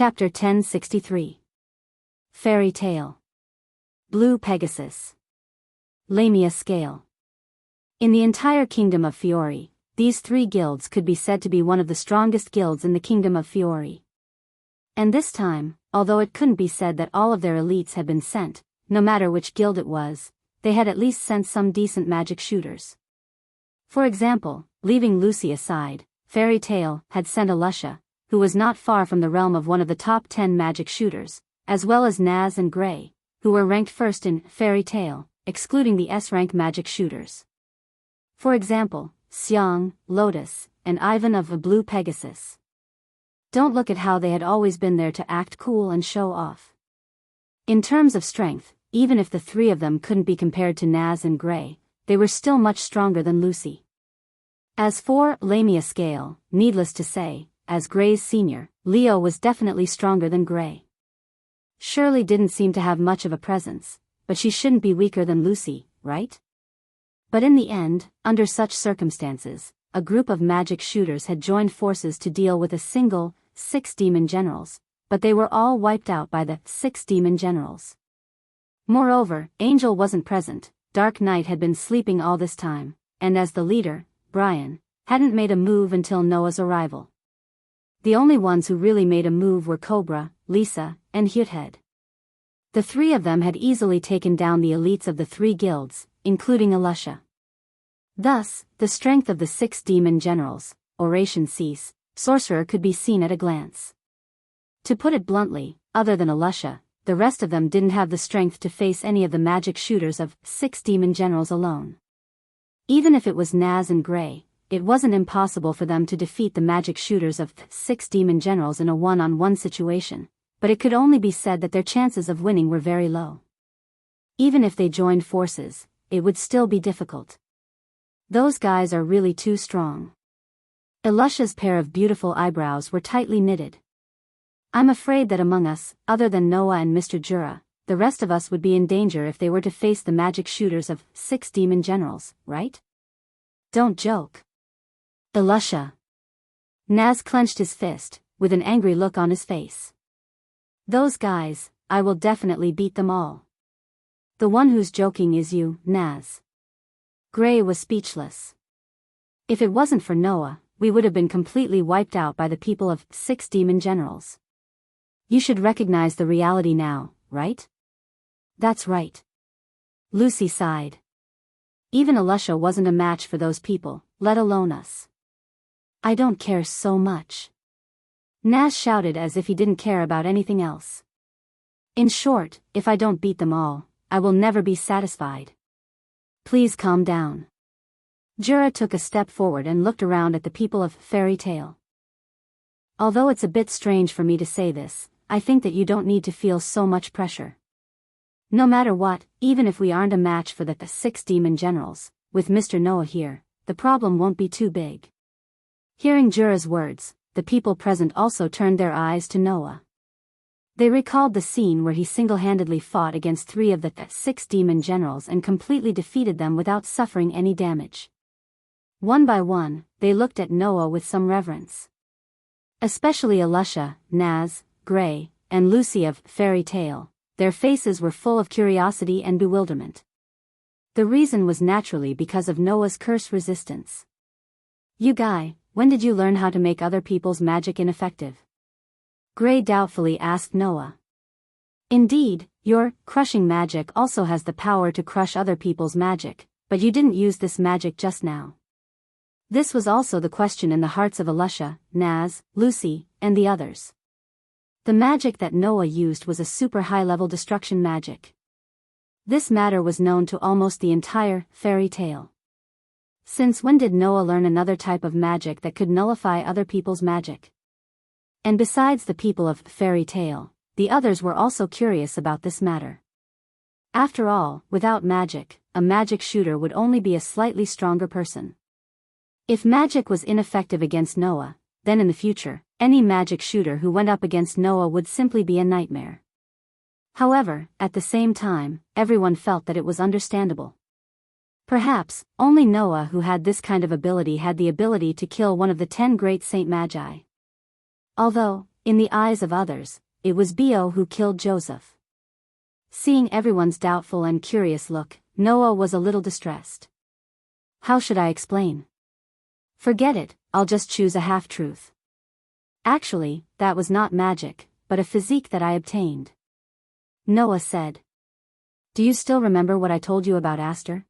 Chapter 1063. Fairy Tale. Blue Pegasus. Lamia Scale. In the entire kingdom of Fiori, these three guilds could be said to be one of the strongest guilds in the kingdom of Fiori. And this time, although it couldn't be said that all of their elites had been sent, no matter which guild it was, they had at least sent some decent magic shooters. For example, leaving Lucy aside, Fairy Tale had sent Alusha, who was not far from the realm of one of the top 10 magic shooters, as well as Naz and Gray, who were ranked first in Fairy Tale, excluding the S-rank magic shooters. For example, Xiang, Lotus, and Ivan of the Blue Pegasus. Don't look at how they had always been there to act cool and show off. In terms of strength, even if the three of them couldn't be compared to Naz and Gray, they were still much stronger than Lucy. As for Lamia Scale, needless to say, as Gray's senior, Leo was definitely stronger than Gray. Shirley didn't seem to have much of a presence, but she shouldn't be weaker than Lucy, right? But in the end, under such circumstances, a group of magic shooters had joined forces to deal with a single, 6 demon generals, but they were all wiped out by the 6 demon generals. Moreover, Angel wasn't present, Dark Knight had been sleeping all this time, and as the leader, Brian, hadn't made a move until Noah's arrival. The only ones who really made a move were Cobra, Lisa, and Huthead. The three of them had easily taken down the elites of the 3 guilds, including Alusha. Thus, the strength of the 6 demon generals, Oration Cease, Sorcerer could be seen at a glance. To put it bluntly, other than Alusha, the rest of them didn't have the strength to face any of the magic shooters of 6 demon generals alone. Even if it was Naz and Gray, it wasn't impossible for them to defeat the magic shooters of 6 demon generals in a one-on-one situation, but it could only be said that their chances of winning were very low. Even if they joined forces, it would still be difficult. Those guys are really too strong. Alusha's pair of beautiful eyebrows were tightly knitted. I'm afraid that among us, other than Noah and Mr. Jura, the rest of us would be in danger if they were to face the magic shooters of 6 demon generals, right? Don't joke. Alusha. Naz clenched his fist, with an angry look on his face. Those guys, I will definitely beat them all. The one who's joking is you, Naz. Gray was speechless. If it wasn't for Noah, we would have been completely wiped out by the people of 6 demon generals. You should recognize the reality now, right? That's right. Lucy sighed. Even Alusha wasn't a match for those people, let alone us. I don't care so much. Naz shouted as if he didn't care about anything else. In short, if I don't beat them all, I will never be satisfied. Please calm down. Jura took a step forward and looked around at the people of Fairy Tale. Although it's a bit strange for me to say this, I think that you don't need to feel so much pressure. No matter what, even if we aren't a match for the 6 demon generals, with Mr. Noah here, the problem won't be too big. Hearing Jura's words, the people present also turned their eyes to Noah. They recalled the scene where he single-handedly fought against 3 of the 6 demon generals and completely defeated them without suffering any damage. One by one, they looked at Noah with some reverence. Especially Alusha, Naz, Gray, and Lucy of Fairy Tale, their faces were full of curiosity and bewilderment. The reason was naturally because of Noah's curse resistance. You guy, when did you learn how to make other people's magic ineffective? Gray doubtfully asked Noah. Indeed, your crushing magic also has the power to crush other people's magic, but you didn't use this magic just now. This was also the question in the hearts of Alusha, Naz, Lucy, and the others. The magic that Noah used was a super high-level destruction magic. This matter was known to almost the entire Fairy Tale. Since when did Noah learn another type of magic that could nullify other people's magic? And besides the people of Fairy Tale, the others were also curious about this matter. After all, without magic, a magic shooter would only be a slightly stronger person. If magic was ineffective against Noah, then in the future, any magic shooter who went up against Noah would simply be a nightmare. However, at the same time, everyone felt that it was understandable. Perhaps, only Noah who had this kind of ability had the ability to kill one of the 10 great Saint Magi. Although, In the eyes of others, it was Bo who killed Joseph. Seeing everyone's doubtful and curious look, Noah was a little distressed. How should I explain? Forget it, I'll just choose a half-truth. Actually, that was not magic, but a physique that I obtained. Noah said. Do you still remember what I told you about Aster?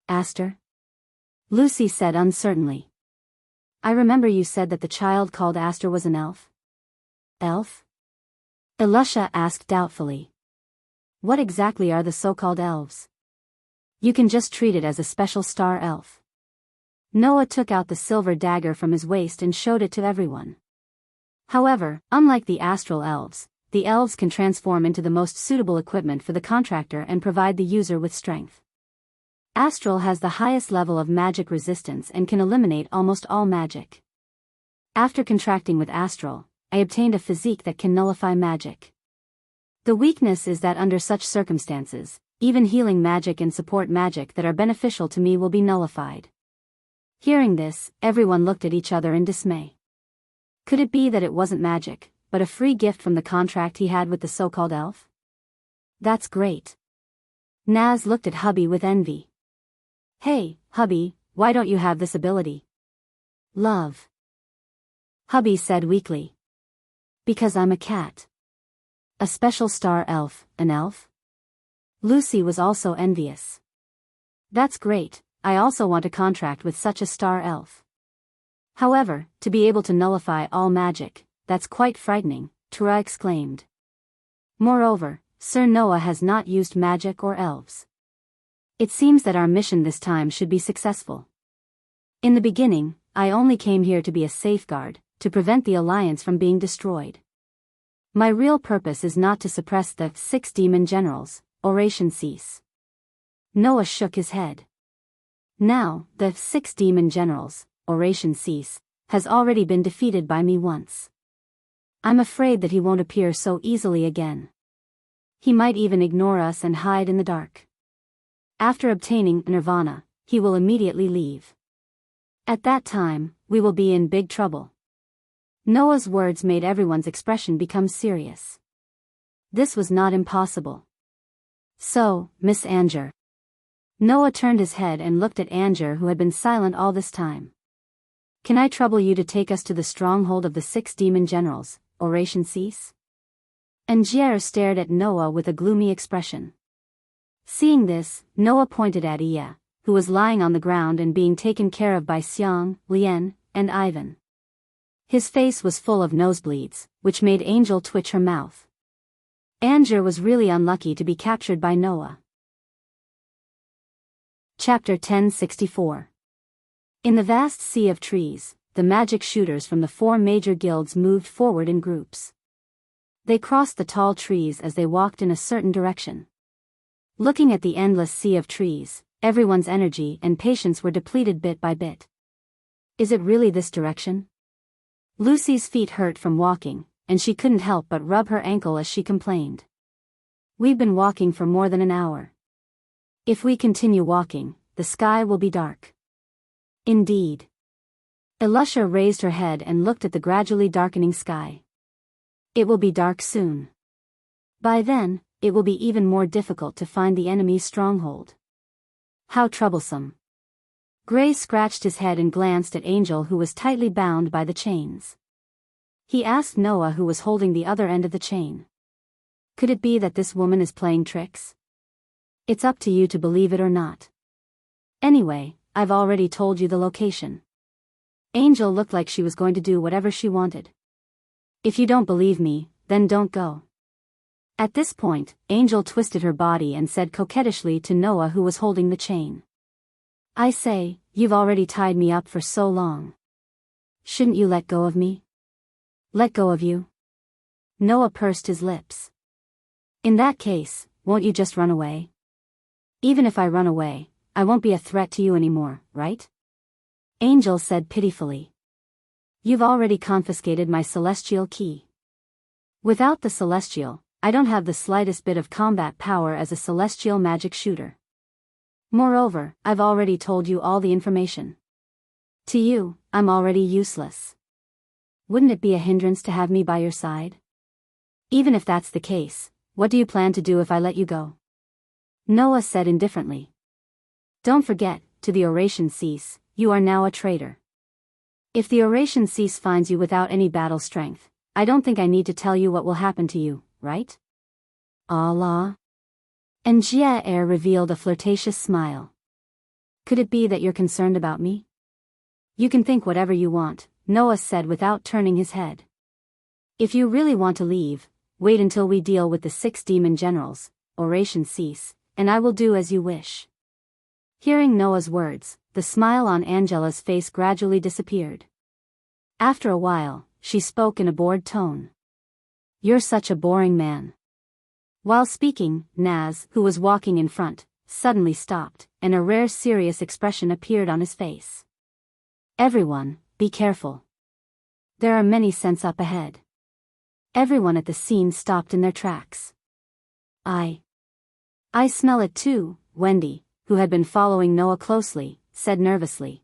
Aster? Lucy said uncertainly. I remember you said that the child called Aster was an elf. Elf? Elisha asked doubtfully. What exactly are the so-called elves? You can just treat it as a special star elf. Noah took out the silver dagger from his waist and showed it to everyone. However, unlike the astral elves, the elves can transform into the most suitable equipment for the contractor and provide the user with strength. Astral has the highest level of magic resistance and can eliminate almost all magic. After contracting with Astral, I obtained a physique that can nullify magic. The weakness is that under such circumstances, even healing magic and support magic that are beneficial to me will be nullified. Hearing this, everyone looked at each other in dismay. Could it be that it wasn't magic, but a free gift from the contract he had with the so-called elf? That's great. Naz looked at Hubby with envy. Hey, Hubby, why don't you have this ability? Love. Hubby said weakly. Because I'm a cat. A special star elf, an elf? Lucy was also envious. That's great, I also want a contract with such a star elf. However, to be able to nullify all magic, that's quite frightening, Tura exclaimed. Moreover, Sir Noah has not used magic or elves. It seems that our mission this time should be successful. In the beginning, I only came here to be a safeguard, to prevent the Alliance from being destroyed. My real purpose is not to suppress the 6 demon generals, oration cease. Noah shook his head. Now, the 6 demon generals, oration cease, has already been defeated by me once. I'm afraid that he won't appear so easily again. He might even ignore us and hide in the dark. After obtaining nirvana, he will immediately leave. At that time, we will be in big trouble. Noah's words made everyone's expression become serious. This was not impossible. So, Miss Anger. Noah turned his head and looked at Anger, who had been silent all this time. Can I trouble you to take us to the stronghold of the 6 demon generals, oration cease? Anger stared at Noah with a gloomy expression. Seeing this, Noah pointed at Iya, who was lying on the ground and being taken care of by Xiang, Lien, and Ivan. His face was full of nosebleeds, which made Angel twitch her mouth. Anger was really unlucky to be captured by Noah. Chapter 1064. In the vast sea of trees, the magic shooters from the 4 major guilds moved forward in groups. They crossed the tall trees as they walked in a certain direction. Looking at the endless sea of trees, everyone's energy and patience were depleted bit by bit. Is it really this direction? Lucy's feet hurt from walking, and she couldn't help but rub her ankle as she complained. We've been walking for more than an hour. If we continue walking, the sky will be dark. Indeed. Elisha raised her head and looked at the gradually darkening sky. It will be dark soon. By then, it will be even more difficult to find the enemy's stronghold. How troublesome. Gray scratched his head and glanced at Angel, who was tightly bound by the chains. He asked Noah, who was holding the other end of the chain. Could it be that this woman is playing tricks? It's up to you to believe it or not. Anyway, I've already told you the location. Angel looked like she was going to do whatever she wanted. If you don't believe me, then don't go. At this point, Angel twisted her body and said coquettishly to Noah, who was holding the chain. I say, you've already tied me up for so long. Shouldn't you let go of me? Let go of you? Noah pursed his lips. In that case, won't you just run away? Even if I run away, I won't be a threat to you anymore, right? Angel said pitifully. You've already confiscated my celestial key. Without the celestial, I don't have the slightest bit of combat power as a celestial magic shooter. Moreover, I've already told you all the information. To you, I'm already useless. Wouldn't it be a hindrance to have me by your side? Even if that's the case, what do you plan to do if I let you go? Noah said indifferently. Don't forget, to the oration cease, you are now a traitor. If the oration cease finds you without any battle strength, I don't think I need to tell you what will happen to you, right? Allah. And Jia revealed a flirtatious smile. Could it be that you're concerned about me? You can think whatever you want, Noah said without turning his head. If you really want to leave, wait until we deal with the 6 demon generals, oration cease, and I will do as you wish. Hearing Noah's words, the smile on Angela's face gradually disappeared. After a while, she spoke in a bored tone. You're such a boring man. While speaking, Naz, who was walking in front, suddenly stopped, and a rare serious expression appeared on his face. Everyone, be careful. There are many scents up ahead. Everyone at the scene stopped in their tracks. I smell it too, Wendy, who had been following Noah closely, said nervously.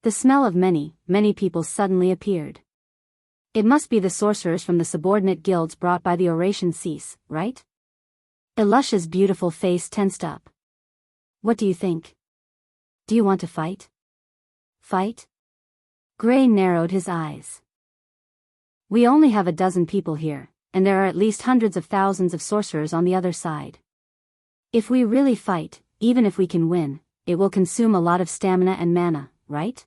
The smell of many people suddenly appeared. It must be the sorcerers from the subordinate guilds brought by the oration cease, right? Elusha's beautiful face tensed up. What do you think? Do you want to fight? Fight? Gray narrowed his eyes. We only have a dozen people here, and there are at least hundreds of thousands of sorcerers on the other side. If we really fight, even if we can win, it will consume a lot of stamina and mana, right?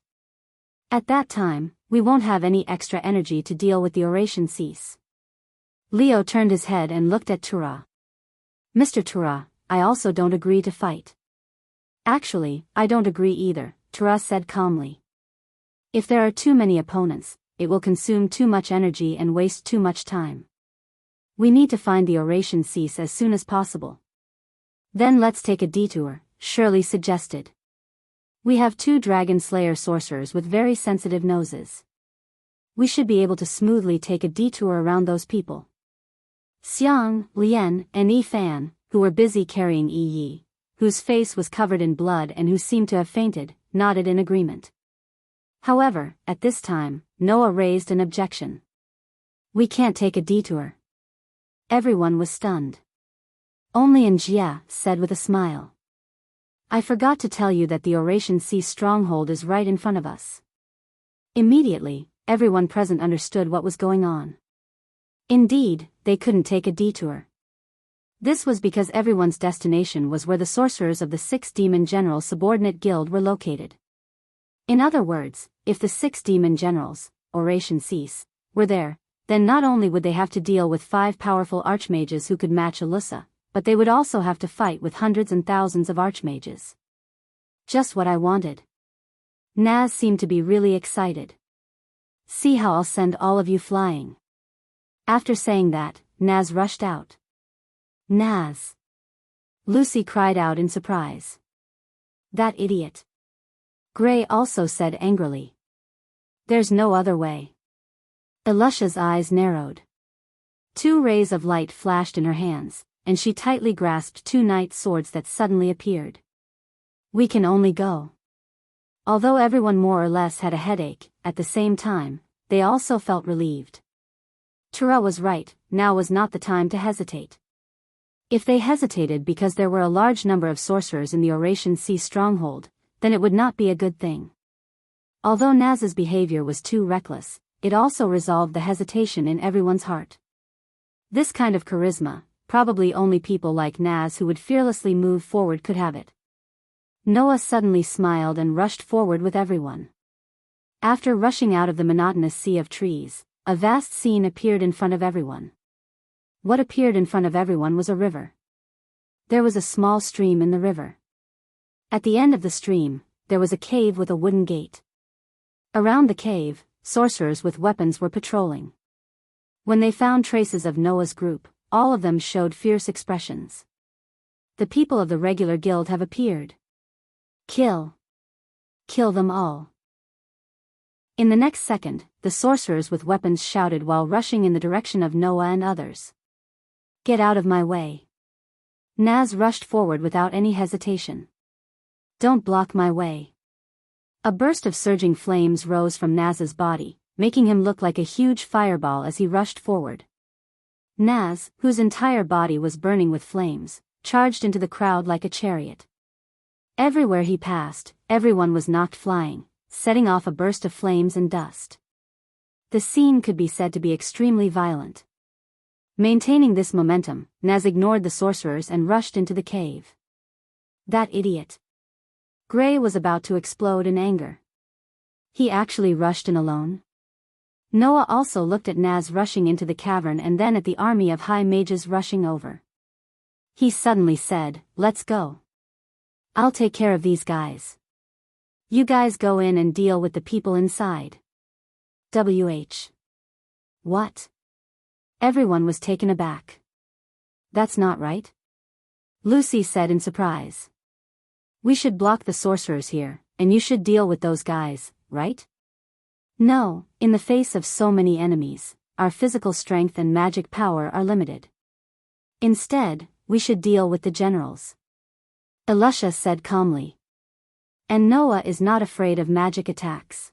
At that time, we won't have any extra energy to deal with the oration cease. Leo turned his head and looked at Tura. Mr. Tura, I also don't agree to fight. Actually, I don't agree either, Tura said calmly. If there are too many opponents, it will consume too much energy and waste too much time. We need to find the oration cease as soon as possible. Then let's take a detour, Shirley suggested. We have 2 Dragon Slayer sorcerers with very sensitive noses. We should be able to smoothly take a detour around those people. Xiang, Lian, and Yi Fan, who were busy carrying Yi Yi, whose face was covered in blood and who seemed to have fainted, nodded in agreement. However, at this time, Noah raised an objection. We can't take a detour. Everyone was stunned. Only Njia said with a smile. I forgot to tell you that the oration cease stronghold is right in front of us. Immediately, everyone present understood what was going on. Indeed, they couldn't take a detour. This was because everyone's destination was where the sorcerers of the 6 demon general subordinate guild were located. In other words, if the 6 demon generals, oration cease, were there, then not only would they have to deal with 5 powerful archmages who could match Alyssa, but they would also have to fight with hundreds and thousands of archmages. Just what I wanted. Naz seemed to be really excited. See how I'll send all of you flying. After saying that, Naz rushed out. Naz! Lucy cried out in surprise. That idiot! Gray also said angrily. There's no other way. Elusha's eyes narrowed. 2 rays of light flashed in her hands, and she tightly grasped 2 knight swords that suddenly appeared. We can only go. Although everyone more or less had a headache, at the same time, they also felt relieved. Tura was right, now was not the time to hesitate. If they hesitated because there were a large number of sorcerers in the oration cease stronghold, then it would not be a good thing. Although Naz's behavior was too reckless, it also resolved the hesitation in everyone's heart. This kind of charisma, probably only people like Naz who would fearlessly move forward could have it. Noah suddenly smiled and rushed forward with everyone. After rushing out of the monotonous sea of trees, a vast scene appeared in front of everyone. What appeared in front of everyone was a river. There was a small stream in the river. At the end of the stream, there was a cave with a wooden gate. Around the cave, sorcerers with weapons were patrolling. When they found traces of Noah's group, all of them showed fierce expressions. The people of the regular guild have appeared. Kill. Kill them all. In the next second, the sorcerers with weapons shouted while rushing in the direction of Noah and others. Get out of my way. Naz rushed forward without any hesitation. Don't block my way. A burst of surging flames rose from Naz's body, making him look like a huge fireball as he rushed forward. Naz, whose entire body was burning with flames, charged into the crowd like a chariot. Everywhere he passed, everyone was knocked flying, setting off a burst of flames and dust. The scene could be said to be extremely violent. Maintaining this momentum, Naz ignored the sorcerers and rushed into the cave. That idiot. Gray was about to explode in anger. He actually rushed in alone? Noah also looked at Naz rushing into the cavern and then at the army of high mages rushing over. He suddenly said, "Let's go. I'll take care of these guys. You guys go in and deal with the people inside." What? Everyone was taken aback. "That's not right," Lucy said in surprise. "We should block the sorcerers here, and you should deal with those guys, right?" "No, in the face of so many enemies, our physical strength and magic power are limited. Instead, we should deal with the generals," Elisha said calmly. "And Noah is not afraid of magic attacks.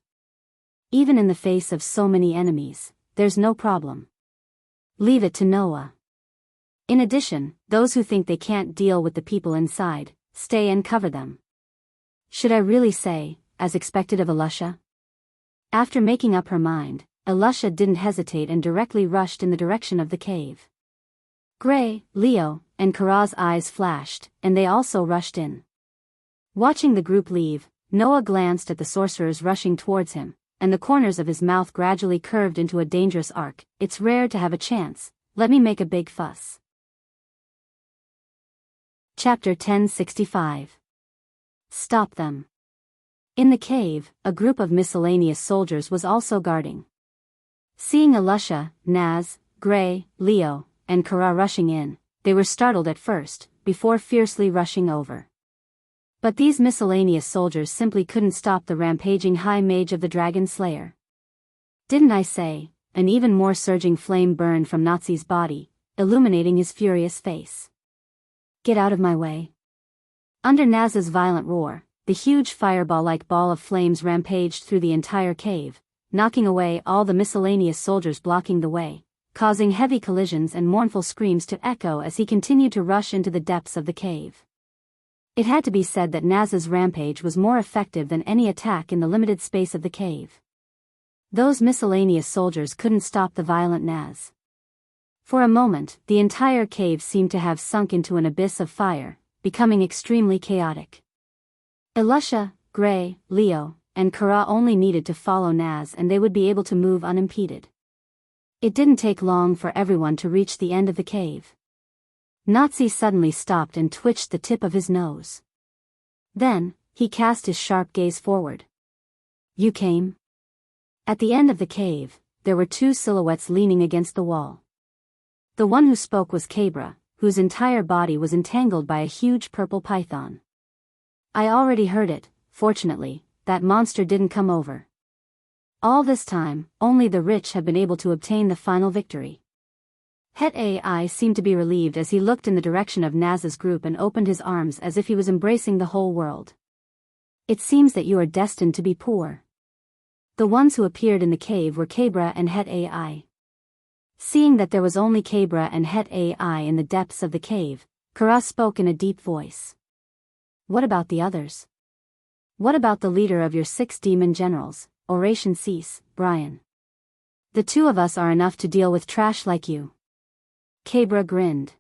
Even in the face of so many enemies, there's no problem. Leave it to Noah. In addition, those who think they can't deal with the people inside, stay and cover them." Should I really say, as expected of Elisha? After making up her mind, Elisha didn't hesitate and directly rushed in the direction of the cave. Gray, Leo, and Kara's eyes flashed, and they also rushed in. Watching the group leave, Noah glanced at the sorcerers rushing towards him, and the corners of his mouth gradually curved into a dangerous arc. "It's rare to have a chance, let me make a big fuss." Chapter 1065. Stop them. In the cave, a group of miscellaneous soldiers was also guarding. Seeing Elisha, Naz, Gray, Leo, and Kara rushing in, they were startled at first, before fiercely rushing over. But these miscellaneous soldiers simply couldn't stop the rampaging high mage of the Dragon Slayer. "Didn't I say?" An even more surging flame burned from Nazi's body, illuminating his furious face. "Get out of my way." Under Naz's violent roar, the huge fireball-like ball of flames rampaged through the entire cave, knocking away all the miscellaneous soldiers blocking the way, causing heavy collisions and mournful screams to echo as he continued to rush into the depths of the cave. It had to be said that Naz's rampage was more effective than any attack in the limited space of the cave. Those miscellaneous soldiers couldn't stop the violent Naz. For a moment, the entire cave seemed to have sunk into an abyss of fire, becoming extremely chaotic. Elisha, Gray, Leo, and Kara only needed to follow Naz and they would be able to move unimpeded. It didn't take long for everyone to reach the end of the cave. Nazi suddenly stopped and twitched the tip of his nose. Then, he cast his sharp gaze forward. "You came?" At the end of the cave, there were two silhouettes leaning against the wall. The one who spoke was Cabra, whose entire body was entangled by a huge purple python. "I already heard it, fortunately, that monster didn't come over." All this time, only the rich had been able to obtain the final victory. Het AI seemed to be relieved as he looked in the direction of Naz's group and opened his arms as if he was embracing the whole world. "It seems that you are destined to be poor." The ones who appeared in the cave were Cabra and Het AI. Seeing that there was only Cabra and Het AI in the depths of the cave, Kara spoke in a deep voice. "What about the others? What about the leader of your 6 demon generals, Oration Cease, Brian? The 2 of us are enough to deal with trash like you." Cabra grinned.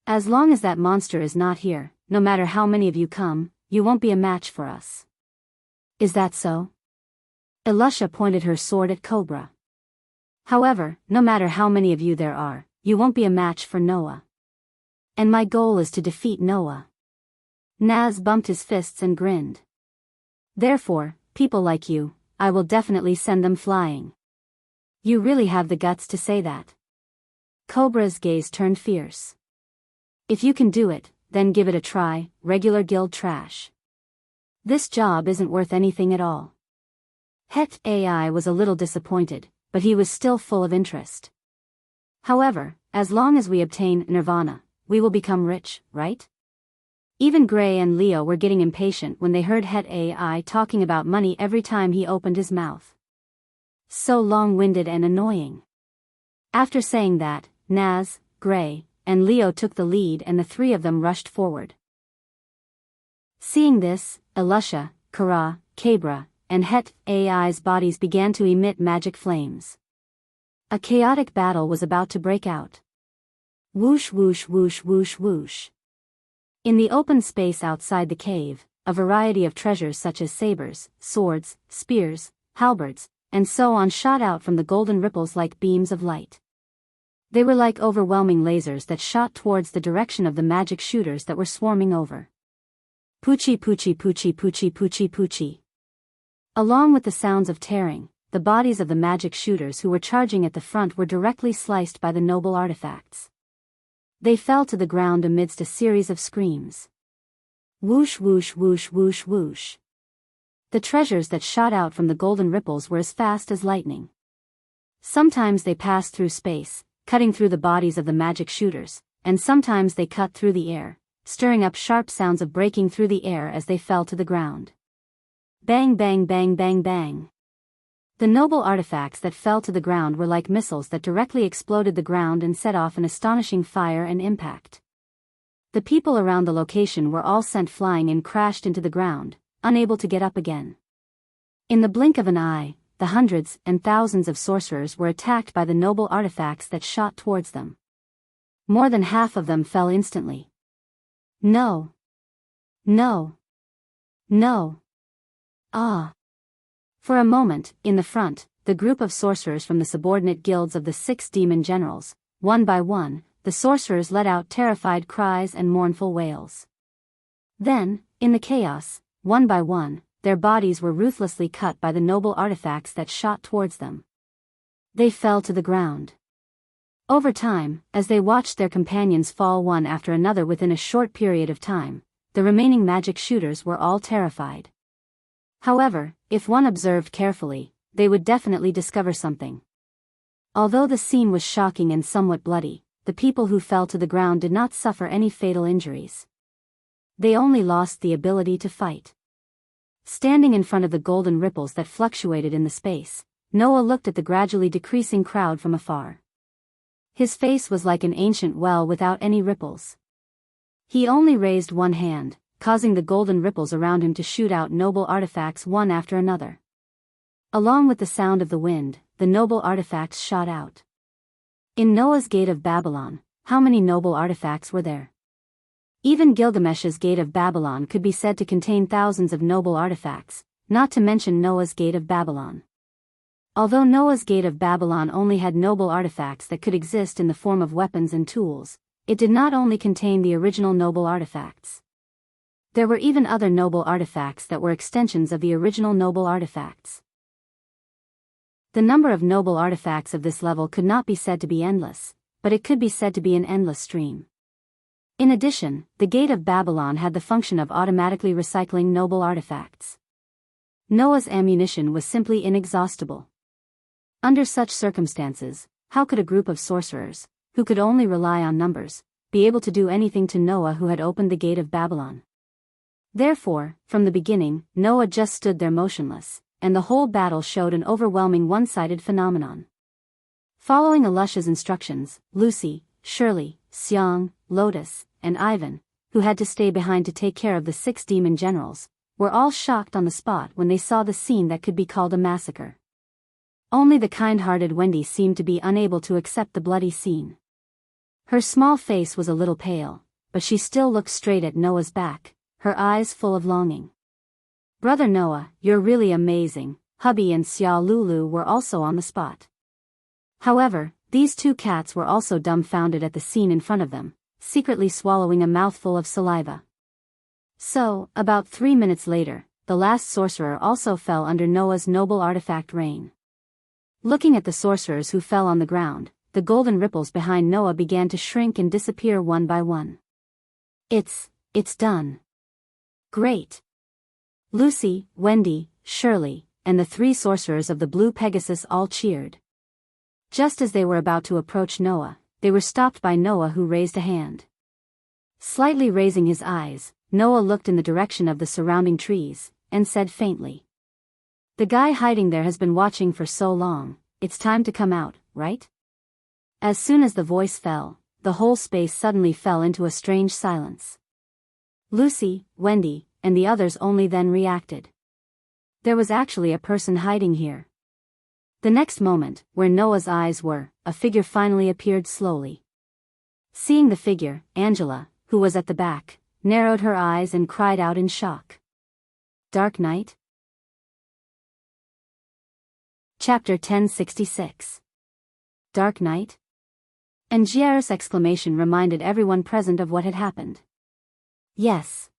"As long as that monster is not here, no matter how many of you come, you won't be a match for us." "Is that so?" Elisha pointed her sword at Cobra. "However, no matter how many of you there are, you won't be a match for Noah. And my goal is to defeat Noah." Naz bumped his fists and grinned. "Therefore, people like you, I will definitely send them flying." "You really have the guts to say that?" Cobra's gaze turned fierce. "If you can do it, then give it a try, regular guild trash. This job isn't worth anything at all." Het AI was a little disappointed, but he was still full of interest. "However, as long as we obtain Nirvana, we will become rich, right?" Even Gray and Leo were getting impatient when they heard Het AI talking about money every time he opened his mouth. So long-winded and annoying. After saying that, Naz, Gray, and Leo took the lead and the three of them rushed forward. Seeing this, Elusha, Kara, Kabra, and Het-Ai's bodies began to emit magic flames. A chaotic battle was about to break out. Whoosh whoosh whoosh whoosh whoosh. In the open space outside the cave, a variety of treasures such as sabers, swords, spears, halberds, and so on shot out from the golden ripples like beams of light. They were like overwhelming lasers that shot towards the direction of the magic shooters that were swarming over. Poochie poochie poochie poochie poochie poochie. Along with the sounds of tearing, the bodies of the magic shooters who were charging at the front were directly sliced by the noble artifacts. They fell to the ground amidst a series of screams. Whoosh whoosh whoosh whoosh whoosh. The treasures that shot out from the golden ripples were as fast as lightning. Sometimes they passed through space, cutting through the bodies of the magic shooters, and sometimes they cut through the air, stirring up sharp sounds of breaking through the air as they fell to the ground. Bang bang bang bang bang. The noble artifacts that fell to the ground were like missiles that directly exploded the ground and set off an astonishing fire and impact. The people around the location were all sent flying and crashed into the ground, unable to get up again. In the blink of an eye, the hundreds and thousands of sorcerers were attacked by the noble artifacts that shot towards them. More than half of them fell instantly. No. No. No. Ah. For a moment, in the front, the group of sorcerers from the subordinate guilds of the 6 demon generals, one by one, the sorcerers let out terrified cries and mournful wails. Then, in the chaos, one by one, their bodies were ruthlessly cut by the noble artifacts that shot towards them. They fell to the ground. Over time, as they watched their companions fall one after another within a short period of time, the remaining magic shooters were all terrified. However, if one observed carefully, they would definitely discover something. Although the scene was shocking and somewhat bloody, the people who fell to the ground did not suffer any fatal injuries. They only lost the ability to fight. Standing in front of the golden ripples that fluctuated in the space, Noah looked at the gradually decreasing crowd from afar. His face was like an ancient well without any ripples. He only raised one hand, causing the golden ripples around him to shoot out noble artifacts one after another. Along with the sound of the wind, the noble artifacts shot out. In Noah's Gate of Babylon, how many noble artifacts were there? Even Gilgamesh's Gate of Babylon could be said to contain thousands of noble artifacts, not to mention Noah's Gate of Babylon. Although Noah's Gate of Babylon only had noble artifacts that could exist in the form of weapons and tools, it did not only contain the original noble artifacts. There were even other noble artifacts that were extensions of the original noble artifacts. The number of noble artifacts of this level could not be said to be endless, but it could be said to be an endless stream. In addition, the Gate of Babylon had the function of automatically recycling noble artifacts. Noah's ammunition was simply inexhaustible. Under such circumstances, how could a group of sorcerers, who could only rely on numbers, be able to do anything to Noah who had opened the Gate of Babylon? Therefore, from the beginning, Noah just stood there motionless, and the whole battle showed an overwhelming one-sided phenomenon. Following Elusha's instructions, Lucy, Shirley, Xiang, Lotus, and Ivan, who had to stay behind to take care of the 6 demon generals, were all shocked on the spot when they saw the scene that could be called a massacre. Only the kind-hearted Wendy seemed to be unable to accept the bloody scene. Her small face was a little pale, but she still looked straight at Noah's back, her eyes full of longing. "Brother Noah, you're really amazing." Hubby and Xia Lulu were also on the spot. However, these 2 cats were also dumbfounded at the scene in front of them, secretly swallowing a mouthful of saliva. So, about 3 minutes later, the last sorcerer also fell under Noah's noble artifact rain. Looking at the sorcerers who fell on the ground, the golden ripples behind Noah began to shrink and disappear one by one. It's done. Great. Lucy, Wendy, Shirley, and the 3 sorcerers of the Blue Pegasus all cheered. Just as they were about to approach Noah, they were stopped by Noah, who raised a hand. Slightly raising his eyes, Noah looked in the direction of the surrounding trees, and said faintly, The guy hiding there has been watching for so long, it's time to come out, right? As soon as the voice fell, the whole space suddenly fell into a strange silence. Lucy, Wendy, and the others only then reacted. There was actually a person hiding here. The next moment, where Noah's eyes were, a figure finally appeared slowly. Seeing the figure, Angela, who was at the back, narrowed her eyes and cried out in shock. Dark Knight? Chapter 1066. Dark Knight? Angier's exclamation reminded everyone present of what had happened. Yes.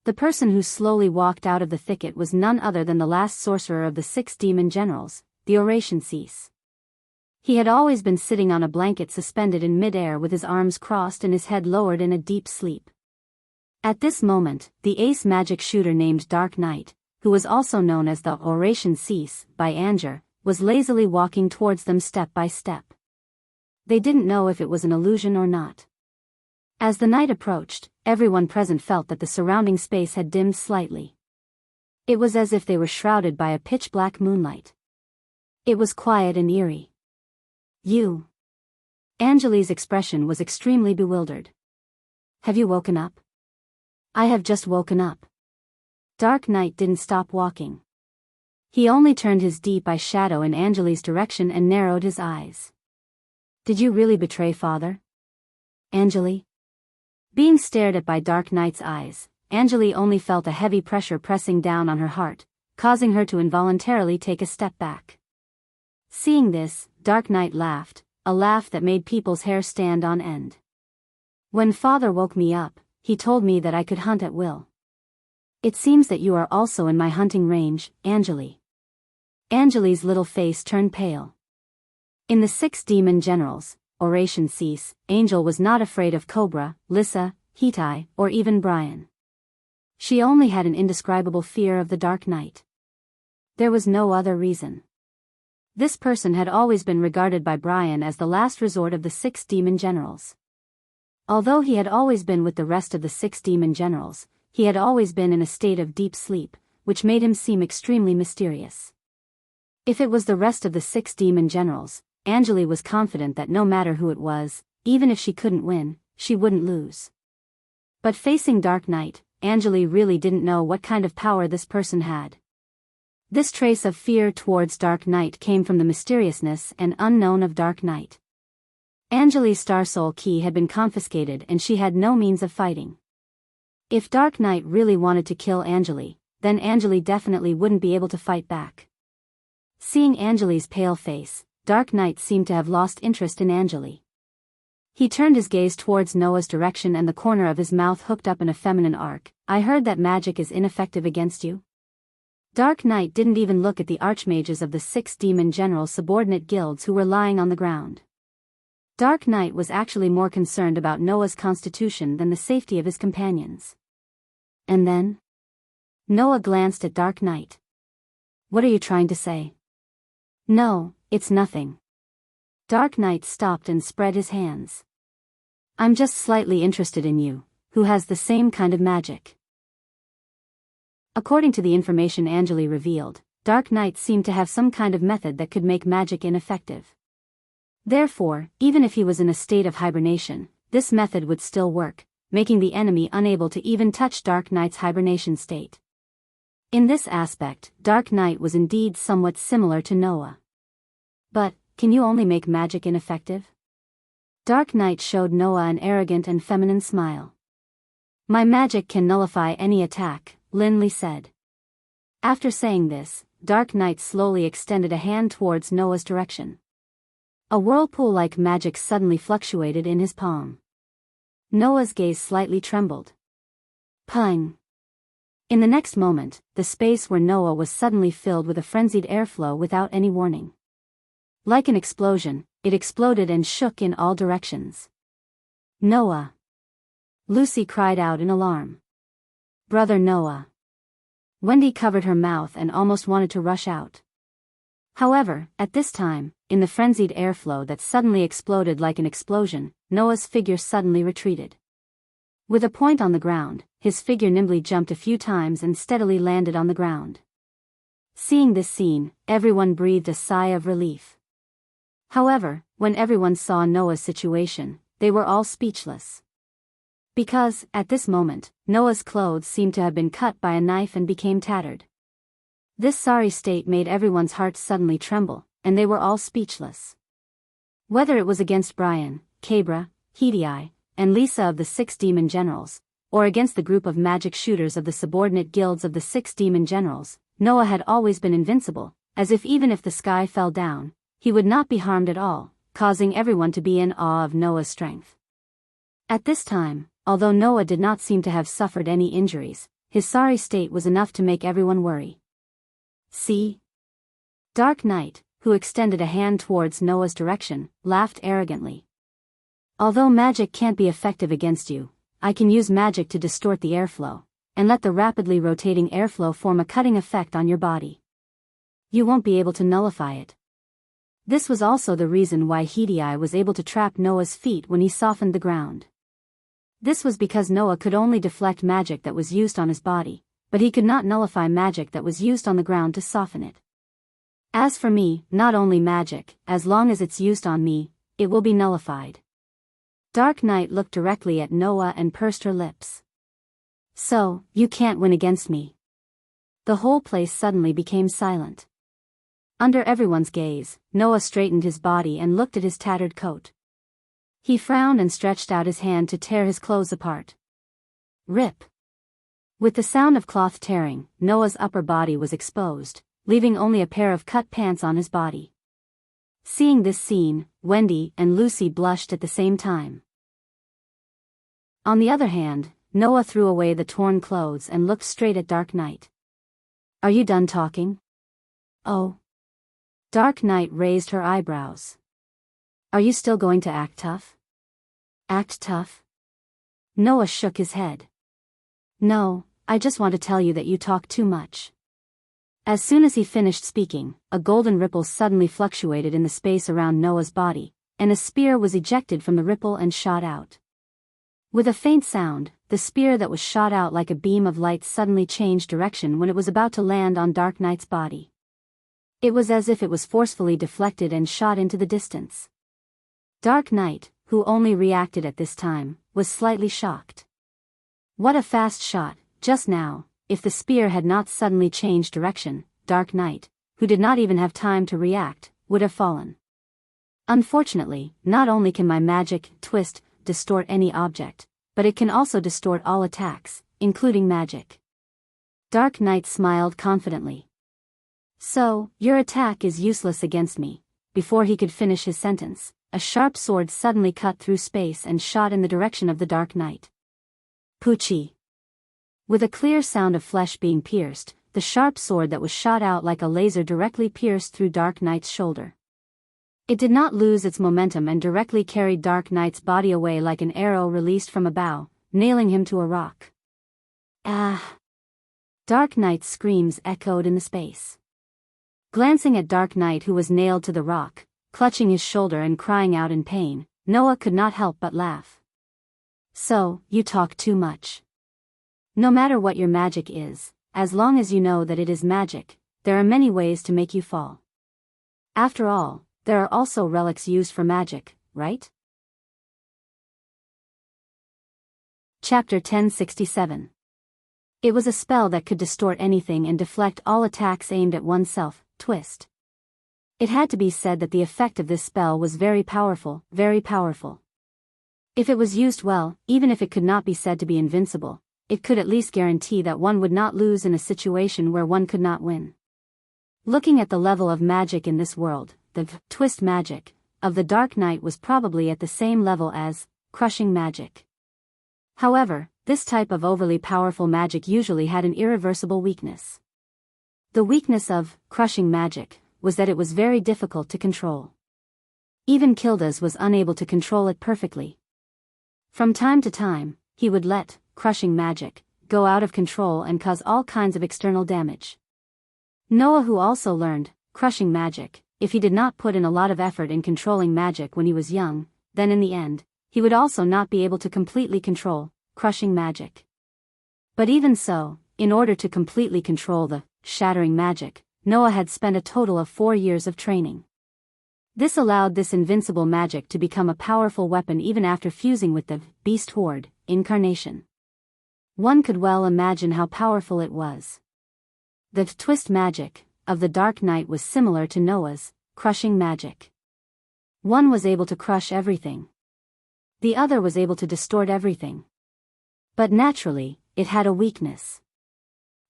The person who slowly walked out of the thicket was none other than the last sorcerer of the 6 demon generals, the Oration Cease. He had always been sitting on a blanket suspended in mid-air with his arms crossed and his head lowered in a deep sleep. At this moment, the ace magic shooter named Dark Knight, who was also known as the Oration Cease by Anger, was lazily walking towards them step by step. They didn't know if it was an illusion or not. As the night approached, everyone present felt that the surrounding space had dimmed slightly. It was as if they were shrouded by a pitch-black moonlight. It was quiet and eerie. You. Angeli's expression was extremely bewildered. Have you woken up? I have just woken up. Dark Knight didn't stop walking. He only turned his deep eye shadow in Angeli's direction and narrowed his eyes. Did you really betray Father? Angeli? Being stared at by Dark Knight's eyes, Angeli only felt a heavy pressure pressing down on her heart, causing her to involuntarily take a step back. Seeing this, Dark Knight laughed, a laugh that made people's hair stand on end. When Father woke me up, he told me that I could hunt at will. It seems that you are also in my hunting range, Angeli. Angeli's little face turned pale. In the 6 demon generals, Oration Cease, Angel was not afraid of Cobra, Lissa, Hitai, or even Brian. She only had an indescribable fear of the Dark Knight. There was no other reason. This person had always been regarded by Brian as the last resort of the 6 demon generals. Although he had always been with the rest of the 6 demon generals, he had always been in a state of deep sleep, which made him seem extremely mysterious. If it was the rest of the 6 demon generals, Angeli was confident that no matter who it was, even if she couldn't win, she wouldn't lose. But facing Dark Knight, Angeli really didn't know what kind of power this person had. This trace of fear towards Dark Knight came from the mysteriousness and unknown of Dark Knight. Angeli's Star Soul key had been confiscated and she had no means of fighting. If Dark Knight really wanted to kill Angeli, then Angeli definitely wouldn't be able to fight back. Seeing Angeli's pale face, Dark Knight seemed to have lost interest in Angeli. He turned his gaze towards Noah's direction and the corner of his mouth hooked up in a feminine arc. I heard that magic is ineffective against you. Dark Knight didn't even look at the archmages of the 6 demon general subordinate guilds who were lying on the ground. Dark Knight was actually more concerned about Noah's constitution than the safety of his companions. And then? Noah glanced at Dark Knight. What are you trying to say? No, it's nothing. Dark Knight stopped and spread his hands. I'm just slightly interested in you, who has the same kind of magic. According to the information Angeli revealed, Dark Knight seemed to have some kind of method that could make magic ineffective. Therefore, even if he was in a state of hibernation, this method would still work, making the enemy unable to even touch Dark Knight's hibernation state. In this aspect, Dark Knight was indeed somewhat similar to Noah. But, can you only make magic ineffective? Dark Knight showed Noah an arrogant and feminine smile. My magic can nullify any attack, Linley said. After saying this, Dark Knight slowly extended a hand towards Noah's direction. A whirlpool-like magic suddenly fluctuated in his palm. Noah's gaze slightly trembled. Pung! In the next moment, the space where Noah was suddenly filled with a frenzied airflow without any warning. Like an explosion, it exploded and shook in all directions. Noah! Lucy cried out in alarm. Brother Noah! Wendy covered her mouth and almost wanted to rush out. However, at this time, in the frenzied airflow that suddenly exploded like an explosion, Noah's figure suddenly retreated. With a point on the ground, his figure nimbly jumped a few times and steadily landed on the ground. Seeing this scene, everyone breathed a sigh of relief. However, when everyone saw Noah's situation, they were all speechless. Because, at this moment, Noah's clothes seemed to have been cut by a knife and became tattered. This sorry state made everyone's hearts suddenly tremble, and they were all speechless. Whether it was against Brian, Cabra, Hedi, and Lisa of the 6 demon generals, or against the group of magic shooters of the subordinate guilds of the 6 demon generals, Noah had always been invincible, as if even if the sky fell down, he would not be harmed at all, causing everyone to be in awe of Noah's strength. At this time, although Noah did not seem to have suffered any injuries, his sorry state was enough to make everyone worry. See? Dark Knight, who extended a hand towards Noah's direction, laughed arrogantly. Although magic can't be effective against you, I can use magic to distort the airflow, and let the rapidly rotating airflow form a cutting effect on your body. You won't be able to nullify it. This was also the reason why Hedi was able to trap Noah's feet when he softened the ground. This was because Noah could only deflect magic that was used on his body, but he could not nullify magic that was used on the ground to soften it. As for me, not only magic, as long as it's used on me, it will be nullified. Dark Knight looked directly at Noah and pursed her lips. So, you can't win against me. The whole place suddenly became silent. Under everyone's gaze, Noah straightened his body and looked at his tattered coat. He frowned and stretched out his hand to tear his clothes apart. Rip! With the sound of cloth tearing, Noah's upper body was exposed, leaving only a pair of cut pants on his body. Seeing this scene, Wendy and Lucy blushed at the same time. On the other hand, Noah threw away the torn clothes and looked straight at Dark Knight. Are you done talking? Oh. Dark Knight raised her eyebrows. Are you still going to act tough? Act tough? Noah shook his head. No, I just want to tell you that you talk too much. As soon as he finished speaking, a golden ripple suddenly fluctuated in the space around Noah's body, and a spear was ejected from the ripple and shot out. With a faint sound, the spear that was shot out like a beam of light suddenly changed direction when it was about to land on Dark Knight's body. It was as if it was forcefully deflected and shot into the distance. Dark Knight, who only reacted at this time, was slightly shocked. What a fast shot, just now. If the spear had not suddenly changed direction, Dark Knight, who did not even have time to react, would have fallen. Unfortunately, not only can my magic, twist, distort any object, but it can also distort all attacks, including magic. Dark Knight smiled confidently. So, your attack is useless against me. Before he could finish his sentence, a sharp sword suddenly cut through space and shot in the direction of the Dark Knight. Poochie! With a clear sound of flesh being pierced, the sharp sword that was shot out like a laser directly pierced through Dark Knight's shoulder. It did not lose its momentum and directly carried Dark Knight's body away like an arrow released from a bow, nailing him to a rock. Ah! Dark Knight's screams echoed in the space. Glancing at Dark Knight, who was nailed to the rock, clutching his shoulder and crying out in pain, Noah could not help but laugh. So, you talk too much. No matter what your magic is, as long as you know that it is magic, there are many ways to make you fall. After all, there are also relics used for magic, right? Chapter 1067. It was a spell that could distort anything and deflect all attacks aimed at oneself, twist. It had to be said that the effect of this spell was very powerful, very powerful. If it was used well, even if it could not be said to be invincible, it could at least guarantee that one would not lose in a situation where one could not win. Looking at the level of magic in this world, the twist magic of the Dark Knight was probably at the same level as crushing magic. However, this type of overly powerful magic usually had an irreversible weakness. The weakness of crushing magic was that it was very difficult to control. Even Kildas was unable to control it perfectly. From time to time, he would let crushing magic go out of control and cause all kinds of external damage. Noah, who also learned crushing magic, if he did not put in a lot of effort in controlling magic when he was young, then in the end, he would also not be able to completely control crushing magic. But even so, in order to completely control the shattering magic, Noah had spent a total of 4 years of training. This allowed this invincible magic to become a powerful weapon even after fusing with the beast horde incarnation. One could well imagine how powerful it was. The twist magic of the Dark Knight was similar to Noah's crushing magic. One was able to crush everything. The other was able to distort everything. But naturally, it had a weakness.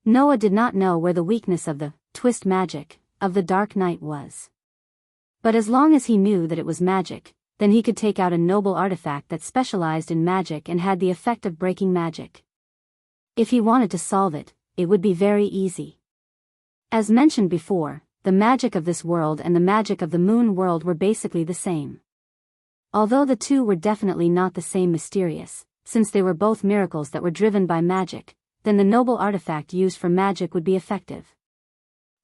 Noah did not know where the weakness of the twist magic of the Dark Knight was. But as long as he knew that it was magic, then he could take out a noble artifact that specialized in magic and had the effect of breaking magic. If he wanted to solve it, it would be very easy. As mentioned before, the magic of this world and the magic of the moon world were basically the same. Although the two were definitely not the same mysterious, since they were both miracles that were driven by magic, then the noble artifact used for magic would be effective.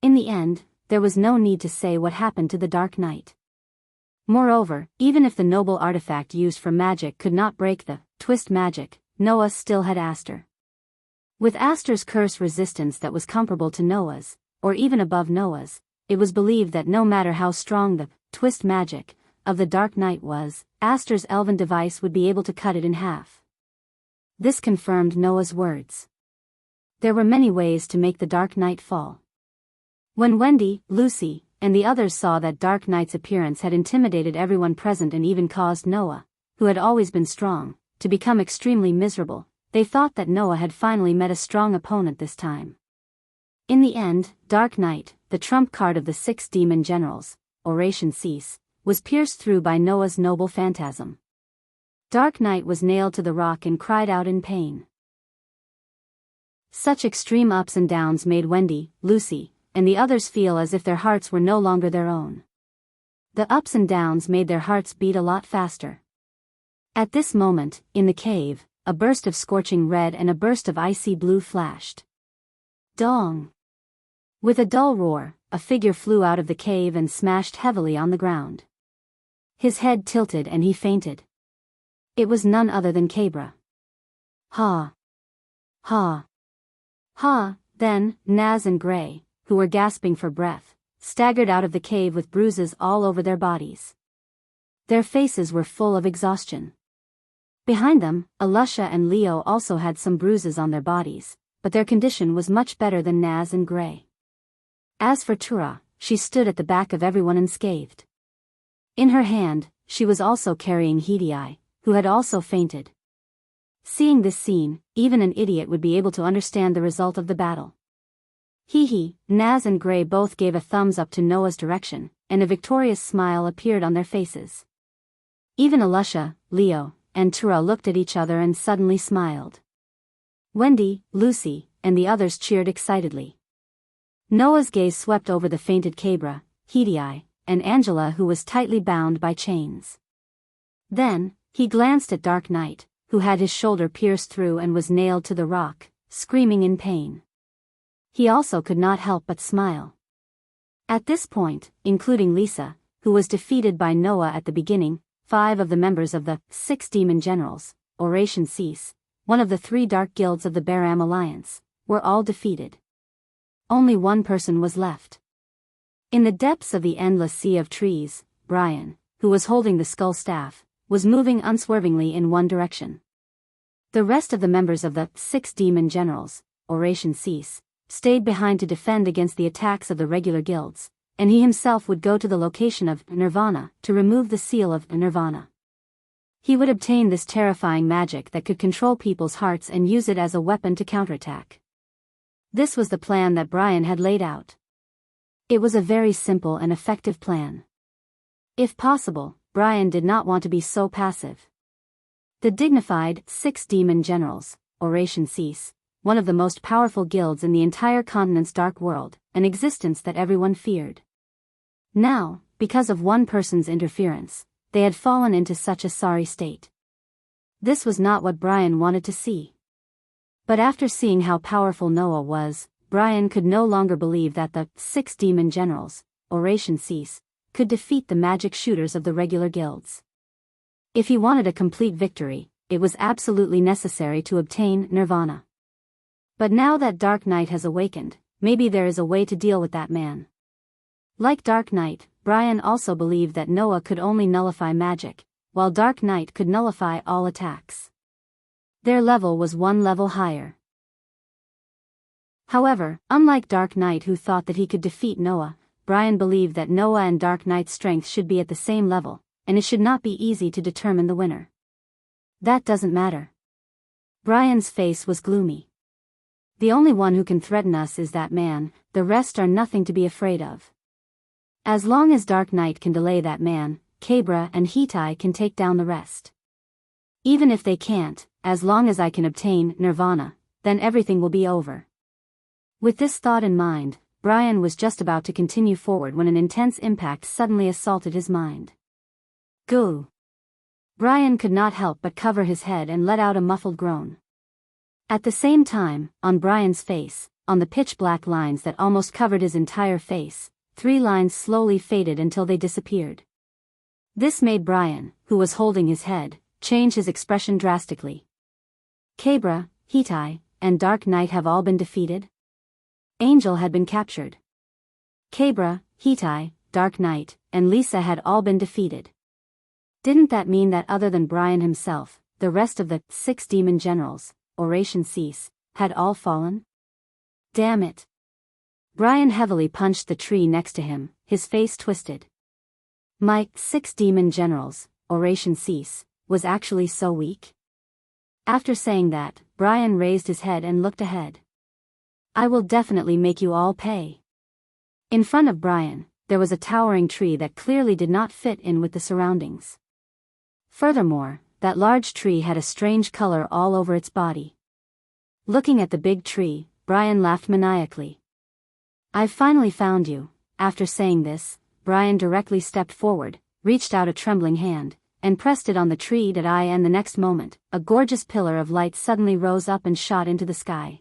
In the end, there was no need to say what happened to the Dark Knight. Moreover, even if the noble artifact used for magic could not break the twist magic, Noah still had Aster. With Aster's curse resistance that was comparable to Noah's, or even above Noah's, it was believed that no matter how strong the twist magic of the Dark Knight was, Aster's elven device would be able to cut it in half. This confirmed Noah's words. There were many ways to make the Dark Knight fall. When Wendy, Lucy, and the others saw that Dark Knight's appearance had intimidated everyone present and even caused Noah, who had always been strong, to become extremely miserable, they thought that Noah had finally met a strong opponent this time. In the end, Dark Knight, the trump card of the 6 demon generals, Oration Cease, was pierced through by Noah's noble phantasm. Dark Knight was nailed to the rock and cried out in pain. Such extreme ups and downs made Wendy, Lucy, and the others feel as if their hearts were no longer their own. The ups and downs made their hearts beat a lot faster. At this moment, in the cave, a burst of scorching red and a burst of icy blue flashed. Dong! With a dull roar, a figure flew out of the cave and smashed heavily on the ground. His head tilted and he fainted. It was none other than Cabra. Ha! Ha! Ha! Then, Naz and Gray, who were gasping for breath, staggered out of the cave with bruises all over their bodies. Their faces were full of exhaustion. Behind them, Alusha and Leo also had some bruises on their bodies, but their condition was much better than Naz and Gray. As for Tura, she stood at the back of everyone unscathed. In her hand, she was also carrying Hedi, who had also fainted. Seeing this scene, even an idiot would be able to understand the result of the battle. Naz and Gray both gave a thumbs up to Noah's direction, and a victorious smile appeared on their faces. Even Alusha, Leo, and Tura looked at each other and suddenly smiled. Wendy, Lucy, and the others cheered excitedly. Noah's gaze swept over the fainted Cabra, Hedi, and Angela, who was tightly bound by chains. Then, he glanced at Dark Knight, who had his shoulder pierced through and was nailed to the rock, screaming in pain. He also could not help but smile. At this point, including Lisa, who was defeated by Noah at the beginning, 5 of the members of the 6 demon generals, Oration Cease, one of the 3 dark guilds of the Baram Alliance, were all defeated. Only one person was left. In the depths of the endless sea of trees, Brian, who was holding the skull staff, was moving unswervingly in one direction. The rest of the members of the 6 demon generals, Oration Cease, stayed behind to defend against the attacks of the regular guilds, and he himself would go to the location of Nirvana to remove the seal of Nirvana. He would obtain this terrifying magic that could control people's hearts and use it as a weapon to counterattack. This was the plan that Brian had laid out. It was a very simple and effective plan. If possible, Brian did not want to be so passive. The dignified 6 demon generals, Oration Cease, one of the most powerful guilds in the entire continent's dark world, an existence that everyone feared. Now, because of one person's interference, they had fallen into such a sorry state. This was not what Brian wanted to see. But after seeing how powerful Noah was, Brian could no longer believe that the 6 demon generals, Oration Cease, could defeat the magic shooters of the regular guilds. If he wanted a complete victory, it was absolutely necessary to obtain Nirvana. But now that Dark Knight has awakened, maybe there is a way to deal with that man. Like Dark Knight, Brian also believed that Noah could only nullify magic, while Dark Knight could nullify all attacks. Their level was one level higher. However, unlike Dark Knight who thought that he could defeat Noah, Brian believed that Noah and Dark Knight's strength should be at the same level, and it should not be easy to determine the winner. That doesn't matter. Brian's face was gloomy. The only one who can threaten us is that man, the rest are nothing to be afraid of. As long as Dark Knight can delay that man, Cabra and Hitai can take down the rest. Even if they can't, as long as I can obtain Nirvana, then everything will be over. With this thought in mind, Brian was just about to continue forward when an intense impact suddenly assaulted his mind. Goo! Brian could not help but cover his head and let out a muffled groan. At the same time, on Brian's face, on the pitch-black lines that almost covered his entire face, 3 lines slowly faded until they disappeared. This made Brian, who was holding his head, change his expression drastically. Cabra, Hitai, and Dark Knight have all been defeated? Angel had been captured. Cabra, Hitai, Dark Knight, and Lisa had all been defeated. Didn't that mean that other than Brian himself, the rest of the 6 demon generals, Oration Cease, had all fallen? Damn it. Brian heavily punched the tree next to him, his face twisted. My 6 demon generals, Oration Cease, was actually so weak? After saying that, Brian raised his head and looked ahead. I will definitely make you all pay. In front of Brian, there was a towering tree that clearly did not fit in with the surroundings. Furthermore, that large tree had a strange color all over its body. Looking at the big tree, Brian laughed maniacally. I've finally found you. After saying this, Brian directly stepped forward, reached out a trembling hand, and pressed it on the tree and the next moment, a gorgeous pillar of light suddenly rose up and shot into the sky.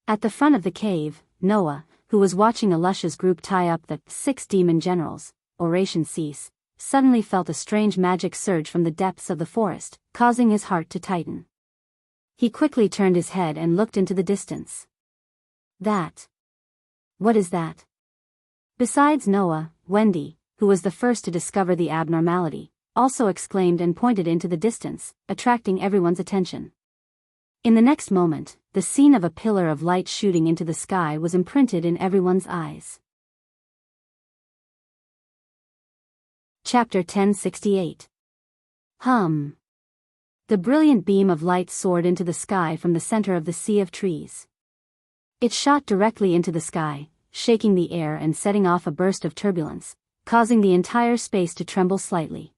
At the front of the cave, Noah, who was watching Alusha's group tie up the 6 demon generals, Oration Cease, suddenly felt a strange magic surge from the depths of the forest, causing his heart to tighten. He quickly turned his head and looked into the distance. What is that? Besides Noah, Wendy, who was the first to discover the abnormality, also exclaimed and pointed into the distance, attracting everyone's attention. In the next moment, the scene of a pillar of light shooting into the sky was imprinted in everyone's eyes. Chapter 1068. The brilliant beam of light soared into the sky from the center of the sea of trees. It shot directly into the sky, shaking the air and setting off a burst of turbulence, causing the entire space to tremble slightly.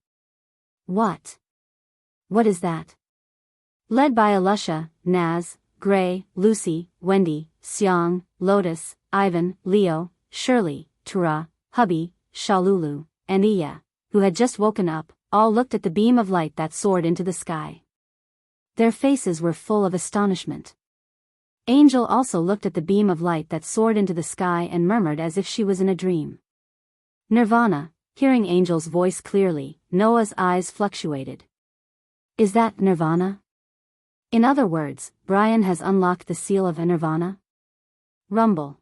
What is that? Led by Alusha, Naz, Gray, Lucy, Wendy, Xiang, Lotus, Ivan, Leo, Shirley, Tura, Hubby, Shalulu, and Iya, who had just woken up, all looked at the beam of light that soared into the sky. Their faces were full of astonishment. Angel also looked at the beam of light that soared into the sky and murmured as if she was in a dream. Nirvana, hearing Angel's voice clearly, Noah's eyes fluctuated. Is that Nirvana? In other words, Brian has unlocked the seal of Nirvana? Rumble.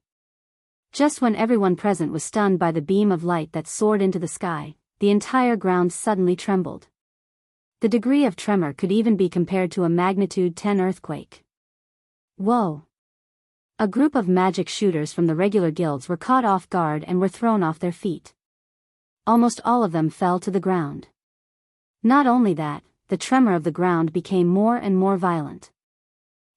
Just when everyone present was stunned by the beam of light that soared into the sky, the entire ground suddenly trembled. The degree of tremor could even be compared to a magnitude 10 earthquake. Whoa! A group of magic shooters from the regular guilds were caught off guard and were thrown off their feet. Almost all of them fell to the ground. Not only that, the tremor of the ground became more and more violent.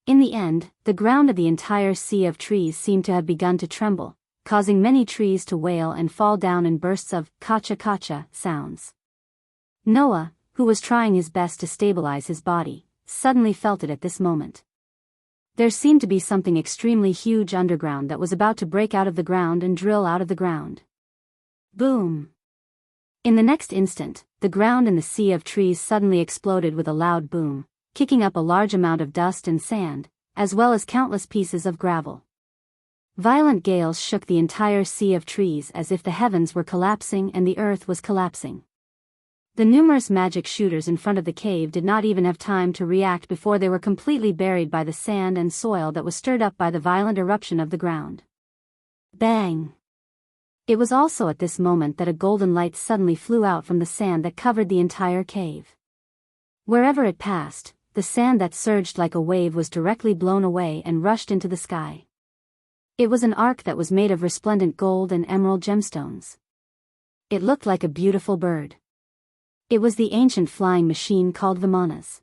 In the end, the ground of the entire sea of trees seemed to have begun to tremble, causing many trees to wail and fall down in bursts of kacha-kacha sounds. Noah, who was trying his best to stabilize his body, suddenly felt it at this moment. There seemed to be something extremely huge underground that was about to break out of the ground and drill out of the ground. Boom! In the next instant, the ground in the sea of trees suddenly exploded with a loud boom, kicking up a large amount of dust and sand, as well as countless pieces of gravel. Violent gales shook the entire sea of trees as if the heavens were collapsing and the earth was collapsing. The numerous magic shooters in front of the cave did not even have time to react before they were completely buried by the sand and soil that was stirred up by the violent eruption of the ground. Bang! It was also at this moment that a golden light suddenly flew out from the sand that covered the entire cave. Wherever it passed, the sand that surged like a wave was directly blown away and rushed into the sky. It was an ark that was made of resplendent gold and emerald gemstones. It looked like a beautiful bird. It was the ancient flying machine called Vimanas.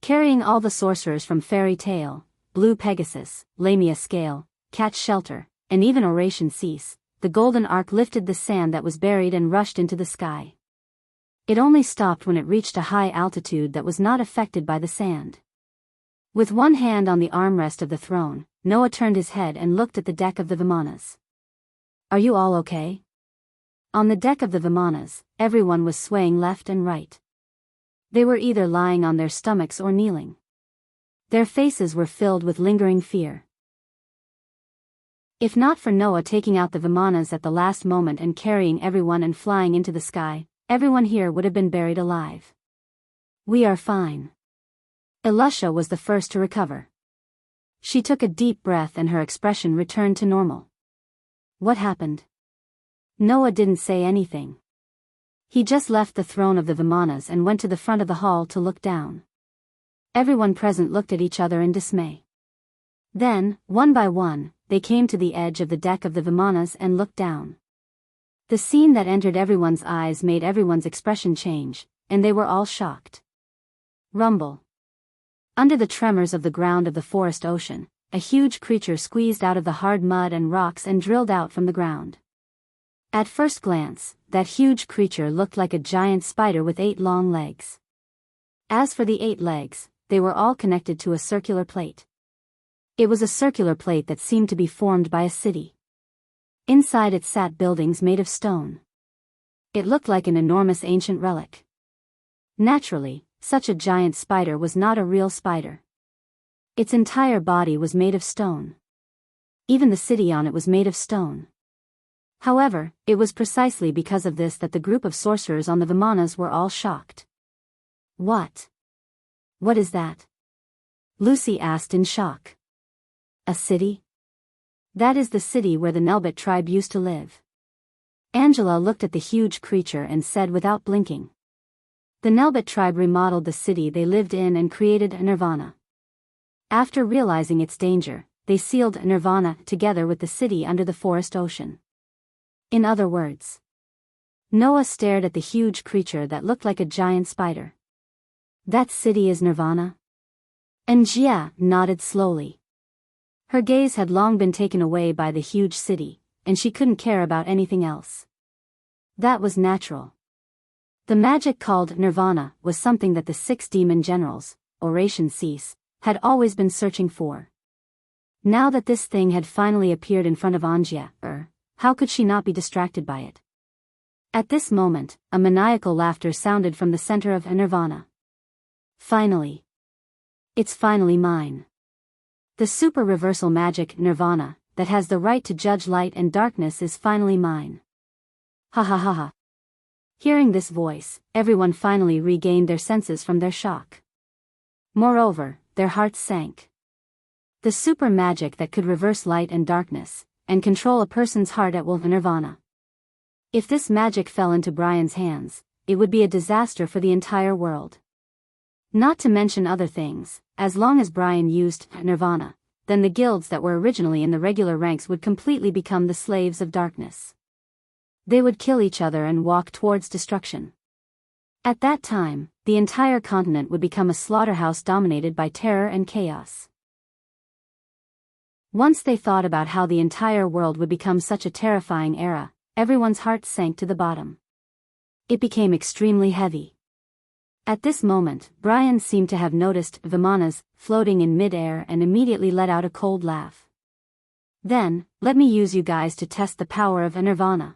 Carrying all the sorcerers from Fairy Tale, Blue Pegasus, Lamia Scale, Catch Shelter, and even Oration Cease, the golden ark lifted the sand that was buried and rushed into the sky. It only stopped when it reached a high altitude that was not affected by the sand. With one hand on the armrest of the throne, Noah turned his head and looked at the deck of the Vimanas. "Are you all okay?" On the deck of the Vimanas, everyone was swaying left and right. They were either lying on their stomachs or kneeling. Their faces were filled with lingering fear. If not for Noah taking out the Vimanas at the last moment and carrying everyone and flying into the sky, everyone here would have been buried alive. "We are fine." Elisha was the first to recover. She took a deep breath and her expression returned to normal. "What happened?" Noah didn't say anything. He just left the throne of the Vimanas and went to the front of the hall to look down. Everyone present looked at each other in dismay. Then, one by one, they came to the edge of the deck of the Vimanas and looked down. The scene that entered everyone's eyes made everyone's expression change, and they were all shocked. Rumble. Under the tremors of the ground of the forest ocean, a huge creature squeezed out of the hard mud and rocks and drilled out from the ground. At first glance, that huge creature looked like a giant spider with 8 long legs. As for the 8 legs, they were all connected to a circular plate. It was a circular plate that seemed to be formed by a city. Inside it sat buildings made of stone. It looked like an enormous ancient relic. Naturally, such a giant spider was not a real spider. Its entire body was made of stone. Even the city on it was made of stone. However, it was precisely because of this that the group of sorcerers on the Vimanas were all shocked. "What? What is that?" Lucy asked in shock. "A city? That is the city where the Nelbit tribe used to live." Angela looked at the huge creature and said without blinking. The Nelbit tribe remodeled the city they lived in and created Nirvana. After realizing its danger, they sealed Nirvana together with the city under the forest ocean. In other words, Noah stared at the huge creature that looked like a giant spider. "That city is Nirvana?" Angia nodded slowly. Her gaze had long been taken away by the huge city, and she couldn't care about anything else. That was natural. The magic called Nirvana was something that the 6 demon generals, Oration Cease, had always been searching for. Now that this thing had finally appeared in front of Angia, how could she not be distracted by it? At this moment, a maniacal laughter sounded from the center of Nirvana. "Finally. It's finally mine. The super reversal magic Nirvana, that has the right to judge light and darkness is finally mine. Ha ha ha ha." Hearing this voice, everyone finally regained their senses from their shock. Moreover, their hearts sank. The super magic that could reverse light and darkness, and control a person's heart at will Nirvana. If this magic fell into Brian's hands, it would be a disaster for the entire world. Not to mention other things, as long as Brian used Nirvana, then the guilds that were originally in the regular ranks would completely become the slaves of darkness. They would kill each other and walk towards destruction. At that time, the entire continent would become a slaughterhouse dominated by terror and chaos. Once they thought about how the entire world would become such a terrifying era, everyone's hearts sank to the bottom. It became extremely heavy. At this moment, Brian seemed to have noticed Vimanas floating in mid-air and immediately let out a cold laugh. "Then, let me use you guys to test the power of Nirvana."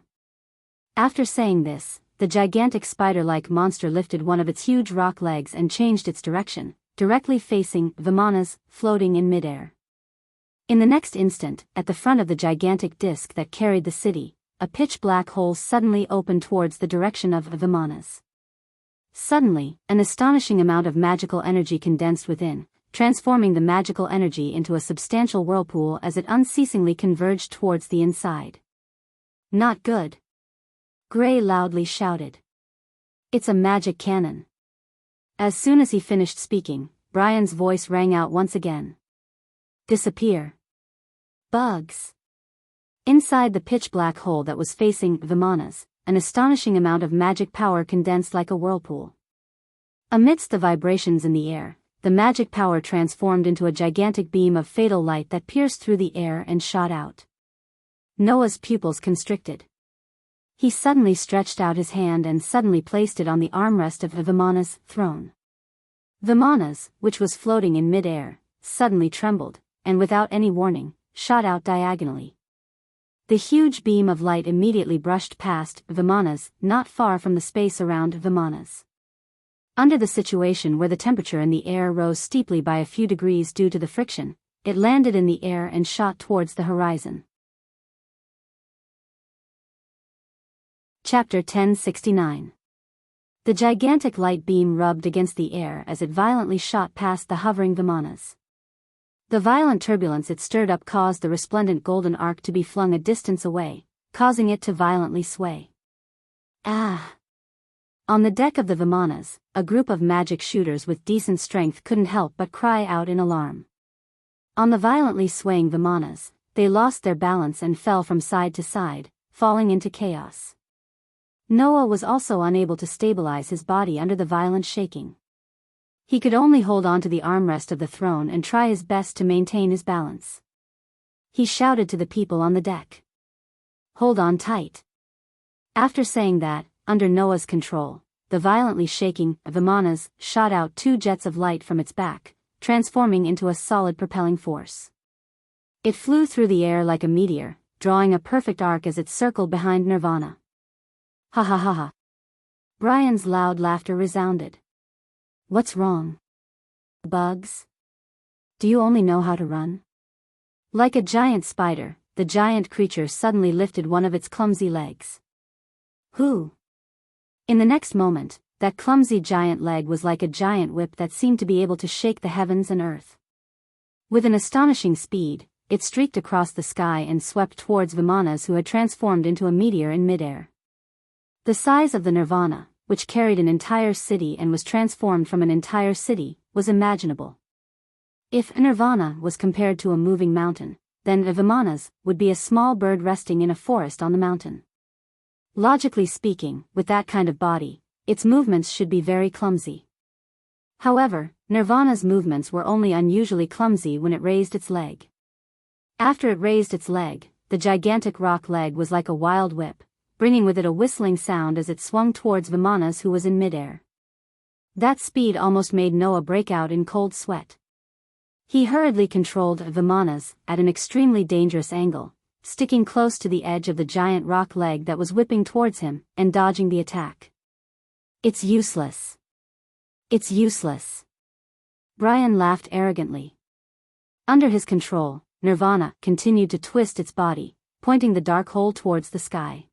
After saying this, the gigantic spider-like monster lifted one of its huge rock legs and changed its direction, directly facing Vimanas, floating in mid-air. In the next instant, at the front of the gigantic disc that carried the city, a pitch-black hole suddenly opened towards the direction of Vimanas. Suddenly, an astonishing amount of magical energy condensed within, transforming the magical energy into a substantial whirlpool as it unceasingly converged towards the inside. Not good. Gray loudly shouted. It's a magic cannon. As soon as he finished speaking, Brian's voice rang out once again. Disappear. Bugs. Inside the pitch-black hole that was facing Vimana's, an astonishing amount of magic power condensed like a whirlpool. Amidst the vibrations in the air, the magic power transformed into a gigantic beam of fatal light that pierced through the air and shot out. Noah's pupils constricted. He suddenly stretched out his hand and suddenly placed it on the armrest of Vimana's throne. Vimana's, which was floating in mid-air, suddenly trembled, and without any warning, shot out diagonally. The huge beam of light immediately brushed past Vimana's, not far from the space around Vimana's. Under the situation where the temperature in the air rose steeply by a few degrees due to the friction, it landed in the air and shot towards the horizon. Chapter 1069. The gigantic light beam rubbed against the air as it violently shot past the hovering Vimana's. The violent turbulence it stirred up caused the resplendent golden arc to be flung a distance away, causing it to violently sway. Ah! On the deck of the Vimana's, a group of magic shooters with decent strength couldn't help but cry out in alarm. On the violently swaying Vimana's, they lost their balance and fell from side to side, falling into chaos. Noah was also unable to stabilize his body under the violent shaking. He could only hold on to the armrest of the throne and try his best to maintain his balance. He shouted to the people on the deck. Hold on tight. After saying that, under Noah's control, the violently shaking Vimana's shot out 2 jets of light from its back, transforming into a solid propelling force. It flew through the air like a meteor, drawing a perfect arc as it circled behind Nirvana. Ha ha ha ha. Brian's loud laughter resounded. What's wrong? Bugs? Do you only know how to run? Like a giant spider, the giant creature suddenly lifted one of its clumsy legs. Who? In the next moment, that clumsy giant leg was like a giant whip that seemed to be able to shake the heavens and earth. With an astonishing speed, it streaked across the sky and swept towards Vimana's, who had transformed into a meteor in midair. The size of the Nirvana, which carried an entire city and was transformed from an entire city, was imaginable. If Nirvana was compared to a moving mountain, then Vimana's would be a small bird resting in a forest on the mountain. Logically speaking, with that kind of body, its movements should be very clumsy. However, Nirvana's movements were only unusually clumsy when it raised its leg. After it raised its leg, the gigantic rock leg was like a wild whip, bringing with it a whistling sound as it swung towards Vimana's, who was in midair. That speed almost made Noah break out in cold sweat. He hurriedly controlled Vimana's at an extremely dangerous angle, sticking close to the edge of the giant rock leg that was whipping towards him, and dodging the attack. It's useless. It's useless. Brian laughed arrogantly. Under his control, Nirvana continued to twist its body, pointing the dark hole towards the sky.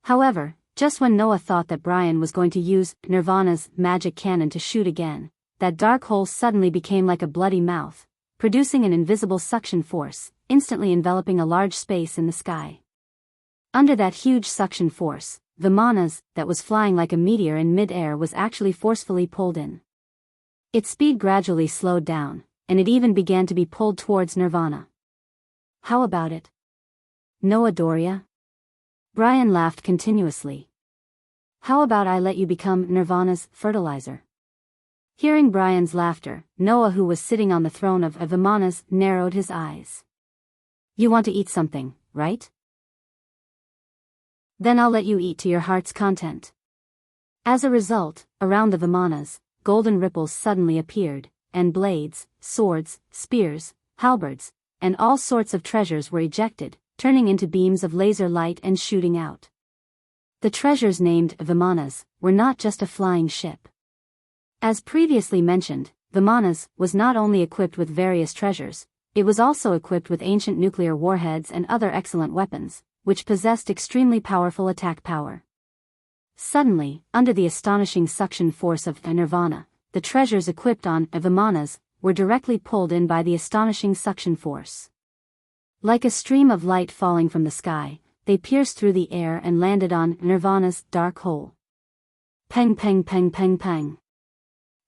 However, just when Noah thought that Brian was going to use Nirvana's magic cannon to shoot again, that dark hole suddenly became like a bloody mouth, producing an invisible suction force, instantly enveloping a large space in the sky. Under that huge suction force, Vimana's, that was flying like a meteor in mid-air, was actually forcefully pulled in. Its speed gradually slowed down, and it even began to be pulled towards Nirvana. How about it? Noah Doria? Brian laughed continuously. How about I let you become Nirvana's fertilizer? Hearing Brian's laughter, Noah, who was sitting on the throne of Vimana's, narrowed his eyes. You want to eat something, right? Then I'll let you eat to your heart's content. As a result, around the Vimana's, golden ripples suddenly appeared, and blades, swords, spears, halberds, and all sorts of treasures were ejected, turning into beams of laser light and shooting out. The treasures, named Vimana's, were not just a flying ship. As previously mentioned, Vimana's was not only equipped with various treasures, it was also equipped with ancient nuclear warheads and other excellent weapons, which possessed extremely powerful attack power. Suddenly, under the astonishing suction force of Nirvana, the treasures equipped on Vimana's were directly pulled in by the astonishing suction force. Like a stream of light falling from the sky, they pierced through the air and landed on Nirvana's dark hole. Peng peng peng peng peng.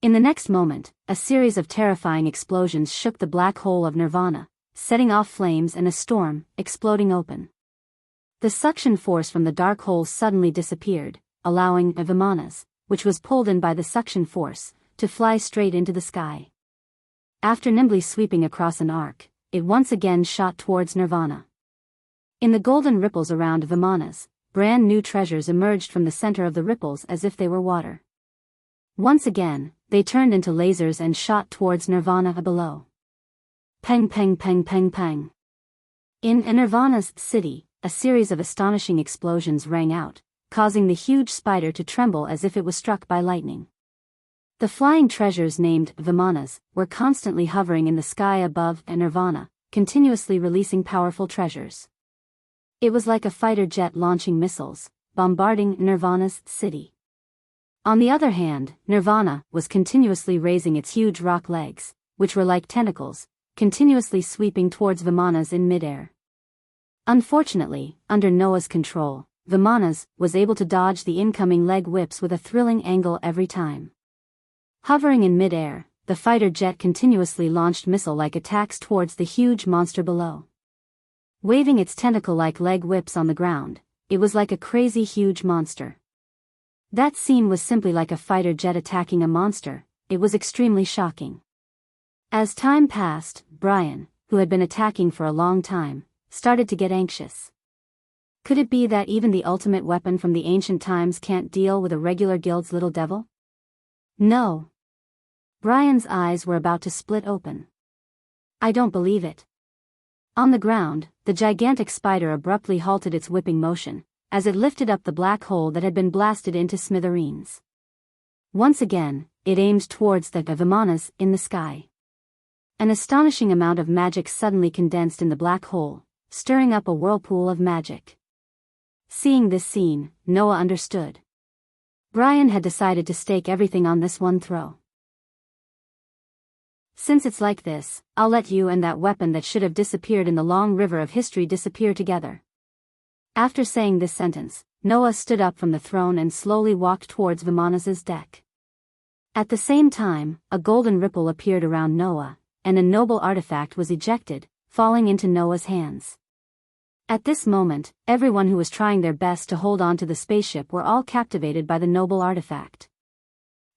In the next moment, a series of terrifying explosions shook the black hole of Nirvana, setting off flames and a storm, exploding open. The suction force from the dark hole suddenly disappeared, allowing Vimanas, which was pulled in by the suction force, to fly straight into the sky. After nimbly sweeping across an arc, it once again shot towards Nirvana. In the golden ripples around Vimanas, brand new treasures emerged from the center of the ripples as if they were water. Once again, they turned into lasers and shot towards Nirvana below. Peng peng peng peng peng. In Nirvana's city, a series of astonishing explosions rang out, causing the huge spider to tremble as if it was struck by lightning. The flying treasures named Vimanas were constantly hovering in the sky above Nirvana, continuously releasing powerful treasures. It was like a fighter jet launching missiles, bombarding Nirvana's city. On the other hand, Nirvana was continuously raising its huge rock legs, which were like tentacles, continuously sweeping towards Vimanas in midair. Unfortunately, under Noah's control, Vimanas was able to dodge the incoming leg whips with a thrilling angle every time. Hovering in midair, the fighter jet continuously launched missile-like attacks towards the huge monster below. Waving its tentacle-like leg whips on the ground, it was like a crazy huge monster. That scene was simply like a fighter jet attacking a monster. It was extremely shocking. As time passed, Brian, who had been attacking for a long time, started to get anxious. Could it be that even the ultimate weapon from the ancient times can't deal with a regular guild's little devil? No. Brian's eyes were about to split open. I don't believe it. On the ground, the gigantic spider abruptly halted its whipping motion, as it lifted up the black hole that had been blasted into smithereens. Once again, it aimed towards the Vimanas in the sky. An astonishing amount of magic suddenly condensed in the black hole, stirring up a whirlpool of magic. Seeing this scene, Noah understood. Brian had decided to stake everything on this one throw. Since it's like this, I'll let you and that weapon that should have disappeared in the long river of history disappear together. After saying this sentence, Noah stood up from the throne and slowly walked towards Vimanas's deck. At the same time, a golden ripple appeared around Noah, and a noble artifact was ejected, falling into Noah's hands. At this moment, everyone who was trying their best to hold on to the spaceship were all captivated by the noble artifact.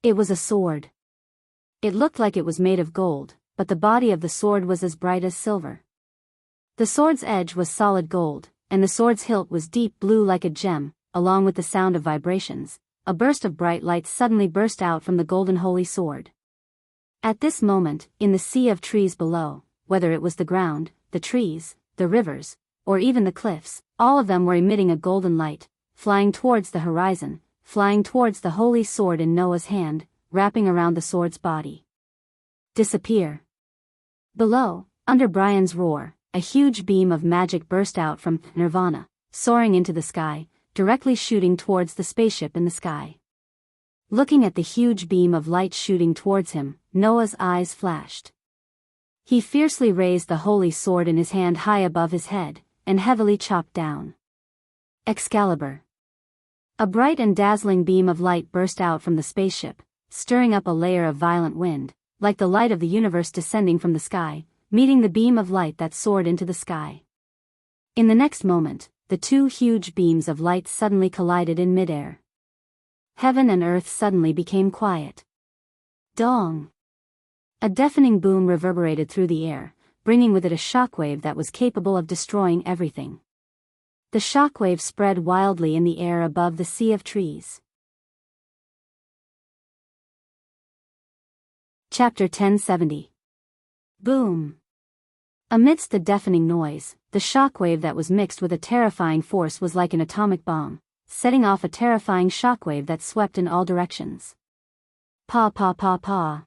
It was a sword. It looked like it was made of gold, but the body of the sword was as bright as silver. The sword's edge was solid gold, and the sword's hilt was deep blue like a gem. Along with the sound of vibrations, a burst of bright light suddenly burst out from the golden holy sword. At this moment, in the sea of trees below, whether it was the ground, the trees, the rivers, or even the cliffs, all of them were emitting a golden light, flying towards the horizon, flying towards the holy sword in Noah's hand, wrapping around the sword's body. Disappear. Below, under Brian's roar, a huge beam of magic burst out from Nirvana, soaring into the sky, directly shooting towards the spaceship in the sky. Looking at the huge beam of light shooting towards him, Noah's eyes flashed. He fiercely raised the holy sword in his hand high above his head, and heavily chopped down. Excalibur. A bright and dazzling beam of light burst out from the spaceship, stirring up a layer of violent wind, like the light of the universe descending from the sky, meeting the beam of light that soared into the sky. In the next moment, the two huge beams of light suddenly collided in midair. Heaven and earth suddenly became quiet. Dong! A deafening boom reverberated through the air, bringing with it a shockwave that was capable of destroying everything. The shockwave spread wildly in the air above the sea of trees. Chapter 1070. Boom! Amidst the deafening noise, the shockwave that was mixed with a terrifying force was like an atomic bomb, setting off a terrifying shockwave that swept in all directions. Pa pa pa pa.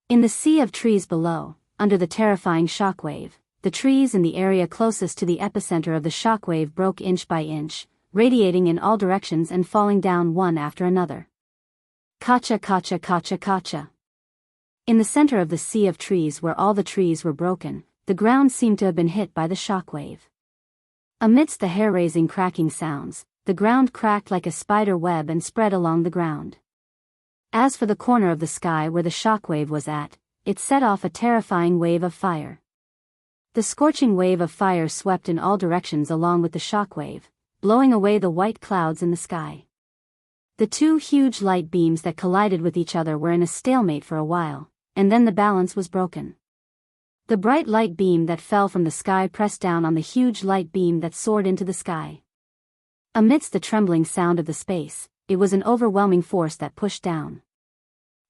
In the sea of trees below, under the terrifying shockwave, the trees in the area closest to the epicenter of the shockwave broke inch by inch, radiating in all directions and falling down one after another. Kacha kacha kacha kacha. In the center of the sea of trees where all the trees were broken, the ground seemed to have been hit by the shockwave. Amidst the hair-raising cracking sounds, the ground cracked like a spider web and spread along the ground. As for the corner of the sky where the shockwave was at, it set off a terrifying wave of fire. The scorching wave of fire swept in all directions along with the shockwave, blowing away the white clouds in the sky. The two huge light beams that collided with each other were in a stalemate for a while, and then the balance was broken. The bright light beam that fell from the sky pressed down on the huge light beam that soared into the sky. Amidst the trembling sound of the space, it was an overwhelming force that pushed down.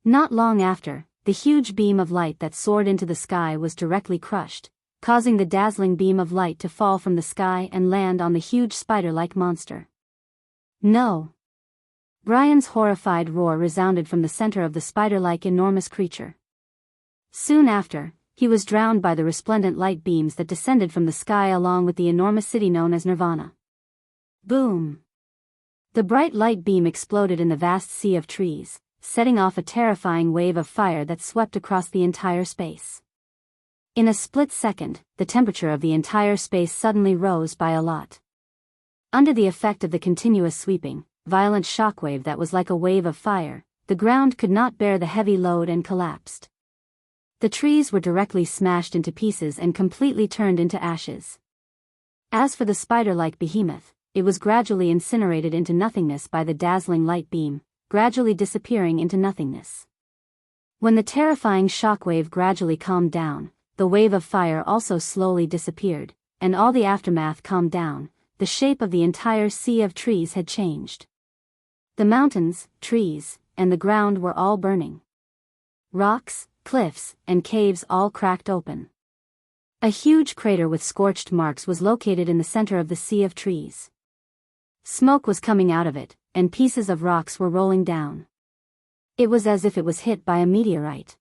Not long after, the huge beam of light that soared into the sky was directly crushed, causing the dazzling beam of light to fall from the sky and land on the huge spider-like monster. No! Brian's horrified roar resounded from the center of the spider-like enormous creature. Soon after, he was drowned by the resplendent light beams that descended from the sky along with the enormous city known as Nirvana. Boom! The bright light beam exploded in the vast sea of trees, setting off a terrifying wave of fire that swept across the entire space. In a split second, the temperature of the entire space suddenly rose by a lot. Under the effect of the continuous sweeping, violent shockwave that was like a wave of fire, the ground could not bear the heavy load and collapsed. The trees were directly smashed into pieces and completely turned into ashes. As for the spider-like behemoth, it was gradually incinerated into nothingness by the dazzling light beam, gradually disappearing into nothingness. When the terrifying shockwave gradually calmed down, the wave of fire also slowly disappeared, and all the aftermath calmed down. The shape of the entire sea of trees had changed. The mountains, trees, and the ground were all burning. Rocks, cliffs, and caves all cracked open. A huge crater with scorched marks was located in the center of the sea of trees. Smoke was coming out of it, and pieces of rocks were rolling down. It was as if it was hit by a meteorite.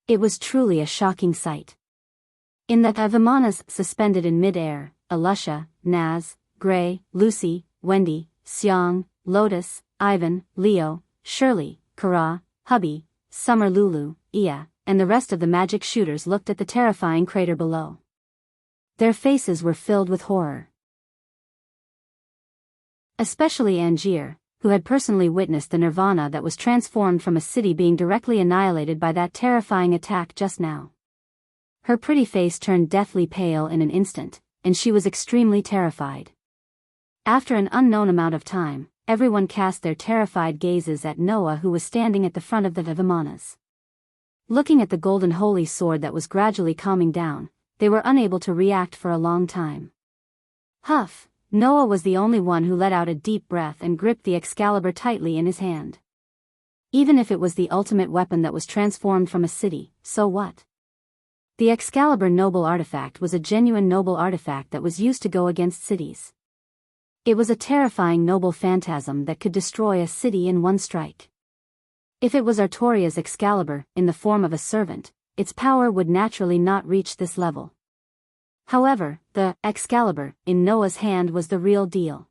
It was truly a shocking sight. In the Vimanas suspended in mid-air, Alusha, Naz, Gray, Lucy, Wendy, Xiang, Lotus, Ivan, Leo, Shirley, Kara, Hubby, Summer Lulu, Ia, and the rest of the magic shooters looked at the terrifying crater below. Their faces were filled with horror. Especially Angier, who had personally witnessed the nirvana that was transformed from a city being directly annihilated by that terrifying attack just now. Her pretty face turned deathly pale in an instant, and she was extremely terrified. After an unknown amount of time, everyone cast their terrified gazes at Noah, who was standing at the front of the Vimanas. Looking at the golden holy sword that was gradually calming down, they were unable to react for a long time. Huff! Noah was the only one who let out a deep breath and gripped the Excalibur tightly in his hand. Even if it was the ultimate weapon that was transformed from a city, so what? The Excalibur noble artifact was a genuine noble artifact that was used to go against cities. It was a terrifying noble phantasm that could destroy a city in one strike. If it was Artoria's Excalibur, in the form of a servant, its power would naturally not reach this level. However, the Excalibur in Noah's hand was the real deal.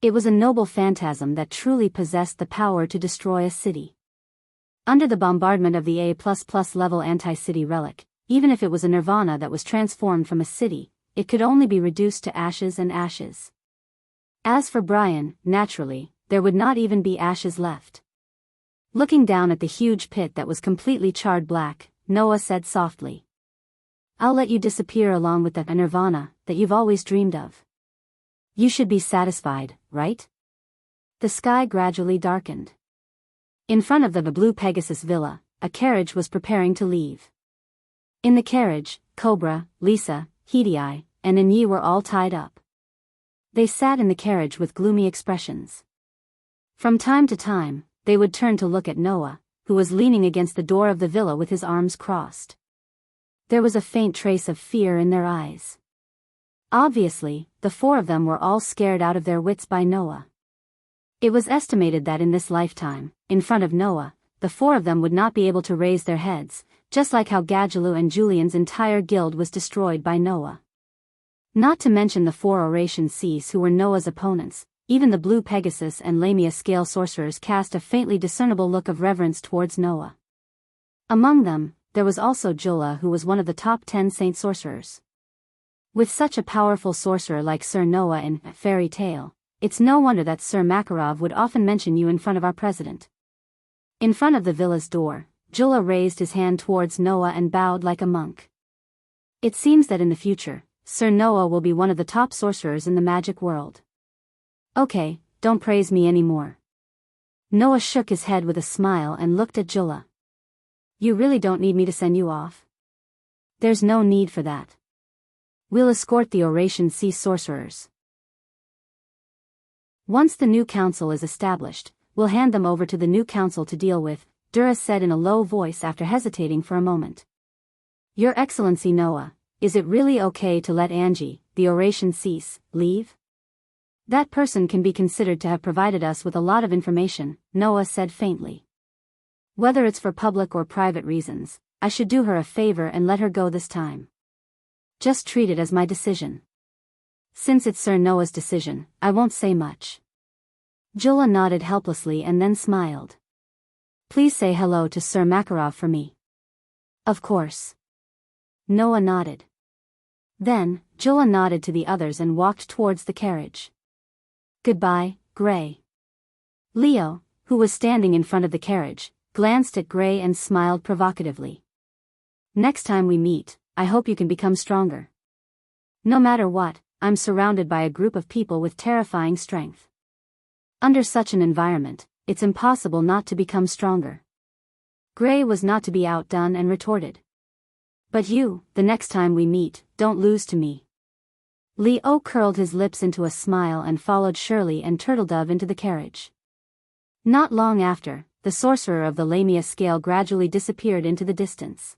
It was a noble phantasm that truly possessed the power to destroy a city. Under the bombardment of the A++ level anti-city relic, even if it was a nirvana that was transformed from a city, it could only be reduced to ashes and ashes. As for Brian, naturally, there would not even be ashes left. Looking down at the huge pit that was completely charred black, Noah said softly, "I'll let you disappear along with the nirvana that you've always dreamed of. You should be satisfied, right?" The sky gradually darkened. In front of the Blue Pegasus villa, a carriage was preparing to leave. In the carriage, Cobra, Lisa, Hedi, and Inyi were all tied up. They sat in the carriage with gloomy expressions. From time to time, they would turn to look at Noah, who was leaning against the door of the villa with his arms crossed. There was a faint trace of fear in their eyes. Obviously, the four of them were all scared out of their wits by Noah. It was estimated that in this lifetime, in front of Noah, the four of them would not be able to raise their heads, just like how Gadjaloo and Julian's entire guild was destroyed by Noah. Not to mention the four Oration Seas who were Noah's opponents. Even the Blue Pegasus and Lamia scale sorcerers cast a faintly discernible look of reverence towards Noah. Among them, there was also Jula, who was one of the top 10 saint sorcerers. With such a powerful sorcerer like Sir Noah in Fairy Tale, it's no wonder that Sir Makarov would often mention you in front of our president. In front of the villa's door, Jula raised his hand towards Noah and bowed like a monk. It seems that in the future, Sir Noah will be one of the top sorcerers in the magic world. Okay, don't praise me anymore. Noah shook his head with a smile and looked at Jula. You really don't need me to send you off? There's no need for that. We'll escort the Oration Sea sorcerers. Once the new council is established, we'll hand them over to the new council to deal with, Dura said in a low voice after hesitating for a moment. Your Excellency Noah, is it really okay to let Angie, the Oration Cease, leave? That person can be considered to have provided us with a lot of information, Noah said faintly. Whether it's for public or private reasons, I should do her a favor and let her go this time. Just treat it as my decision. Since it's Sir Noah's decision, I won't say much. Jula nodded helplessly and then smiled. Please say hello to Sir Makarov for me. Of course. Noah nodded. Then, Jula nodded to the others and walked towards the carriage. Goodbye, Gray. Leo, who was standing in front of the carriage, glanced at Gray and smiled provocatively. Next time we meet, I hope you can become stronger. No matter what, I'm surrounded by a group of people with terrifying strength. Under such an environment, it's impossible not to become stronger. Gray was not to be outdone and retorted. But you, the next time we meet, don't lose to me. Leo curled his lips into a smile and followed Shirley and Turtledove into the carriage. Not long after, the sorcerer of the Lamia scale gradually disappeared into the distance.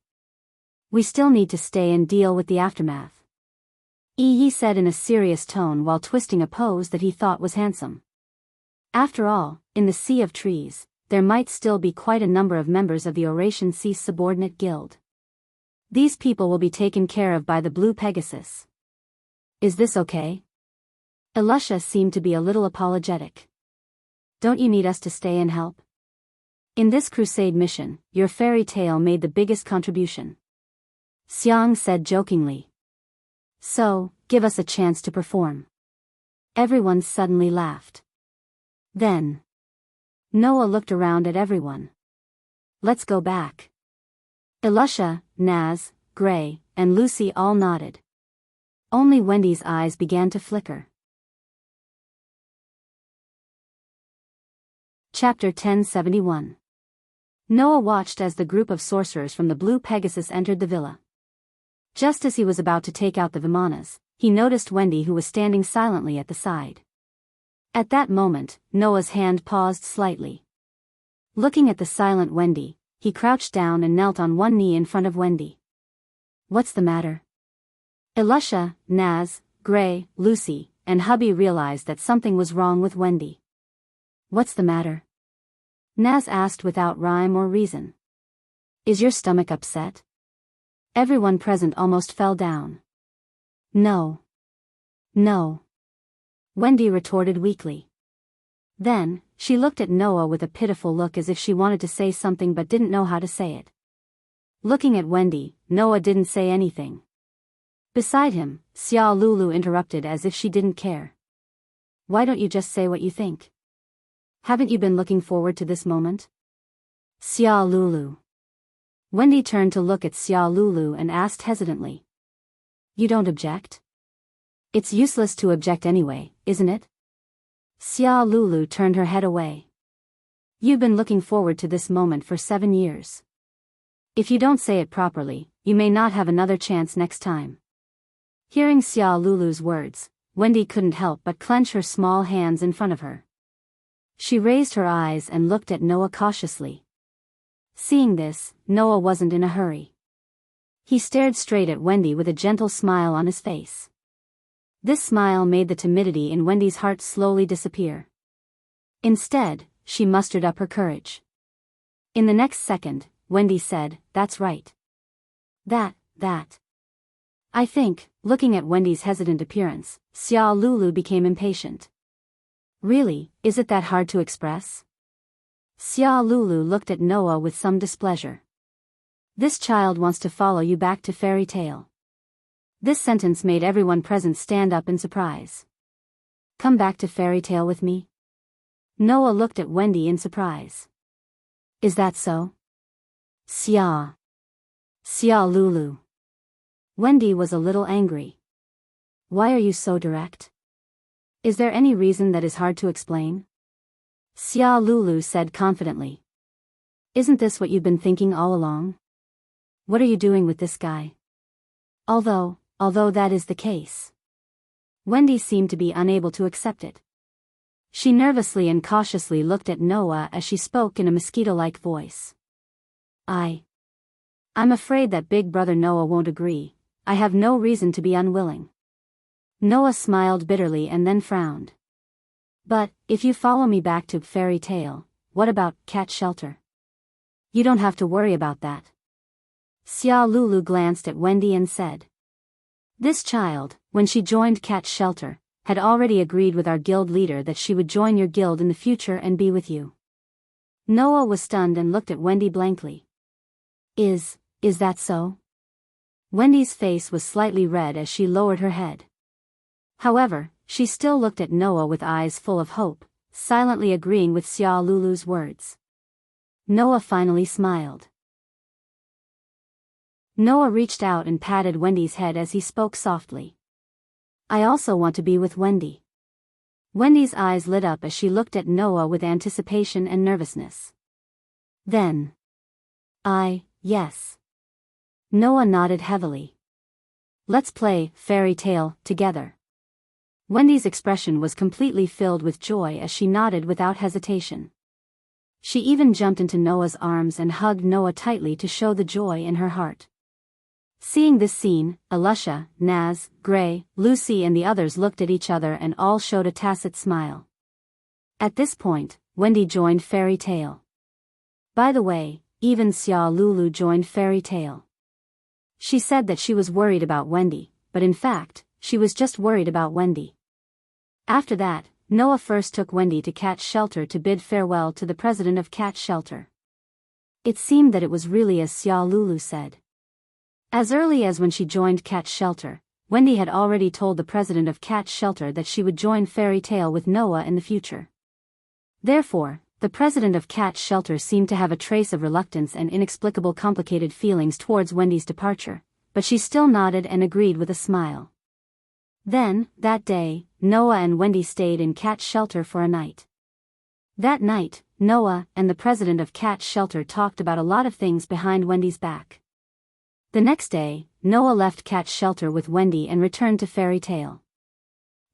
We still need to stay and deal with the aftermath. Yi said in a serious tone while twisting a pose that he thought was handsome. After all, in the Sea of Trees, there might still be quite a number of members of the Oration Sea subordinate guild. These people will be taken care of by the Blue Pegasus. Is this okay? Elusha seemed to be a little apologetic. Don't you need us to stay and help? In this crusade mission, your fairy tale made the biggest contribution. Xiang said jokingly. So, give us a chance to perform. Everyone suddenly laughed. Then, Noah looked around at everyone. Let's go back. Elusha, Naz, Gray, and Lucy all nodded. Only Wendy's eyes began to flicker. Chapter 1071. Noah watched as the group of sorcerers from the Blue Pegasus entered the villa. Just as he was about to take out the Vimanas, he noticed Wendy, who was standing silently at the side. At that moment, Noah's hand paused slightly. Looking at the silent Wendy, he crouched down and knelt on one knee in front of Wendy. What's the matter? Elusha, Naz, Gray, Lucy, and Hubby realized that something was wrong with Wendy. What's the matter? Naz asked without rhyme or reason. Is your stomach upset? Everyone present almost fell down. No. No. Wendy retorted weakly. Then, she looked at Noah with a pitiful look as if she wanted to say something but didn't know how to say it. Looking at Wendy, Noah didn't say anything. Beside him, Xia Lulu interrupted as if she didn't care. Why don't you just say what you think? Haven't you been looking forward to this moment? Xia Lulu. Wendy turned to look at Xia Lulu and asked hesitantly. You don't object? It's useless to object anyway, isn't it? Xia Lulu turned her head away. You've been looking forward to this moment for 7 years. If you don't say it properly, you may not have another chance next time. Hearing Xia Lulu's words, Wendy couldn't help but clench her small hands in front of her. She raised her eyes and looked at Noah cautiously. Seeing this, Noah wasn't in a hurry. He stared straight at Wendy with a gentle smile on his face. This smile made the timidity in Wendy's heart slowly disappear. Instead, she mustered up her courage. In the next second, Wendy said, That's right. That. I think, looking at Wendy's hesitant appearance, Xia Lulu became impatient. Really, is it that hard to express? Xia Lulu looked at Noah with some displeasure. This child wants to follow you back to fairy tale. This sentence made everyone present stand up in surprise. Come back to fairy tale with me? Noah looked at Wendy in surprise. Is that so? Xia. Xia Lulu. Wendy was a little angry. Why are you so direct? Is there any reason that is hard to explain? Xia Lulu said confidently. Isn't this what you've been thinking all along? What are you doing with this guy? Although that is the case. Wendy seemed to be unable to accept it. She nervously and cautiously looked at Noah as she spoke in a mosquito-like voice. I'm afraid that Big Brother Noah won't agree. I have no reason to be unwilling. Noah smiled bitterly and then frowned. But, if you follow me back to fairy tale, what about cat shelter? You don't have to worry about that. Xia Lulu glanced at Wendy and said. This child, when she joined cat shelter, had already agreed with our guild leader that she would join your guild in the future and be with you. Noah was stunned and looked at Wendy blankly. Is that so? Wendy's face was slightly red as she lowered her head. However, she still looked at Noah with eyes full of hope, silently agreeing with Xia Lulu's words. Noah finally smiled. Noah reached out and patted Wendy's head as he spoke softly. I also want to be with Wendy. Wendy's eyes lit up as she looked at Noah with anticipation and nervousness. Then. Yes. Noah nodded heavily. Let's play fairy tale together. Wendy's expression was completely filled with joy as she nodded without hesitation. She even jumped into Noah's arms and hugged Noah tightly to show the joy in her heart. Seeing this scene, Alusha, Naz, Gray, Lucy and the others looked at each other and all showed a tacit smile. At this point, Wendy joined fairy tale. By the way, even Xia Lulu joined fairy tale. She said that she was worried about Wendy, but in fact, she was just worried about Wendy. After that, Noah first took Wendy to Cat Shelter to bid farewell to the president of Cat Shelter. It seemed that it was really as Xia Lulu said. As early as when she joined Cat Shelter, Wendy had already told the president of Cat Shelter that she would join fairy tale with Noah in the future. Therefore, the president of Cat Shelter seemed to have a trace of reluctance and inexplicable complicated feelings towards Wendy's departure, but she still nodded and agreed with a smile. Then, that day, Noah and Wendy stayed in Cat Shelter for a night. That night, Noah and the president of Cat Shelter talked about a lot of things behind Wendy's back. The next day, Noah left Cat Shelter with Wendy and returned to Fairy Tale.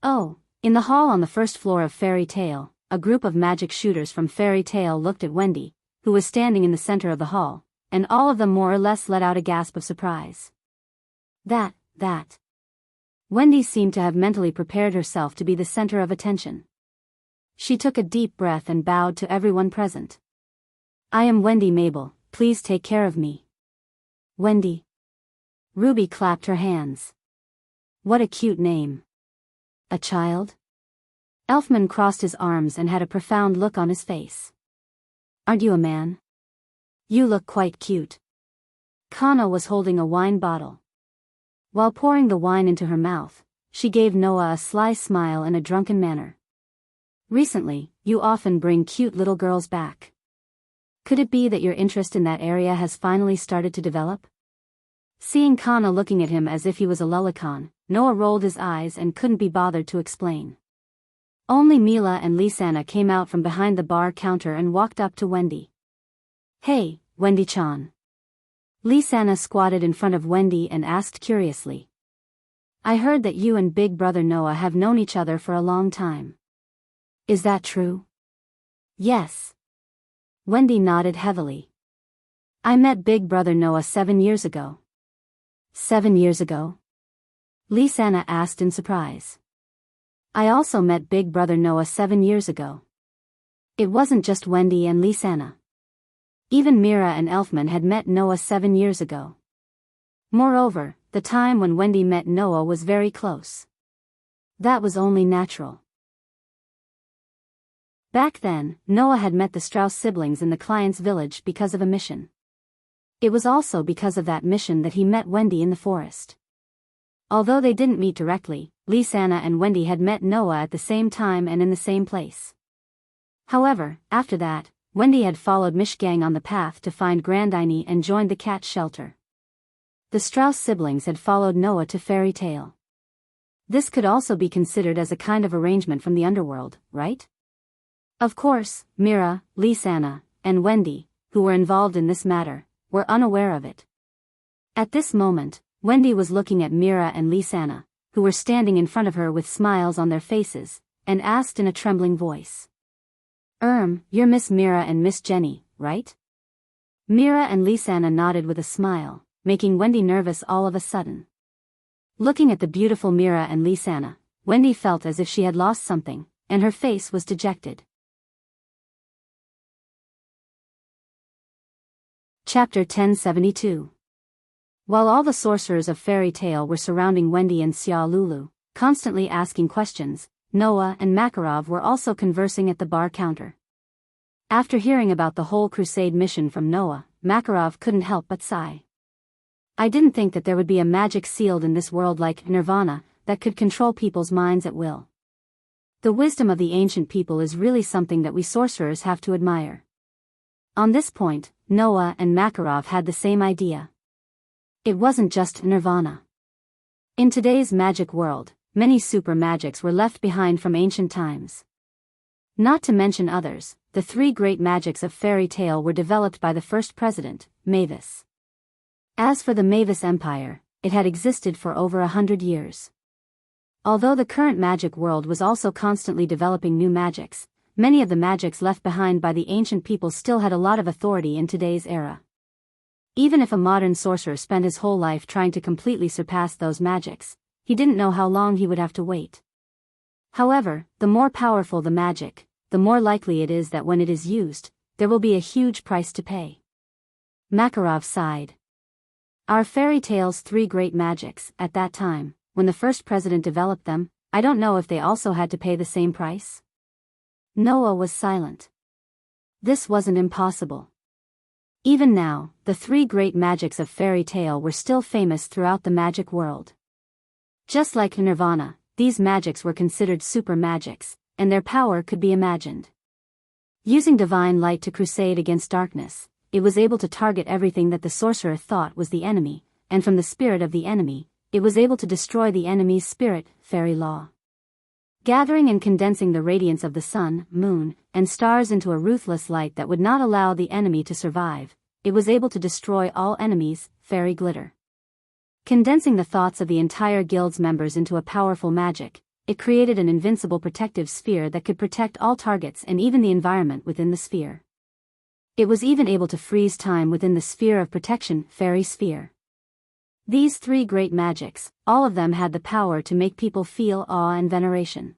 Oh, in the hall on the first floor of Fairy Tale, a group of magic shooters from Fairy Tale looked at Wendy, who was standing in the center of the hall, and all of them more or less let out a gasp of surprise. That. Wendy seemed to have mentally prepared herself to be the center of attention. She took a deep breath and bowed to everyone present. I am Wendy Mabel, please take care of me. Wendy. Ruby clapped her hands. What a cute name. A child? Elfman crossed his arms and had a profound look on his face. Aren't you a man? You look quite cute. Kana was holding a wine bottle. While pouring the wine into her mouth, she gave Noah a sly smile in a drunken manner. Recently, you often bring cute little girls back. Could it be that your interest in that area has finally started to develop? Seeing Kana looking at him as if he was a lolicon, Noah rolled his eyes and couldn't be bothered to explain. Only Mila and Lisanna came out from behind the bar counter and walked up to Wendy. Hey, Wendy-chan. Lisanna squatted in front of Wendy and asked curiously. I heard that you and Big Brother Noah have known each other for a long time. Is that true? Yes. Wendy nodded heavily. I met Big Brother Noah 7 years ago. 7 years ago? Lisanna asked in surprise. I also met Big Brother Noah 7 years ago. It wasn't just Wendy and Lisanna. Even Mira and Elfman had met Noah 7 years ago. Moreover, the time when Wendy met Noah was very close. That was only natural. Back then, Noah had met the Strauss siblings in the client's village because of a mission. It was also because of that mission that he met Wendy in the forest. Although they didn't meet directly, Lysana and Wendy had met Noah at the same time and in the same place. However, after that, Wendy had followed Mishgang on the path to find Grandine and joined the cat shelter. The Strauss siblings had followed Noah to Fairy Tale. This could also be considered as a kind of arrangement from the underworld, right? Of course, Mira, Lysana, and Wendy, who were involved in this matter, were unaware of it. At this moment, Wendy was looking at Mira and Lysana, who were standing in front of her with smiles on their faces, and asked in a trembling voice. You're Miss Mira and Miss Jenny, right? Mira and Lysana nodded with a smile, making Wendy nervous all of a sudden. Looking at the beautiful Mira and Lysana, Wendy felt as if she had lost something, and her face was dejected. Chapter 1072. While all the sorcerers of Fairy Tale were surrounding Wendy and Xia Lulu, constantly asking questions, Noah and Makarov were also conversing at the bar counter. After hearing about the whole crusade mission from Noah, Makarov couldn't help but sigh. I didn't think that there would be a magic sealed in this world like Nirvana that could control people's minds at will. The wisdom of the ancient people is really something that we sorcerers have to admire. On this point, Noah and Makarov had the same idea. It wasn't just Nirvana. In today's magic world, many super magics were left behind from ancient times. Not to mention others, the three great magics of Fairy Tale were developed by the first president, Mavis. As for the Mavis Empire, it had existed for over 100 years. Although the current magic world was also constantly developing new magics, many of the magics left behind by the ancient people still had a lot of authority in today's era. Even if a modern sorcerer spent his whole life trying to completely surpass those magics, he didn't know how long he would have to wait. However, the more powerful the magic, the more likely it is that when it is used, there will be a huge price to pay. Makarov sighed. Our Fairy Tale's three great magics, at that time, when the first president developed them, I don't know if they also had to pay the same price. Noah was silent. This wasn't impossible. Even now, the three great magics of Fairy Tale were still famous throughout the magic world. Just like Nirvana, these magics were considered super magics, and their power could be imagined. Using divine light to crusade against darkness, it was able to target everything that the sorcerer thought was the enemy, and from the spirit of the enemy, it was able to destroy the enemy's spirit, fairy law. Gathering and condensing the radiance of the sun, moon, and stars into a ruthless light that would not allow the enemy to survive, it was able to destroy all enemies, fairy glitter. Condensing the thoughts of the entire guild's members into a powerful magic, it created an invincible protective sphere that could protect all targets and even the environment within the sphere. It was even able to freeze time within the sphere of protection, fairy sphere. These three great magics, all of them had the power to make people feel awe and veneration.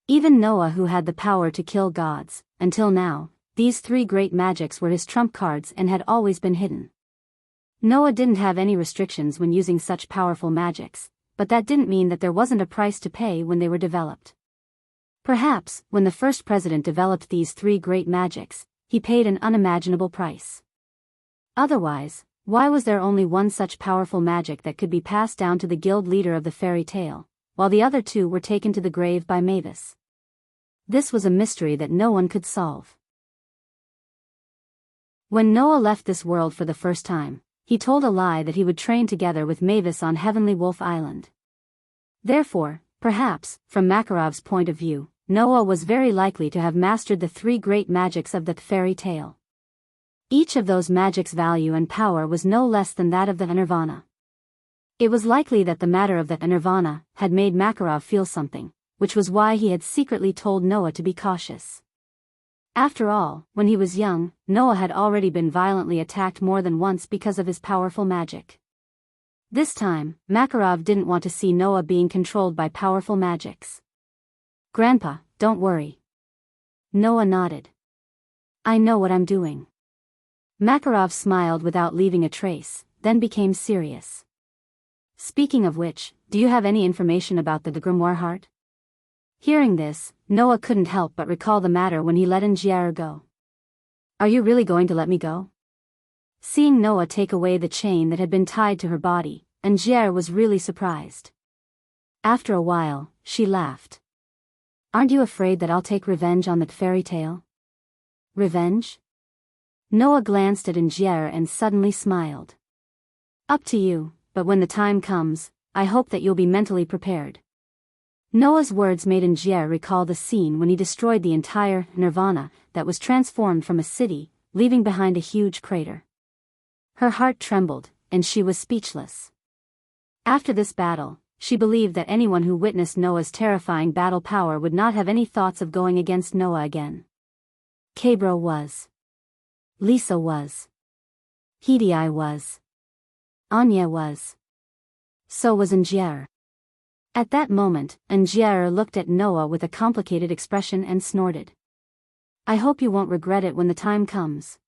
Even Noah, who had the power to kill gods, until now, these three great magics were his trump cards and had always been hidden. Noah didn't have any restrictions when using such powerful magics, but that didn't mean that there wasn't a price to pay when they were developed. Perhaps, when the first president developed these three great magics, he paid an unimaginable price. Otherwise, why was there only one such powerful magic that could be passed down to the guild leader of the Fairy Tale, while the other two were taken to the grave by Mavis? This was a mystery that no one could solve. When Noah left this world for the first time, he told a lie that he would train together with Mavis on Heavenly Wolf Island. Therefore, perhaps, from Makarov's point of view, Noah was very likely to have mastered the three great magics of the Fairy Tale. Each of those magics' value and power was no less than that of the Nirvana. It was likely that the matter of the Nirvana had made Makarov feel something, which was why he had secretly told Noah to be cautious. After all, when he was young, Noah had already been violently attacked more than once because of his powerful magic. This time, Makarov didn't want to see Noah being controlled by powerful magics. "Grandpa, don't worry." Noah nodded. "I know what I'm doing." Makarov smiled without leaving a trace, then became serious. "Speaking of which, do you have any information about the grimoire heart?" Hearing this, Noah couldn't help but recall the matter when he let Ngier go. "Are you really going to let me go?" Seeing Noah take away the chain that had been tied to her body, Angier was really surprised. After a while, she laughed. "Aren't you afraid that I'll take revenge on that fairy tale?" "Revenge?" Noah glanced at Angier and suddenly smiled. "Up to you, but when the time comes, I hope that you'll be mentally prepared." Noah's words made Angier recall the scene when he destroyed the entire Nirvana that was transformed from a city, leaving behind a huge crater. Her heart trembled, and she was speechless. After this battle, she believed that anyone who witnessed Noah's terrifying battle power would not have any thoughts of going against Noah again. Cabro was. Lisa was. Hedi was. Anya was. So was Angier. At that moment, Angier looked at Noah with a complicated expression and snorted. "I hope you won't regret it when the time comes."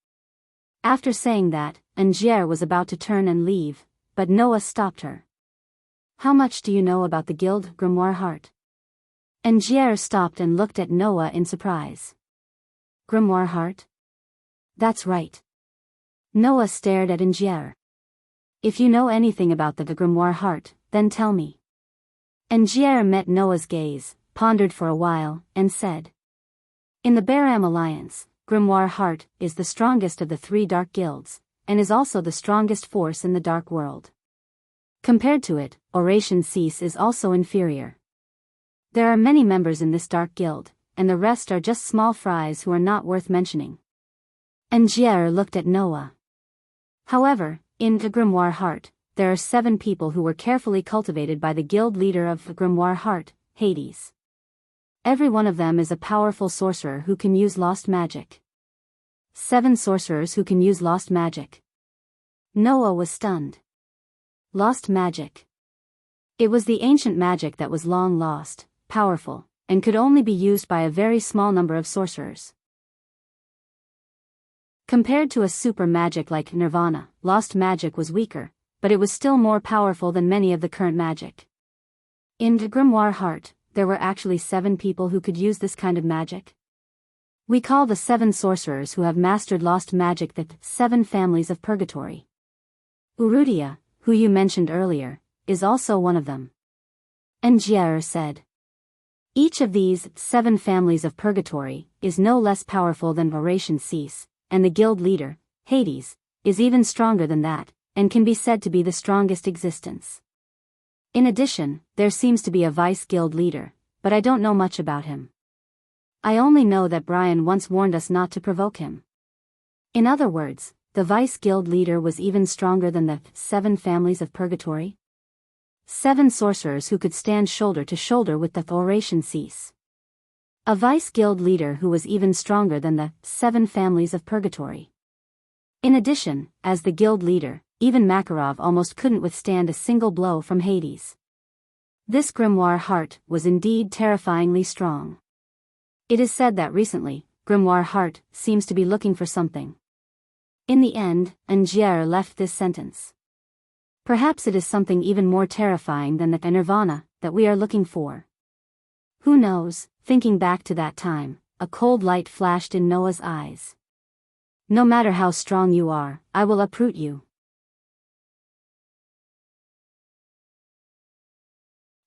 After saying that, Angier was about to turn and leave, but Noah stopped her. "How much do you know about the Guild Grimoire Heart?" Angier stopped and looked at Noah in surprise. "Grimoire Heart?" "That's right." Noah stared at Angier. "If you know anything about the Grimoire Heart, then tell me." Angier met Noah's gaze, pondered for a while, and said, "In the Baram Alliance, Grimoire Heart is the strongest of the 3 dark guilds, and is also the strongest force in the dark world. Compared to it, Oration Cease is also inferior. There are many members in this dark guild, and the rest are just small fries who are not worth mentioning." Angier looked at Noah. "However, in the Grimoire Heart, there are 7 people who were carefully cultivated by the guild leader of the Grimoire Heart, Hades. Every one of them is a powerful sorcerer who can use lost magic." 7 sorcerers who can use lost magic. Noah was stunned. Lost magic. It was the ancient magic that was long lost, powerful, and could only be used by a very small number of sorcerers. Compared to a super magic like Nirvana, lost magic was weaker, but it was still more powerful than many of the current magic. In the Grimoire Heart, there were actually 7 people who could use this kind of magic. We call the 7 sorcerers who have mastered lost magic the 7 families of purgatory. Urudia, who you mentioned earlier, is also one of them. Angier said. Each of these 7 families of purgatory is no less powerful than Oration Cease, and the guild leader, Hades, is even stronger than that, and can be said to be the strongest existence. In addition, there seems to be a vice guild leader, but I don't know much about him. I only know that Brian once warned us not to provoke him. In other words, the vice guild leader was even stronger than the 7 families of purgatory. 7 sorcerers who could stand shoulder to shoulder with the Oration Cease. A vice guild leader who was even stronger than the 7 families of purgatory. In addition, as the guild leader, even Makarov almost couldn't withstand a single blow from Hades. This Grimoire Heart was indeed terrifyingly strong. It is said that recently, Grimoire Heart seems to be looking for something. In the end, Angier left this sentence. Perhaps it is something even more terrifying than the Nirvana that we are looking for. Who knows? Thinking back to that time, a cold light flashed in Noah's eyes. No matter how strong you are, I will uproot you.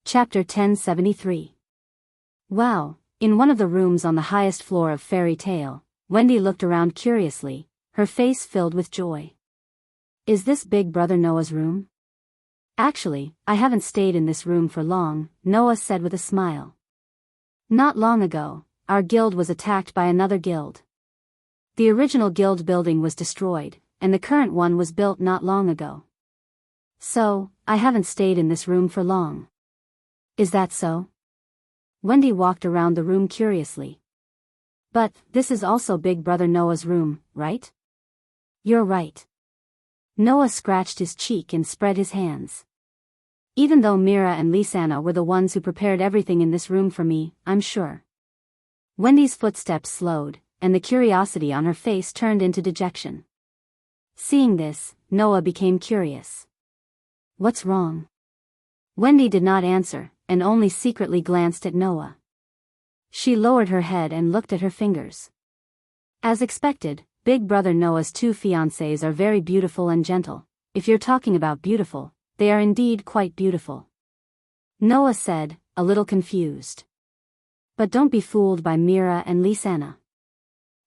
Chapter 1073. Wow, in one of the rooms on the highest floor of Fairy Tale, Wendy looked around curiously, her face filled with joy. Is this Big Brother Noah's room? Actually, I haven't stayed in this room for long, Noah said with a smile. Not long ago, our guild was attacked by another guild. The original guild building was destroyed, and the current one was built not long ago. So, I haven't stayed in this room for long. Is that so? Wendy walked around the room curiously. But, this is also Big Brother Noah's room, right? You're right. Noah scratched his cheek and spread his hands. Even though Mira and Lisanna were the ones who prepared everything in this room for me, I'm sure. Wendy's footsteps slowed, and the curiosity on her face turned into dejection. Seeing this, Noah became curious. What's wrong? Wendy did not answer, and only secretly glanced at Noah. She lowered her head and looked at her fingers. As expected, Big Brother Noah's two fiancées are very beautiful and gentle. If you're talking about beautiful, they are indeed quite beautiful," Noah said, a little confused. "But don't be fooled by Mira and Lisanna.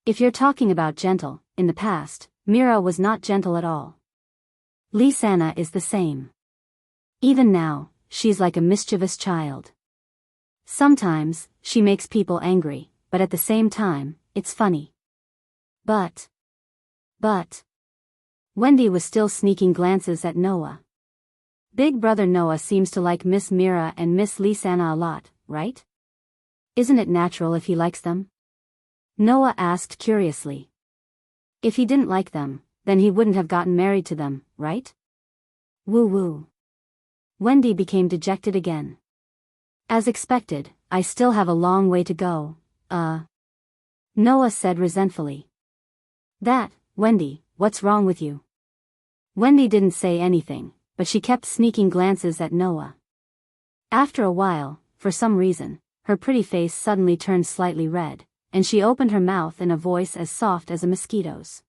If you're talking about gentle, in the past, Mira was not gentle at all. Lisanna is the same. Even now, she's like a mischievous child. Sometimes, she makes people angry, but at the same time, it's funny. But. Wendy was still sneaking glances at Noah. Big Brother Noah seems to like Miss Mira and Miss Lisanna a lot, right? Isn't it natural if he likes them? Noah asked curiously. If he didn't like them, then he wouldn't have gotten married to them, right? Woo-woo. Wendy became dejected again. As expected, I still have a long way to go, Noah said resentfully. Wendy, what's wrong with you? Wendy didn't say anything, but she kept sneaking glances at Noah. After a while, for some reason, her pretty face suddenly turned slightly red, and she opened her mouth in a voice as soft as a mosquito's.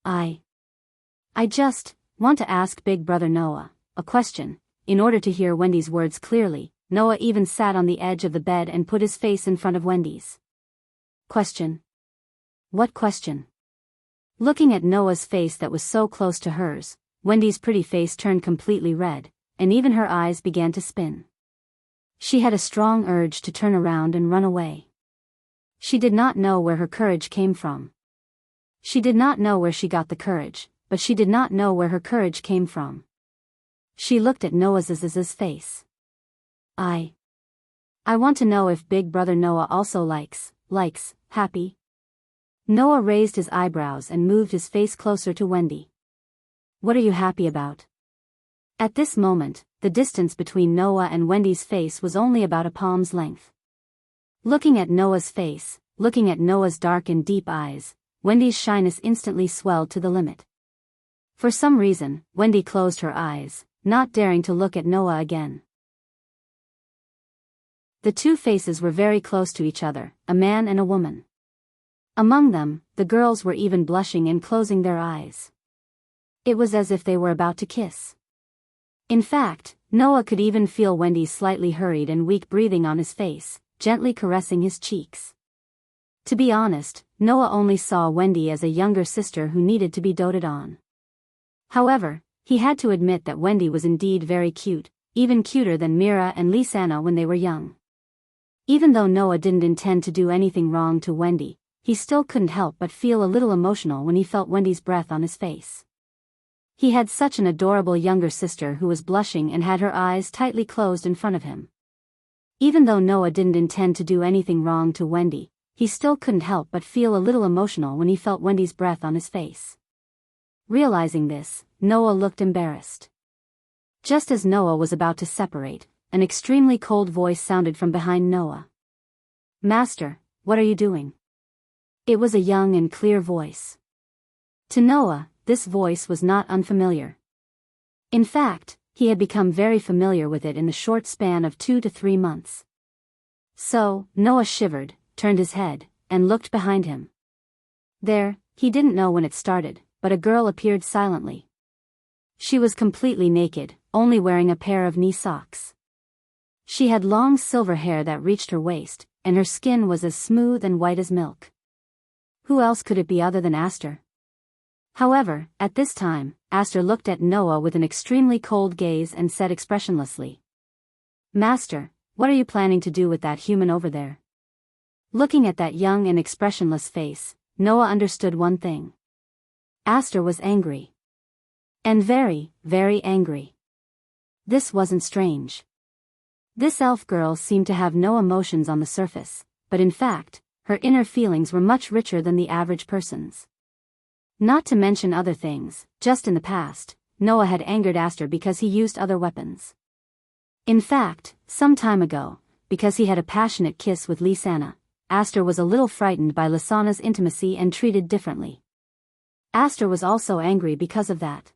I just want to ask Big Brother Noah a question. In order to hear Wendy's words clearly, Noah even sat on the edge of the bed and put his face in front of Wendy's. Question? What question? Looking at Noah's face that was so close to hers, Wendy's pretty face turned completely red, and even her eyes began to spin. She had a strong urge to turn around and run away. She did not know where her courage came from. She did not know where she got the courage, but she did not know where her courage came from. She looked at Noah's face. I want to know if Big Brother Noah also likes happy. Noah raised his eyebrows and moved his face closer to Wendy. What are you happy about? At this moment, the distance between Noah and Wendy's face was only about a palm's length. Looking at Noah's face, looking at Noah's dark and deep eyes, Wendy's shyness instantly swelled to the limit. For some reason, Wendy closed her eyes, not daring to look at Noah again. The two faces were very close to each other, a man and a woman. Among them, the girls were even blushing and closing their eyes. It was as if they were about to kiss. In fact, Noah could even feel Wendy's slightly hurried and weak breathing on his face, gently caressing his cheeks. To be honest, Noah only saw Wendy as a younger sister who needed to be doted on. However, he had to admit that Wendy was indeed very cute, even cuter than Mira and Lisanna when they were young. Even though Noah didn't intend to do anything wrong to Wendy, he still couldn't help but feel a little emotional when he felt Wendy's breath on his face. He had such an adorable younger sister who was blushing and had her eyes tightly closed in front of him. Even though Noah didn't intend to do anything wrong to Wendy, he still couldn't help but feel a little emotional when he felt Wendy's breath on his face. Realizing this, Noah looked embarrassed. Just as Noah was about to separate, an extremely cold voice sounded from behind Noah. "Master, what are you doing?" It was a young and clear voice. To Noah, this voice was not unfamiliar. In fact, he had become very familiar with it in the short span of 2 to 3 months. So, Noah shivered, turned his head, and looked behind him. There, he didn't know when it started, but a girl appeared silently. She was completely naked, only wearing a pair of knee socks. She had long silver hair that reached her waist, and her skin was as smooth and white as milk. Who else could it be other than Aster? However, at this time, Aster looked at Noah with an extremely cold gaze and said expressionlessly, "Master, what are you planning to do with that human over there?" Looking at that young and expressionless face, Noah understood one thing. Aster was angry. And very, very angry. This wasn't strange. This elf girl seemed to have no emotions on the surface, but in fact, her inner feelings were much richer than the average person's. Not to mention other things, just in the past, Noah had angered Aster because he used other weapons. In fact, some time ago, because he had a passionate kiss with Lisanna, Aster was a little frightened by Lisanna's intimacy and treated differently. Aster was also angry because of that.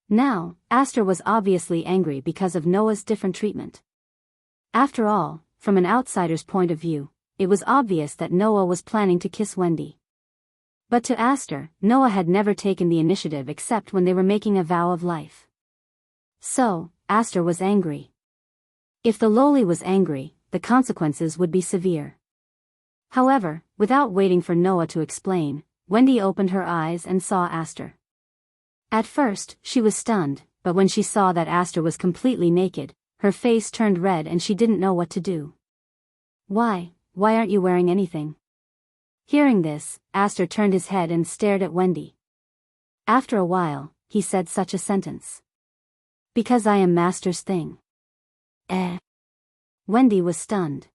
Now, Aster was obviously angry because of Noah's different treatment. After all, from an outsider's point of view, it was obvious that Noah was planning to kiss Wendy. But to Aster, Noah had never taken the initiative except when they were making a vow of life. So, Aster was angry. If the lowly was angry, the consequences would be severe. However, without waiting for Noah to explain, Wendy opened her eyes and saw Aster. At first, she was stunned, but when she saw that Aster was completely naked, her face turned red and she didn't know what to do. Why aren't you wearing anything? Hearing this, Aster turned his head and stared at Wendy. After a while, he said such a sentence. Because I am Master's thing. Wendy was stunned.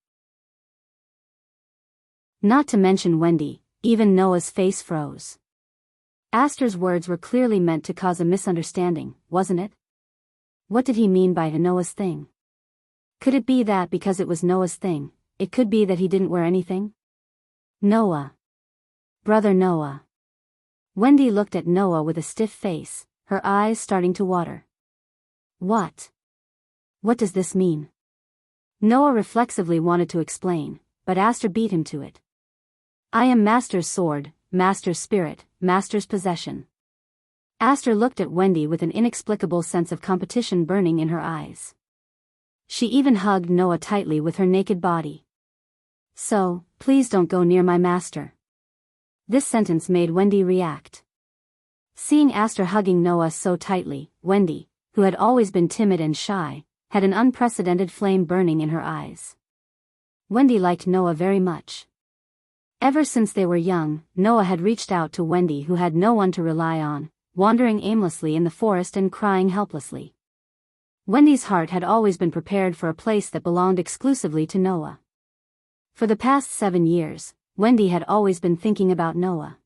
Not to mention Wendy, even Noah's face froze. Aster's words were clearly meant to cause a misunderstanding, wasn't it? What did he mean by Noah's thing? Could it be that because it was Noah's thing, it could be that he didn't wear anything? Noah. Brother Noah. Wendy looked at Noah with a stiff face, her eyes starting to water. What? What does this mean? Noah reflexively wanted to explain, but Aster beat him to it. I am Master's sword, Master's spirit, Master's possession. Aster looked at Wendy with an inexplicable sense of competition burning in her eyes. She even hugged Noah tightly with her naked body. So, please don't go near my master. This sentence made Wendy react. Seeing Aster hugging Noah so tightly, Wendy, who had always been timid and shy, had an unprecedented flame burning in her eyes. Wendy liked Noah very much. Ever since they were young, Noah had reached out to Wendy, who had no one to rely on, wandering aimlessly in the forest and crying helplessly. Wendy's heart had always been prepared for a place that belonged exclusively to Noah. For the past 7 years, Wendy had always been thinking about Noah.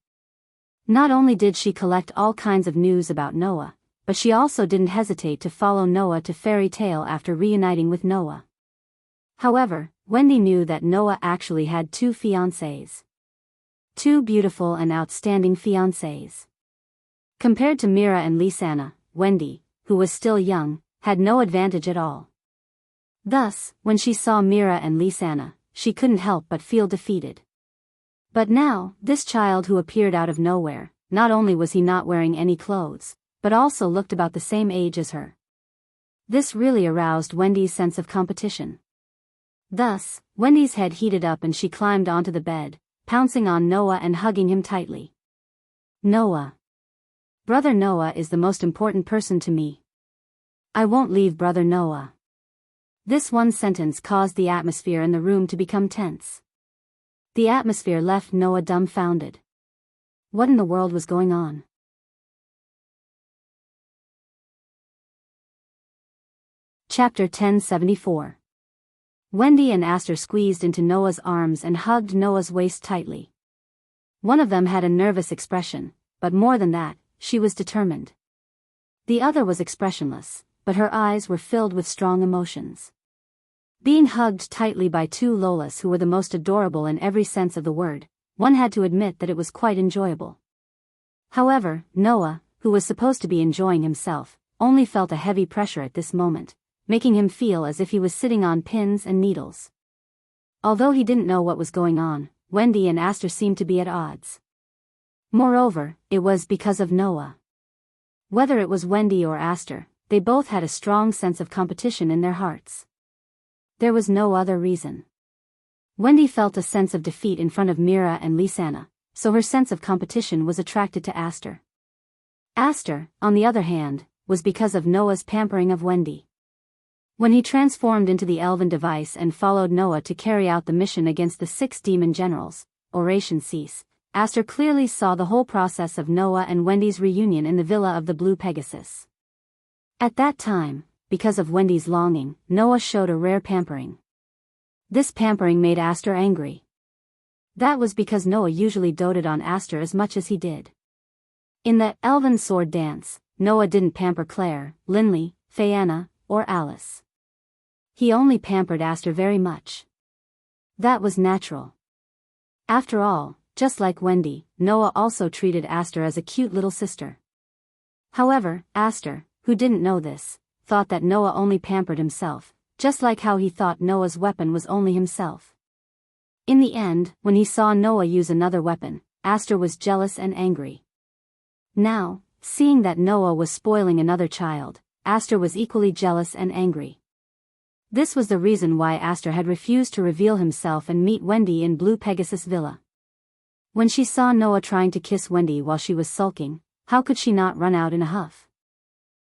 Not only did she collect all kinds of news about Noah, but she also didn't hesitate to follow Noah to Fairy Tale after reuniting with Noah. However, Wendy knew that Noah actually had 2 fiancées. 2 beautiful and outstanding fiancées. Compared to Mira and Lisanna, Wendy, who was still young, had no advantage at all. Thus, when she saw Mira and Lisanna, she couldn't help but feel defeated. But now, this child who appeared out of nowhere, not only was he not wearing any clothes, but also looked about the same age as her. This really aroused Wendy's sense of competition. Thus, Wendy's head heated up and she climbed onto the bed, pouncing on Noah and hugging him tightly. Noah. Brother Noah is the most important person to me. I won't leave Brother Noah. This one sentence caused the atmosphere in the room to become tense. The atmosphere left Noah dumbfounded. What in the world was going on? Chapter 1074. Wendy and Aster squeezed into Noah's arms and hugged Noah's waist tightly. One of them had a nervous expression, but more than that, she was determined. The other was expressionless, but her eyes were filled with strong emotions. Being hugged tightly by 2 Lolas who were the most adorable in every sense of the word, one had to admit that it was quite enjoyable. However, Noah, who was supposed to be enjoying himself, only felt a heavy pressure at this moment, making him feel as if he was sitting on pins and needles. Although he didn't know what was going on, Wendy and Aster seemed to be at odds. Moreover, it was because of Noah. Whether it was Wendy or Aster, they both had a strong sense of competition in their hearts. There was no other reason. Wendy felt a sense of defeat in front of Mira and Lisanna, so her sense of competition was attracted to Aster. Aster, on the other hand, was because of Noah's pampering of Wendy. When he transformed into the elven device and followed Noah to carry out the mission against the 6 demon generals, Oration Cease, Aster clearly saw the whole process of Noah and Wendy's reunion in the villa of the Blue Pegasus. At that time, because of Wendy's longing, Noah showed a rare pampering. This pampering made Aster angry. That was because Noah usually doted on Aster as much as he did. In the Elven Sword Dance, Noah didn't pamper Claire, Linley, Fayanna, or Alice. He only pampered Aster very much. That was natural. After all, just like Wendy, Noah also treated Aster as a cute little sister. However, Aster, who didn't know this, thought that Noah only pampered himself, just like how he thought Noah's weapon was only himself. In the end, when he saw Noah use another weapon, Aster was jealous and angry. Now, seeing that Noah was spoiling another child, Aster was equally jealous and angry. This was the reason why Aster had refused to reveal himself and meet Wendy in Blue Pegasus Villa. When she saw Noah trying to kiss Wendy while she was sulking, how could she not run out in a huff?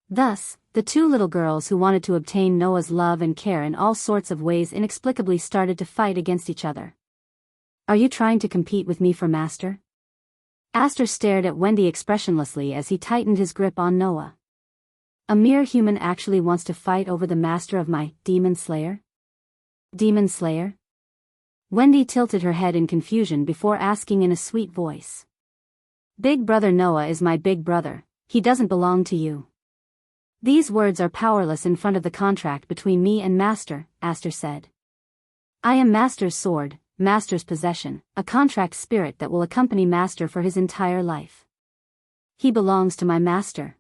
Thus, the two little girls who wanted to obtain Noah's love and care in all sorts of ways inexplicably started to fight against each other. "Are you trying to compete with me for master?" Aster stared at Wendy expressionlessly as he tightened his grip on Noah. "A mere human actually wants to fight over the master of my demon slayer?" "Demon slayer?" Wendy tilted her head in confusion before asking in a sweet voice. "Big brother Noah is my big brother, he doesn't belong to you." "These words are powerless in front of the contract between me and Master," Aster said. "I am Master's sword, Master's possession, a contract spirit that will accompany Master for his entire life. He belongs to my Master.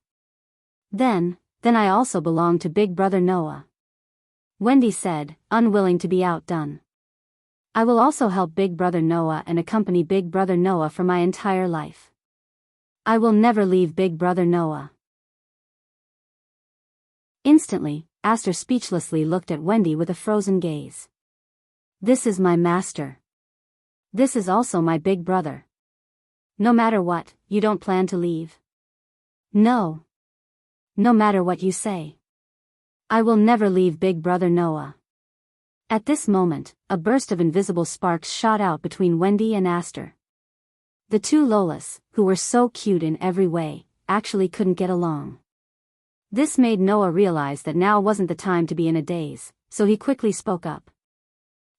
Then I also belong to Big Brother Noah," Wendy said, unwilling to be outdone. "I will also help Big Brother Noah and accompany Big Brother Noah for my entire life. I will never leave Big Brother Noah." Instantly, Aster speechlessly looked at Wendy with a frozen gaze. "This is my master. This is also my big brother. No matter what, you don't plan to leave?" "No. No matter what you say. I will never leave Big Brother Noah." At this moment, a burst of invisible sparks shot out between Wendy and Aster. The two Lolas, who were so cute in every way, actually couldn't get along. This made Noah realize that now wasn't the time to be in a daze, so he quickly spoke up.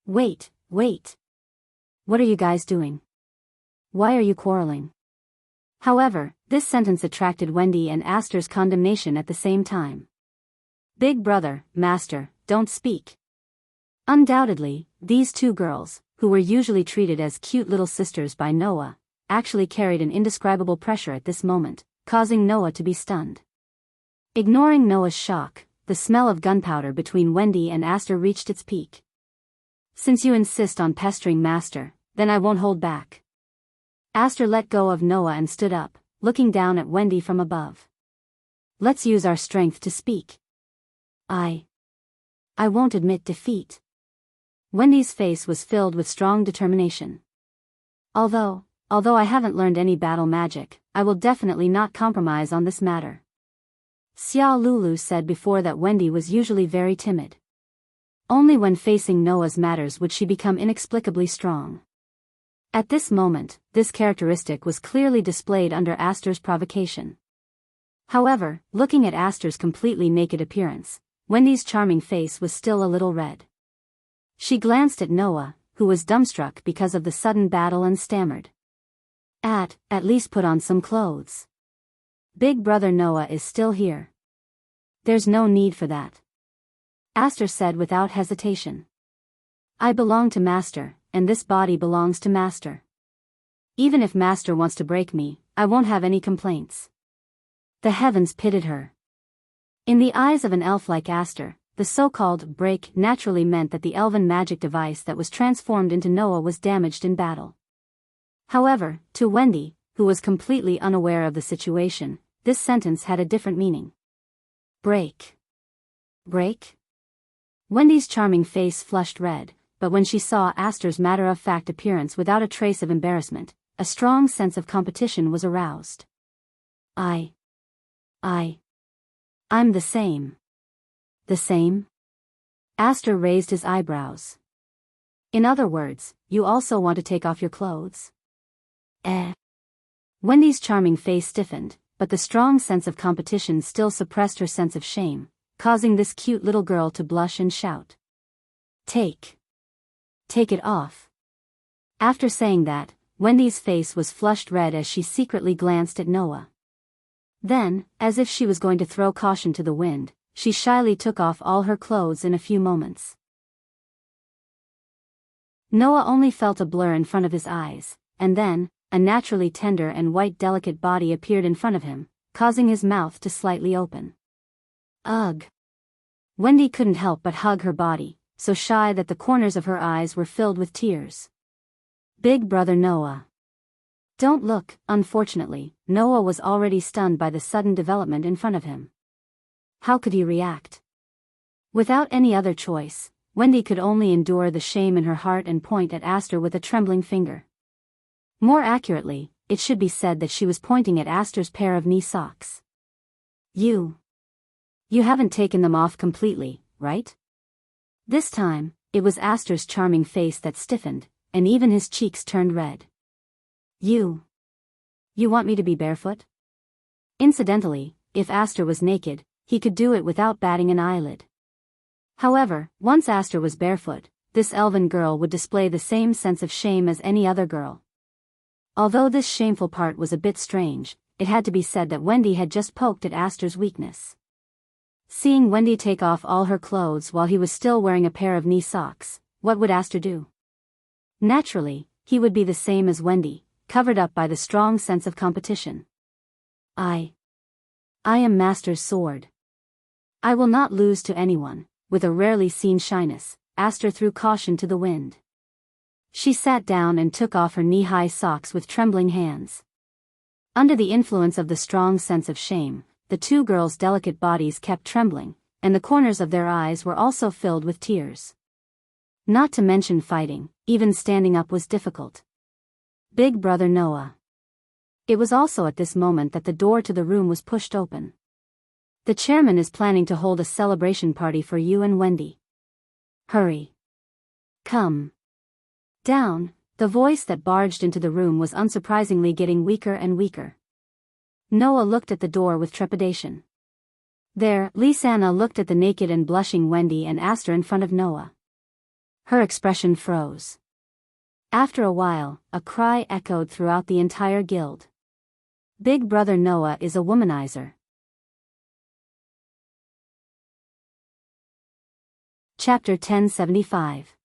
Wait. What are you guys doing? Why are you quarreling?" However, this sentence attracted Wendy and Aster's condemnation at the same time. "Big brother, master, don't speak." Undoubtedly, these two girls, who were usually treated as cute little sisters by Noah, actually carried an indescribable pressure at this moment, causing Noah to be stunned. Ignoring Noah's shock, the smell of gunpowder between Wendy and Aster reached its peak. "Since you insist on pestering Master, then I won't hold back." Aster let go of Noah and stood up, looking down at Wendy from above. "Let's use our strength to speak. I won't admit defeat." Wendy's face was filled with strong determination. Although I haven't learned any battle magic, I will definitely not compromise on this matter." Xia Lulu said before that Wendy was usually very timid. Only when facing Noah's matters would she become inexplicably strong. At this moment, this characteristic was clearly displayed under Aster's provocation. However, looking at Aster's completely naked appearance, Wendy's charming face was still a little red. She glanced at Noah, who was dumbstruck because of the sudden battle, and stammered. At least put on some clothes. Big Brother Noah is still here. There's no need for that," Aster said without hesitation. "I belong to Master, and this body belongs to Master. Even if Master wants to break me, I won't have any complaints." The heavens pitied her. In the eyes of an elf like Aster, the so-called break naturally meant that the elven magic device that was transformed into Noah was damaged in battle. However, to Wendy, who was completely unaware of the situation, this sentence had a different meaning. Break? Wendy's charming face flushed red, but when she saw Aster's matter-of-fact appearance without a trace of embarrassment, a strong sense of competition was aroused. I'm the same. The same? Aster raised his eyebrows. "In other words, you also want to take off your clothes?" Wendy's charming face stiffened, but the strong sense of competition still suppressed her sense of shame, causing this cute little girl to blush and shout. Take it off." After saying that, Wendy's face was flushed red as she secretly glanced at Noah. Then, as if she was going to throw caution to the wind, she shyly took off all her clothes in a few moments. Noah only felt a blur in front of his eyes, and then, a naturally tender and white delicate body appeared in front of him, causing his mouth to slightly open. Ugh! Wendy couldn't help but hug her body, so shy that the corners of her eyes were filled with tears. Big Brother Noah. Don't look. Unfortunately, Noah was already stunned by the sudden development in front of him. How could he react? Without any other choice, Wendy could only endure the shame in her heart and point at Aster with a trembling finger. More accurately, it should be said that she was pointing at Aster's pair of knee socks. You haven't taken them off completely, right? This time, it was Aster's charming face that stiffened, and even his cheeks turned red. You want me to be barefoot? Incidentally, if Aster was naked, he could do it without batting an eyelid. However, once Aster was barefoot, this elven girl would display the same sense of shame as any other girl. Although this shameful part was a bit strange, it had to be said that Wendy had just poked at Aster's weakness. Seeing Wendy take off all her clothes while he was still wearing a pair of knee socks, what would Aster do? Naturally, he would be the same as Wendy, covered up by the strong sense of competition. I am Master's sword. I will not lose to anyone. With a rarely seen shyness, Aster threw caution to the wind. She sat down and took off her knee-high socks with trembling hands. Under the influence of the strong sense of shame, the two girls' delicate bodies kept trembling, and the corners of their eyes were also filled with tears. Not to mention fighting, even standing up was difficult. Big brother Noah. It was also at this moment that the door to the room was pushed open. The chairman is planning to hold a celebration party for you and Wendy. Hurry. Come. Down. The voice that barged into the room was unsurprisingly getting weaker and weaker. Noah looked at the door with trepidation. There, Lisanna looked at the naked and blushing Wendy and Aster in front of Noah. Her expression froze. After a while, a cry echoed throughout the entire guild. Big brother Noah is a womanizer. Chapter 1075.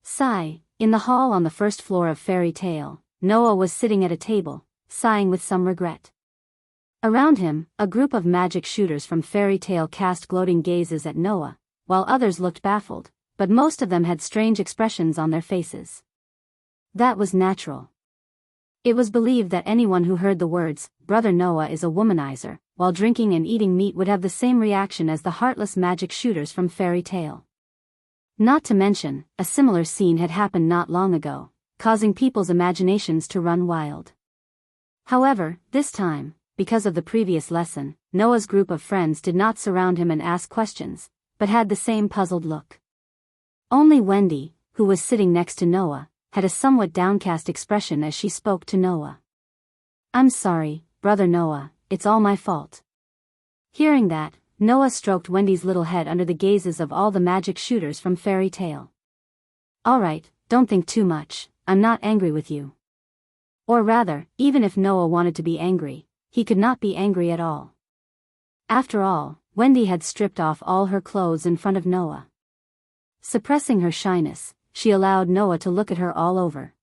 Sigh. In the hall on the first floor of Fairy Tale, Noah was sitting at a table, sighing with some regret. Around him, a group of magic shooters from Fairy Tale cast gloating gazes at Noah, while others looked baffled, but most of them had strange expressions on their faces. That was natural. It was believed that anyone who heard the words, "Brother Noah is a womanizer," while drinking and eating meat would have the same reaction as the heartless magic shooters from Fairy Tale. Not to mention, a similar scene had happened not long ago, causing people's imaginations to run wild. However, this time, because of the previous lesson, Noah's group of friends did not surround him and ask questions, but had the same puzzled look. Only Wendy, who was sitting next to Noah, had a somewhat downcast expression as she spoke to Noah. "I'm sorry, brother Noah, it's all my fault." Hearing that, Noah stroked Wendy's little head under the gazes of all the magic shooters from Fairy Tale. "Alright, don't think too much, I'm not angry with you." Or rather, even if Noah wanted to be angry, he could not be angry at all. After all, Wendy had stripped off all her clothes in front of Noah. Suppressing her shyness, she allowed Noah to look at her all over.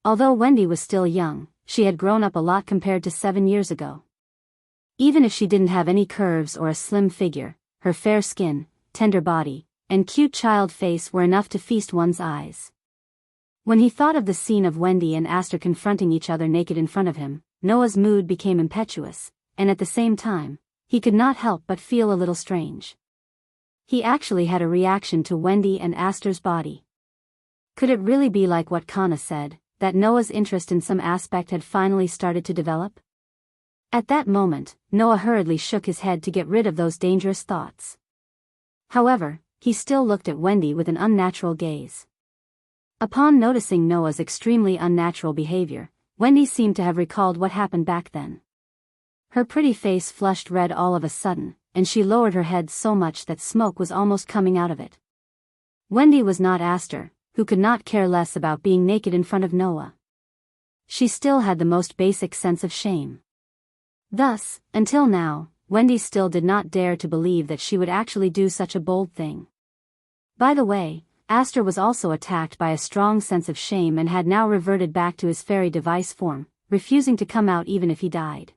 Although Wendy was still young, she had grown up a lot compared to 7 years ago. Even if she didn't have any curves or a slim figure, her fair skin, tender body, and cute child face were enough to feast one's eyes. When he thought of the scene of Wendy and Aster confronting each other naked in front of him, Noah's mood became impetuous, and at the same time, he could not help but feel a little strange. He actually had a reaction to Wendy and Aster's body. Could it really be like what Kana said, that Noah's interest in some aspect had finally started to develop? At that moment, Noah hurriedly shook his head to get rid of those dangerous thoughts. However, he still looked at Wendy with an unnatural gaze. Upon noticing Noah's extremely unnatural behavior, Wendy seemed to have recalled what happened back then. Her pretty face flushed red all of a sudden, and she lowered her head so much that smoke was almost coming out of it. Wendy was not Aster, who could not care less about being naked in front of Noah. She still had the most basic sense of shame. Thus, until now, Wendy still did not dare to believe that she would actually do such a bold thing. By the way, Aster was also attacked by a strong sense of shame and had now reverted back to his fairy device form, refusing to come out even if he died.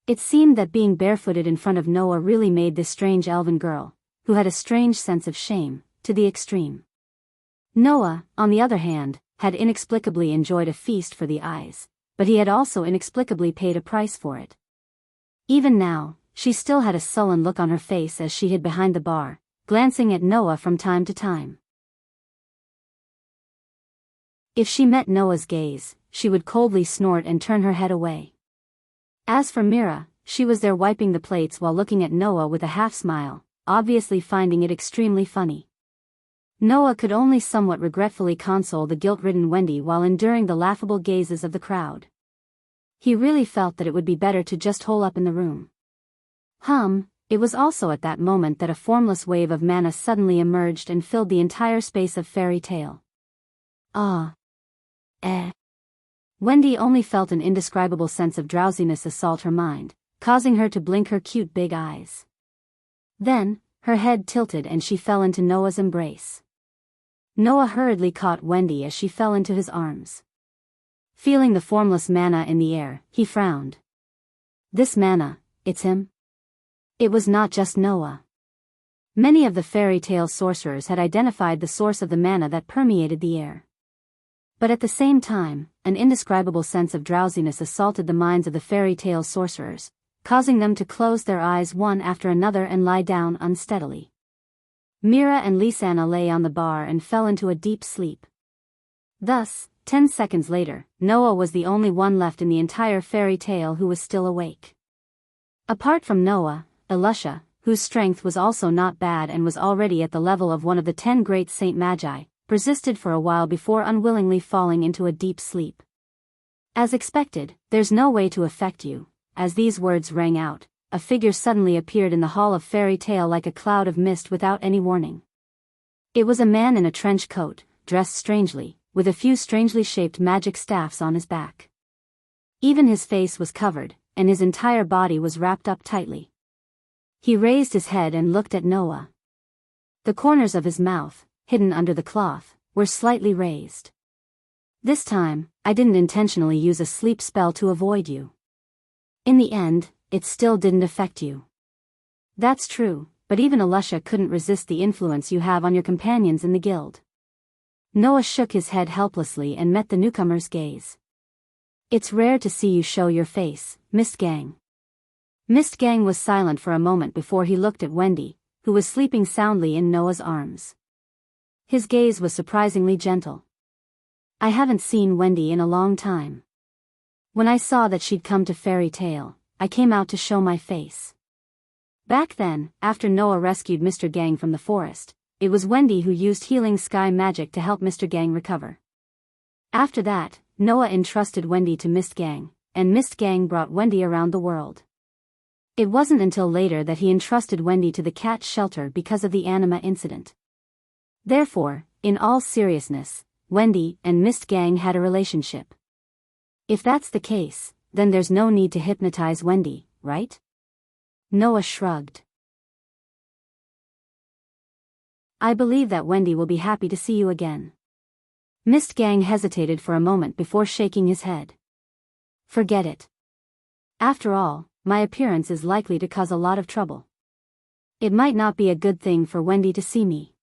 It seemed that being barefooted in front of Noah really made this strange elven girl, who had a strange sense of shame, to the extreme. Noah, on the other hand, had inexplicably enjoyed a feast for the eyes, but he had also inexplicably paid a price for it. Even now, she still had a sullen look on her face as she hid behind the bar, glancing at Noah from time to time. If she met Noah's gaze, she would coldly snort and turn her head away. As for Mira, she was there wiping the plates while looking at Noah with a half-smile, obviously finding it extremely funny. Noah could only somewhat regretfully console the guilt-ridden Wendy while enduring the laughable gazes of the crowd. He really felt that it would be better to just hole up in the room. It was also at that moment that a formless wave of mana suddenly emerged and filled the entire space of Fairy Tale. Wendy only felt an indescribable sense of drowsiness assault her mind, causing her to blink her cute big eyes. Then, her head tilted and she fell into Noah's embrace. Noah hurriedly caught Wendy as she fell into his arms. Feeling the formless mana in the air, he frowned. This mana, it's him? It was not just Noah. Many of the Fairy Tale sorcerers had identified the source of the mana that permeated the air. But at the same time, an indescribable sense of drowsiness assaulted the minds of the Fairy Tale sorcerers, causing them to close their eyes one after another and lie down unsteadily. Mira and Lisanna lay on the bar and fell into a deep sleep. Thus, 10 seconds later, Noah was the only one left in the entire Fairy Tale who was still awake. Apart from Noah, Elisha, whose strength was also not bad and was already at the level of one of the 10 great Saint Magi, persisted for a while before unwillingly falling into a deep sleep. As expected, there's no way to affect you. As these words rang out, a figure suddenly appeared in the hall of Fairy Tale like a cloud of mist without any warning. It was a man in a trench coat, dressed strangely, with a few strangely shaped magic staffs on his back. Even his face was covered, and his entire body was wrapped up tightly. He raised his head and looked at Noah. The corners of his mouth, hidden under the cloth, were slightly raised. This time, I didn't intentionally use a sleep spell to avoid you. In the end, it still didn't affect you. That's true, but even Elisha couldn't resist the influence you have on your companions in the guild. Noah shook his head helplessly and met the newcomer's gaze. It's rare to see you show your face, Mistgang. Mistgang was silent for a moment before he looked at Wendy, who was sleeping soundly in Noah's arms. His gaze was surprisingly gentle. I haven't seen Wendy in a long time. When I saw that she'd come to Fairy Tale, I came out to show my face. Back then, after Noah rescued Mr. Gang from the forest, it was Wendy who used healing sky magic to help Mr. Gang recover. After that, Noah entrusted Wendy to Mistgang, and Mistgang brought Wendy around the world. It wasn't until later that he entrusted Wendy to the cat shelter because of the anima incident. Therefore, in all seriousness, Wendy and Mistgang had a relationship. If that's the case, then there's no need to hypnotize Wendy, right? Noah shrugged. I believe that Wendy will be happy to see you again. Mistgang hesitated for a moment before shaking his head. Forget it. After all, my appearance is likely to cause a lot of trouble. It might not be a good thing for Wendy to see me.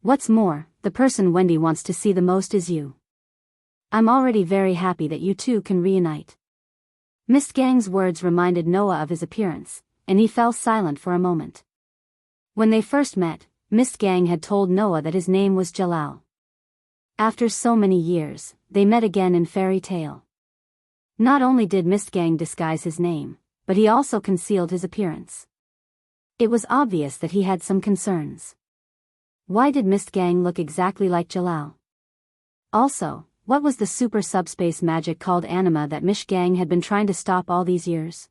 What's more, the person Wendy wants to see the most is you. I'm already very happy that you two can reunite. Mistgang's words reminded Noah of his appearance, and he fell silent for a moment. When they first met, Mistgang had told Noah that his name was Jalal. After so many years, they met again in Fairy Tale. Not only did Mistgang disguise his name, but he also concealed his appearance. It was obvious that he had some concerns. Why did Mistgang look exactly like Jalal? Also, what was the super subspace magic called anima that Mistgang had been trying to stop all these years?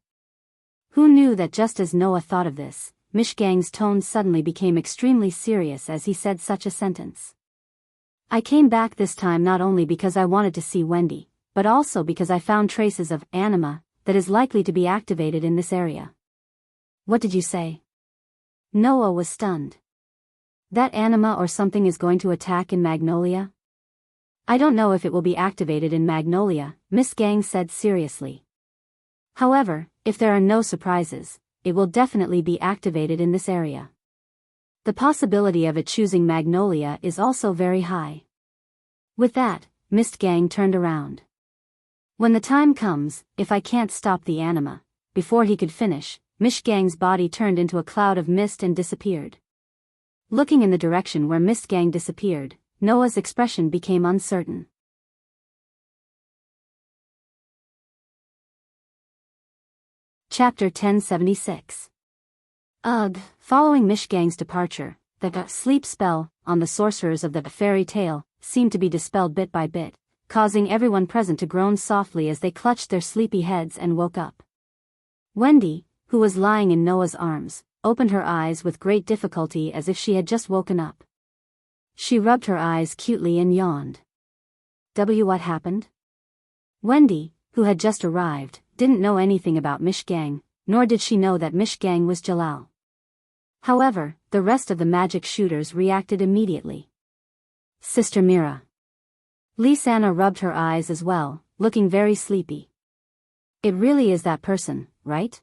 Who knew that just as Noah thought of this, Mistgang's tone suddenly became extremely serious as he said such a sentence. I came back this time not only because I wanted to see Wendy, but also because I found traces of anima that is likely to be activated in this area. What did you say? Noah was stunned. That anima or something is going to attack in Magnolia? I don't know if it will be activated in Magnolia, Mistgang said seriously. However, if there are no surprises, it will definitely be activated in this area. The possibility of it choosing Magnolia is also very high. With that, Mistgang turned around. When the time comes, if I can't stop the anima. Before he could finish, Mistgang's body turned into a cloud of mist and disappeared. Looking in the direction where Mistgang disappeared, Noah's expression became uncertain. Chapter 1076. Ugh, following Mistgang's departure, the sleep spell on the sorcerers of the fairy tale seemed to be dispelled bit by bit, causing everyone present to groan softly as they clutched their sleepy heads and woke up. Wendy, who was lying in Noah's arms, opened her eyes with great difficulty as if she had just woken up. She rubbed her eyes cutely and yawned. What happened? Wendy, who had just arrived, didn't know anything about Mistgang, nor did she know that Mistgang was Jalal. However, the rest of the magic shooters reacted immediately. Sister Mira. Lisanna rubbed her eyes as well, looking very sleepy. It really is that person, right?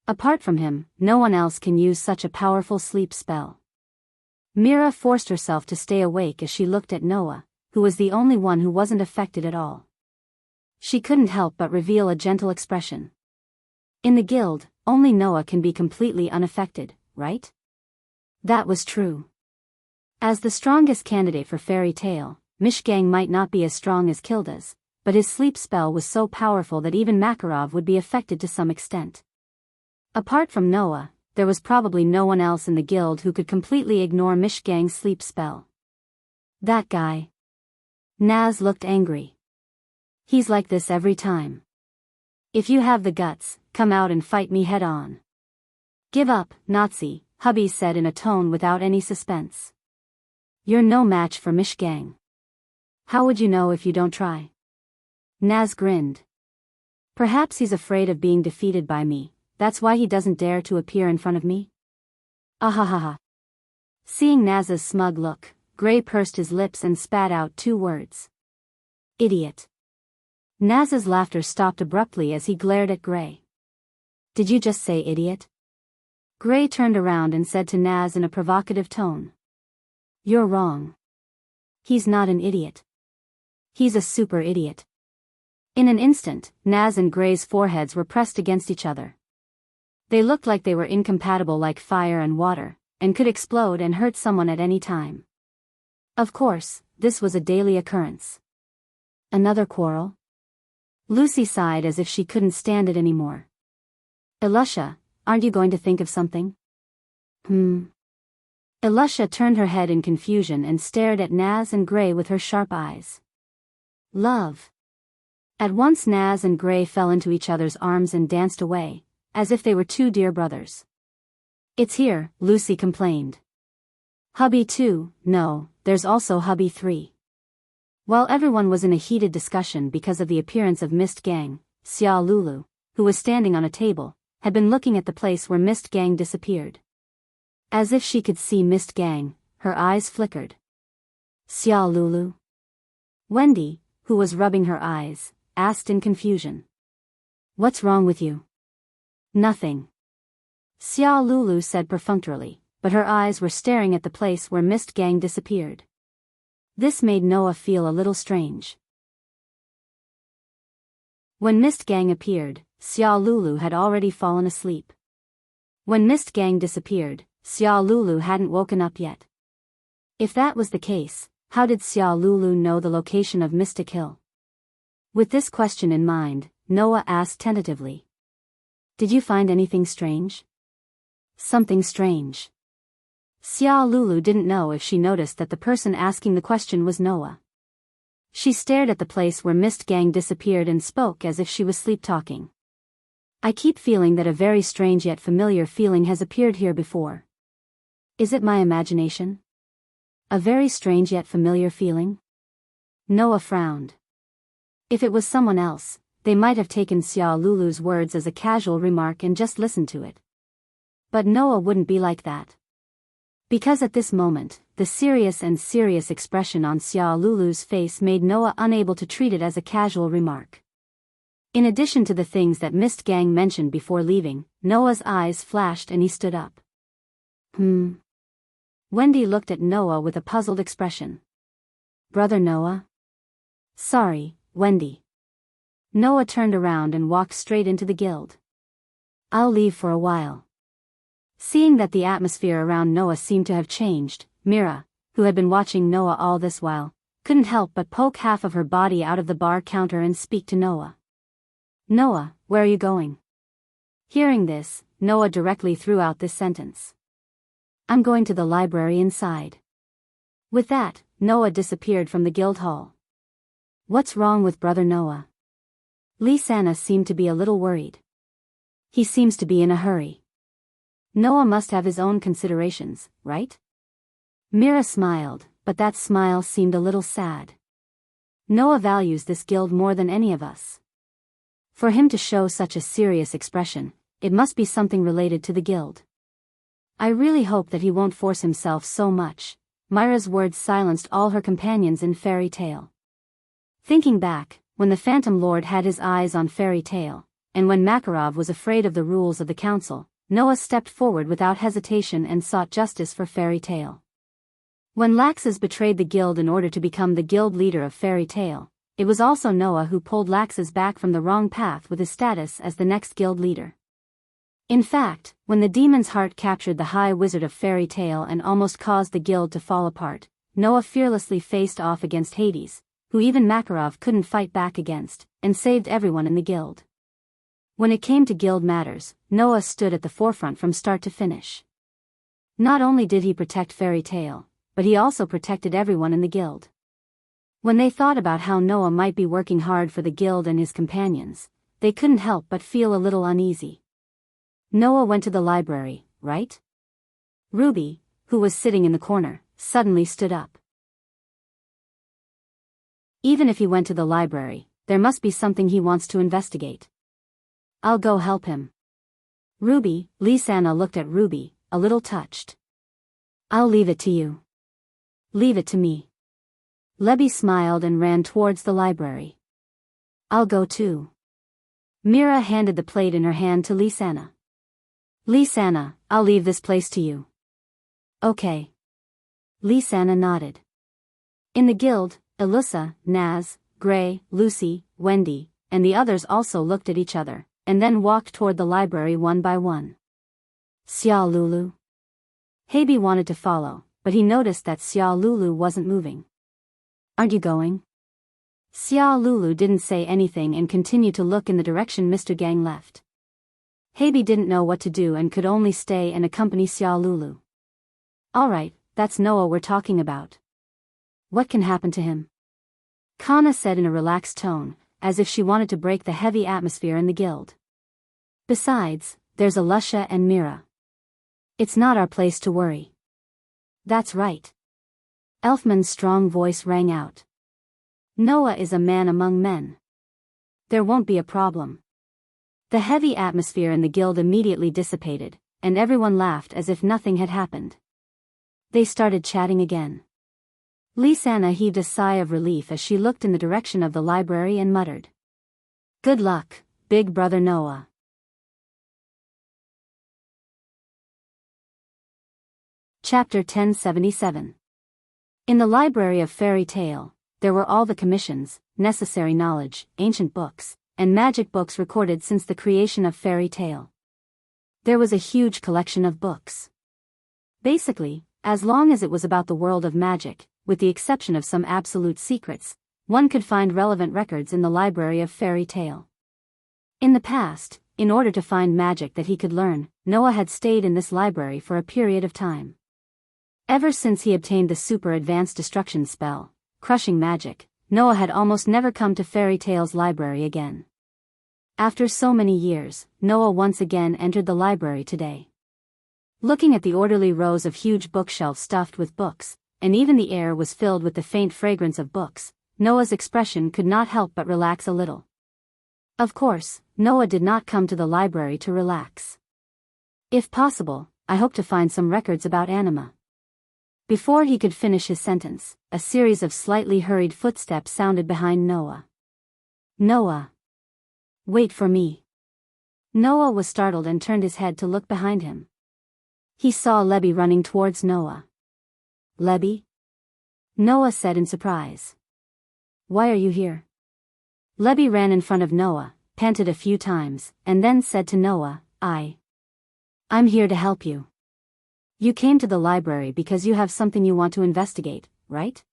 Apart from him, no one else can use such a powerful sleep spell. Mira forced herself to stay awake as she looked at Noah, who was the only one who wasn't affected at all. She couldn't help but reveal a gentle expression. In the guild, only Noah can be completely unaffected, right? That was true. As the strongest candidate for fairy tale, Mistgang might not be as strong as Kilda's, but his sleep spell was so powerful that even Makarov would be affected to some extent. Apart from Noah, there was probably no one else in the guild who could completely ignore Mistgang's sleep spell. That guy. Naz looked angry. He's like this every time. If you have the guts, come out and fight me head on. Give up, Nazi, hubby said in a tone without any suspense. You're no match for Mistgang. How would you know if you don't try? Naz grinned. Perhaps he's afraid of being defeated by me, that's why he doesn't dare to appear in front of me? Ahahaha. Seeing Naz's smug look, Gray pursed his lips and spat out 2 words. Idiot. Naz's laughter stopped abruptly as he glared at Gray. Did you just say idiot? Gray turned around and said to Naz in a provocative tone. You're wrong. He's not an idiot. He's a super idiot. In an instant, Naz and Gray's foreheads were pressed against each other. They looked like they were incompatible like fire and water, and could explode and hurt someone at any time. Of course, this was a daily occurrence. Another quarrel? Lucy sighed as if she couldn't stand it anymore. Elusha, aren't you going to think of something? Elusha turned her head in confusion and stared at Naz and Gray with her sharp eyes. Love. At once Naz and Gray fell into each other's arms and danced away, as if they were 2 dear brothers. It's here, Lucy complained. Hubby 2, no, there's also hubby 3. While everyone was in a heated discussion because of the appearance of Mistgang, Xia Lulu, who was standing on a table, had been looking at the place where Mistgang disappeared. As if she could see Mistgang, her eyes flickered. Xia Lulu? Wendy, who was rubbing her eyes, asked in confusion. What's wrong with you? Nothing. Xia Lulu said perfunctorily, but her eyes were staring at the place where Mistgang disappeared. This made Noah feel a little strange. When Mistgang appeared, Xia Lulu had already fallen asleep. When Mistgang disappeared, Xia Lulu hadn't woken up yet. If that was the case, how did Xia Lulu know the location of Mystic Hill? With this question in mind, Noah asked tentatively. Did you find anything strange? Something strange. Xia Lulu didn't know if she noticed that the person asking the question was Noah. She stared at the place where Mistgang disappeared and spoke as if she was sleep-talking. I keep feeling that a very strange yet familiar feeling has appeared here before. Is it my imagination? A very strange yet familiar feeling? Noah frowned. If it was someone else, they might have taken Xia Lulu's words as a casual remark and just listened to it. But Noah wouldn't be like that. Because at this moment, the serious expression on Xia Lulu's face made Noah unable to treat it as a casual remark. In addition to the things that Mistgang mentioned before leaving, Noah's eyes flashed and he stood up. Wendy looked at Noah with a puzzled expression. Brother Noah? Sorry, Wendy. Noah turned around and walked straight into the guild. "I'll leave for a while." Seeing that the atmosphere around Noah seemed to have changed, Mira, who had been watching Noah all this while, couldn't help but poke half of her body out of the bar counter and speak to Noah. "Noah, where are you going?" Hearing this, Noah directly threw out this sentence. "I'm going to the library inside." With that, Noah disappeared from the guild hall. "What's wrong with brother Noah?" Lisanna seemed to be a little worried. "He seems to be in a hurry." "Noah must have his own considerations, right?" Mira smiled, but that smile seemed a little sad. "Noah values this guild more than any of us. For him to show such a serious expression, it must be something related to the guild. I really hope that he won't force himself so much." Myra's words silenced all her companions in Fairy Tale. Thinking back, when the Phantom Lord had his eyes on Fairy Tale, and when Makarov was afraid of the rules of the council, Noah stepped forward without hesitation and sought justice for Fairy Tale. When Laxus betrayed the guild in order to become the guild leader of Fairy Tale, it was also Noah who pulled Laxus back from the wrong path with his status as the next guild leader. In fact, when the demon's heart captured the High Wizard of Fairy Tale and almost caused the guild to fall apart, Noah fearlessly faced off against Hades, who even Makarov couldn't fight back against, and saved everyone in the guild. When it came to guild matters, Noah stood at the forefront from start to finish. Not only did he protect Fairy Tale, but he also protected everyone in the guild. When they thought about how Noah might be working hard for the guild and his companions, they couldn't help but feel a little uneasy. "Noah went to the library, right?" Ruby, who was sitting in the corner, suddenly stood up. "Even if he went to the library, there must be something he wants to investigate. I'll go help him." Lisanna looked at Ruby, a little touched. "I'll leave it to you." "Leave it to me." Lebby smiled and ran towards the library. "I'll go too." Mira handed the plate in her hand to Lisanna. "Lisanna, I'll leave this place to you." "Okay." Lisanna nodded. In the guild, Elusa, Naz, Gray, Lucy, Wendy, and the others also looked at each other, and then walked toward the library one by one. "Xia Lulu." Heibi wanted to follow, but he noticed that Xia Lulu wasn't moving. "Aren't you going?" Xia Lulu didn't say anything and continued to look in the direction Mr. Gang left. Heibi didn't know what to do and could only stay and accompany Xia Lulu. "Alright, that's Noah we're talking about. What can happen to him?" Kana said in a relaxed tone, as if she wanted to break the heavy atmosphere in the guild. "Besides, there's Alusha and Mira. It's not our place to worry." "That's right." Elfman's strong voice rang out. "Noah is a man among men. There won't be a problem." The heavy atmosphere in the guild immediately dissipated, and everyone laughed as if nothing had happened. They started chatting again. Lisanna heaved a sigh of relief as she looked in the direction of the library and muttered, "Good luck, big brother Noah." Chapter 1077. In the library of Fairy Tale, there were all the commissions, necessary knowledge, ancient books, and magic books recorded since the creation of Fairy Tale. There was a huge collection of books. Basically, as long as it was about the world of magic, with the exception of some absolute secrets, one could find relevant records in the library of Fairy Tale. In the past, in order to find magic that he could learn, Noah had stayed in this library for a period of time. Ever since he obtained the super advanced destruction spell, crushing magic, Noah had almost never come to Fairy Tale's library again. After so many years, Noah once again entered the library today. Looking at the orderly rows of huge bookshelves stuffed with books, and even the air was filled with the faint fragrance of books, Noah's expression could not help but relax a little. Of course, Noah did not come to the library to relax. "If possible, I hope to find some records about anima." Before he could finish his sentence, a series of slightly hurried footsteps sounded behind Noah. "Noah! Wait for me." Noah was startled and turned his head to look behind him. He saw Lebby running towards Noah. "Lebby?" Noah said in surprise. "Why are you here?" Lebby ran in front of Noah, panted a few times, and then said to Noah, I'm here to help you. You came to the library because you have something you want to investigate, right?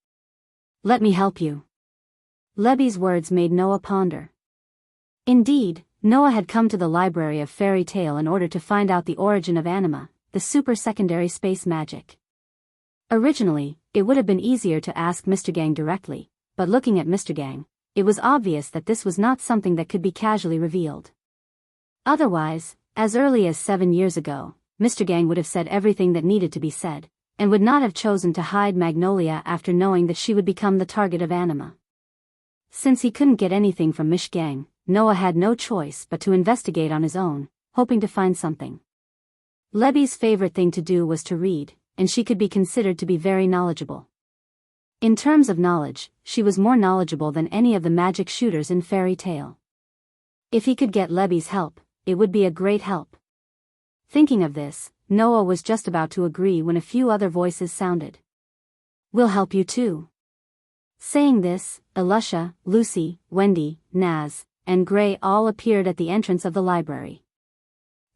Let me help you. Lebby's words made Noah ponder. Indeed, Noah had come to the library of Fairy Tale in order to find out the origin of anima, the super-secondary space magic. Originally, it would have been easier to ask Mr. Gang directly, but looking at Mr. Gang, it was obvious that this was not something that could be casually revealed. Otherwise, as early as 7 years ago, Mr. Gang would have said everything that needed to be said, and would not have chosen to hide Magnolia after knowing that she would become the target of anima. Since he couldn't get anything from Mish Gang, Noah had no choice but to investigate on his own, hoping to find something. Lebby's favorite thing to do was to read, and she could be considered to be very knowledgeable. In terms of knowledge, she was more knowledgeable than any of the magic shooters in Fairy Tale. If he could get Lebby's help, it would be a great help. Thinking of this, Noah was just about to agree when a few other voices sounded. We'll help you too. Saying this, Elusha, Lucy, Wendy, Naz, and Gray all appeared at the entrance of the library.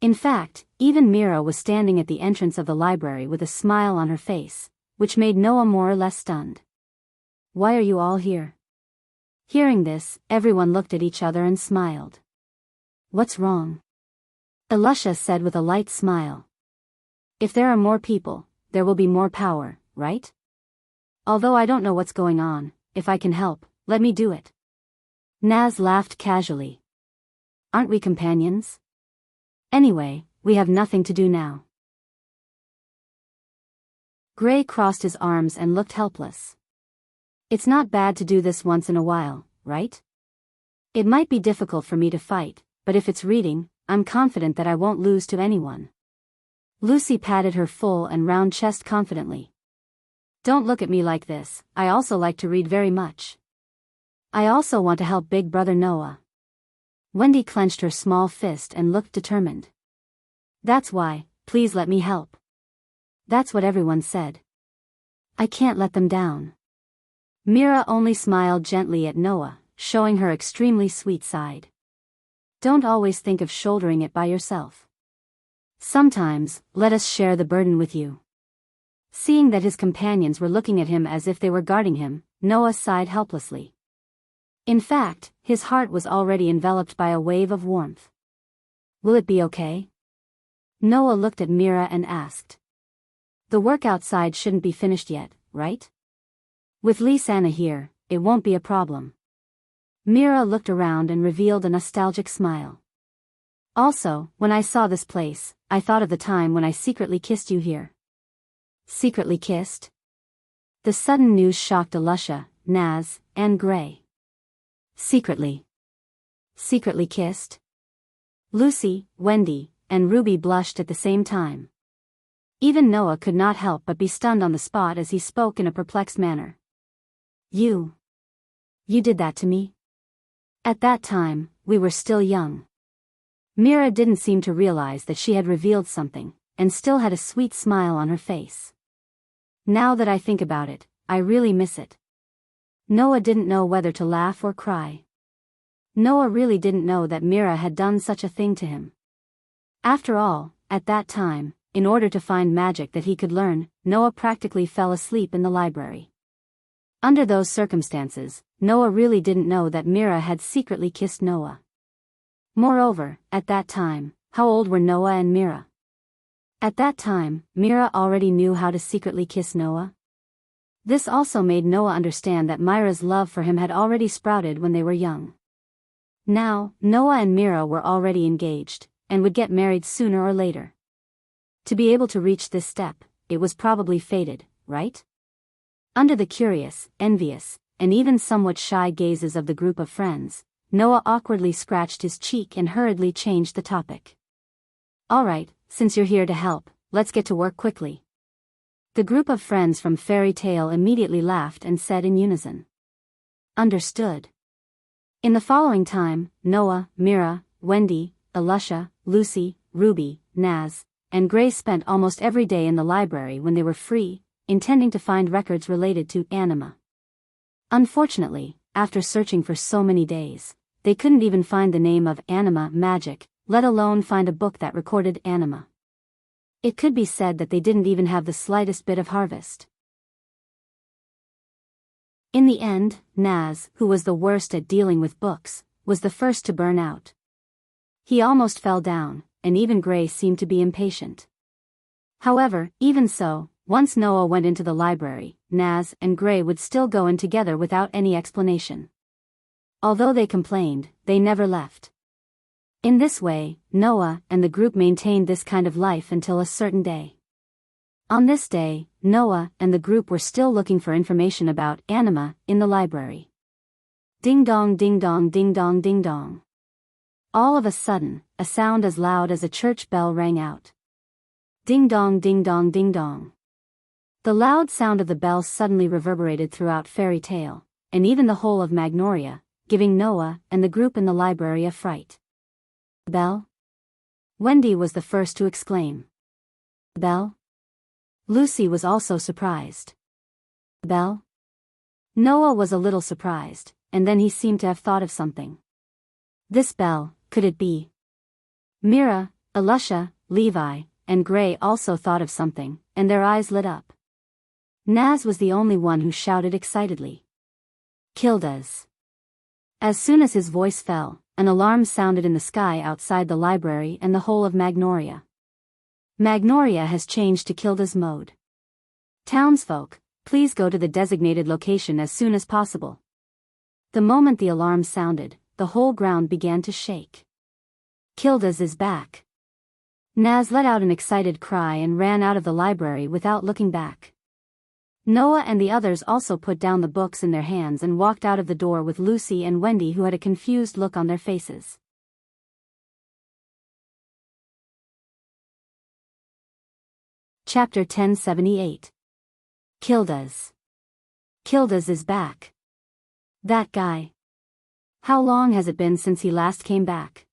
In fact, even Mira was standing at the entrance of the library with a smile on her face, which made Noah more or less stunned. Why are you all here? Hearing this, everyone looked at each other and smiled. What's wrong? Elusha said with a light smile. If there are more people, there will be more power, right? Although I don't know what's going on, if I can help, let me do it. Naz laughed casually. Aren't we companions? Anyway, we have nothing to do now. Gray crossed his arms and looked helpless. It's not bad to do this once in a while, right? It might be difficult for me to fight, but if it's reading, I'm confident that I won't lose to anyone. Lucy patted her full and round chest confidently. Don't look at me like this, I also like to read very much. I also want to help Big Brother Noah. Wendy clenched her small fist and looked determined. That's why, please let me help. That's what everyone said. I can't let them down. Mira only smiled gently at Noah, showing her extremely sweet side. Don't always think of shouldering it by yourself. Sometimes, let us share the burden with you. Seeing that his companions were looking at him as if they were guarding him, Noah sighed helplessly. In fact, his heart was already enveloped by a wave of warmth. Will it be okay? Noah looked at Mira and asked. The work outside shouldn't be finished yet, right? With Lisanna here, it won't be a problem. Mira looked around and revealed a nostalgic smile. Also, when I saw this place, I thought of the time when I secretly kissed you here. Secretly kissed? The sudden news shocked Elusha, Naz, and Gray. Secretly kissed? Lucy, Wendy, and Ruby blushed at the same time. Even Noah could not help but be stunned on the spot as he spoke in a perplexed manner. You did that to me? At that time, we were still young. Mira didn't seem to realize that she had revealed something, and still had a sweet smile on her face. Now that I think about it, I really miss it. Noah didn't know whether to laugh or cry. Noah really didn't know that Mira had done such a thing to him. After all, at that time, in order to find magic that he could learn, Noah practically fell asleep in the library. Under those circumstances, Noah really didn't know that Mira had secretly kissed Noah. Moreover, at that time, how old were Noah and Mira? At that time, Mira already knew how to secretly kiss Noah. This also made Noah understand that Mira's love for him had already sprouted when they were young. Now, Noah and Mira were already engaged, and would get married sooner or later. To be able to reach this step, it was probably fated, right? Under the curious, envious, and even somewhat shy gazes of the group of friends, Noah awkwardly scratched his cheek and hurriedly changed the topic. All right, since you're here to help, let's get to work quickly. The group of friends from Fairy Tale immediately laughed and said in unison. Understood. In the following time, Noah, Mira, Wendy, Elusha, Lucy, Ruby, Naz, and Gray spent almost every day in the library when they were free, intending to find records related to anima. Unfortunately, after searching for so many days, they couldn't even find the name of anima magic, let alone find a book that recorded anima. It could be said that they didn't even have the slightest bit of harvest. In the end, Naz, who was the worst at dealing with books, was the first to burn out. He almost fell down, and even Gray seemed to be impatient. However, even so, once Noah went into the library, Naz and Gray would still go in together without any explanation. Although they complained, they never left. In this way, Noah and the group maintained this kind of life until a certain day. On this day, Noah and the group were still looking for information about anima in the library. Ding dong ding dong ding dong ding dong. All of a sudden, a sound as loud as a church bell rang out. Ding dong ding dong ding dong. The loud sound of the bell suddenly reverberated throughout Fairy Tale, and even the whole of Magnolia, giving Noah and the group in the library a fright. Bell? Wendy was the first to exclaim. Bell? Lucy was also surprised. Bell? Noah was a little surprised, and then he seemed to have thought of something. This bell, could it be? Mira, Elusha, Levi, and Gray also thought of something, and their eyes lit up. Naz was the only one who shouted excitedly. Kildas. As soon as his voice fell, an alarm sounded in the sky outside the library and the whole of Magnolia. Magnolia has changed to Kilda's mode. Townsfolk, please go to the designated location as soon as possible. The moment the alarm sounded, the whole ground began to shake. Kilda's is back. Naz let out an excited cry and ran out of the library without looking back. Noah and the others also put down the books in their hands and walked out of the door with Lucy and Wendy, who had a confused look on their faces. Chapter 1078. Kilda's. Kilda's is back. That guy. How long has it been since he last came back?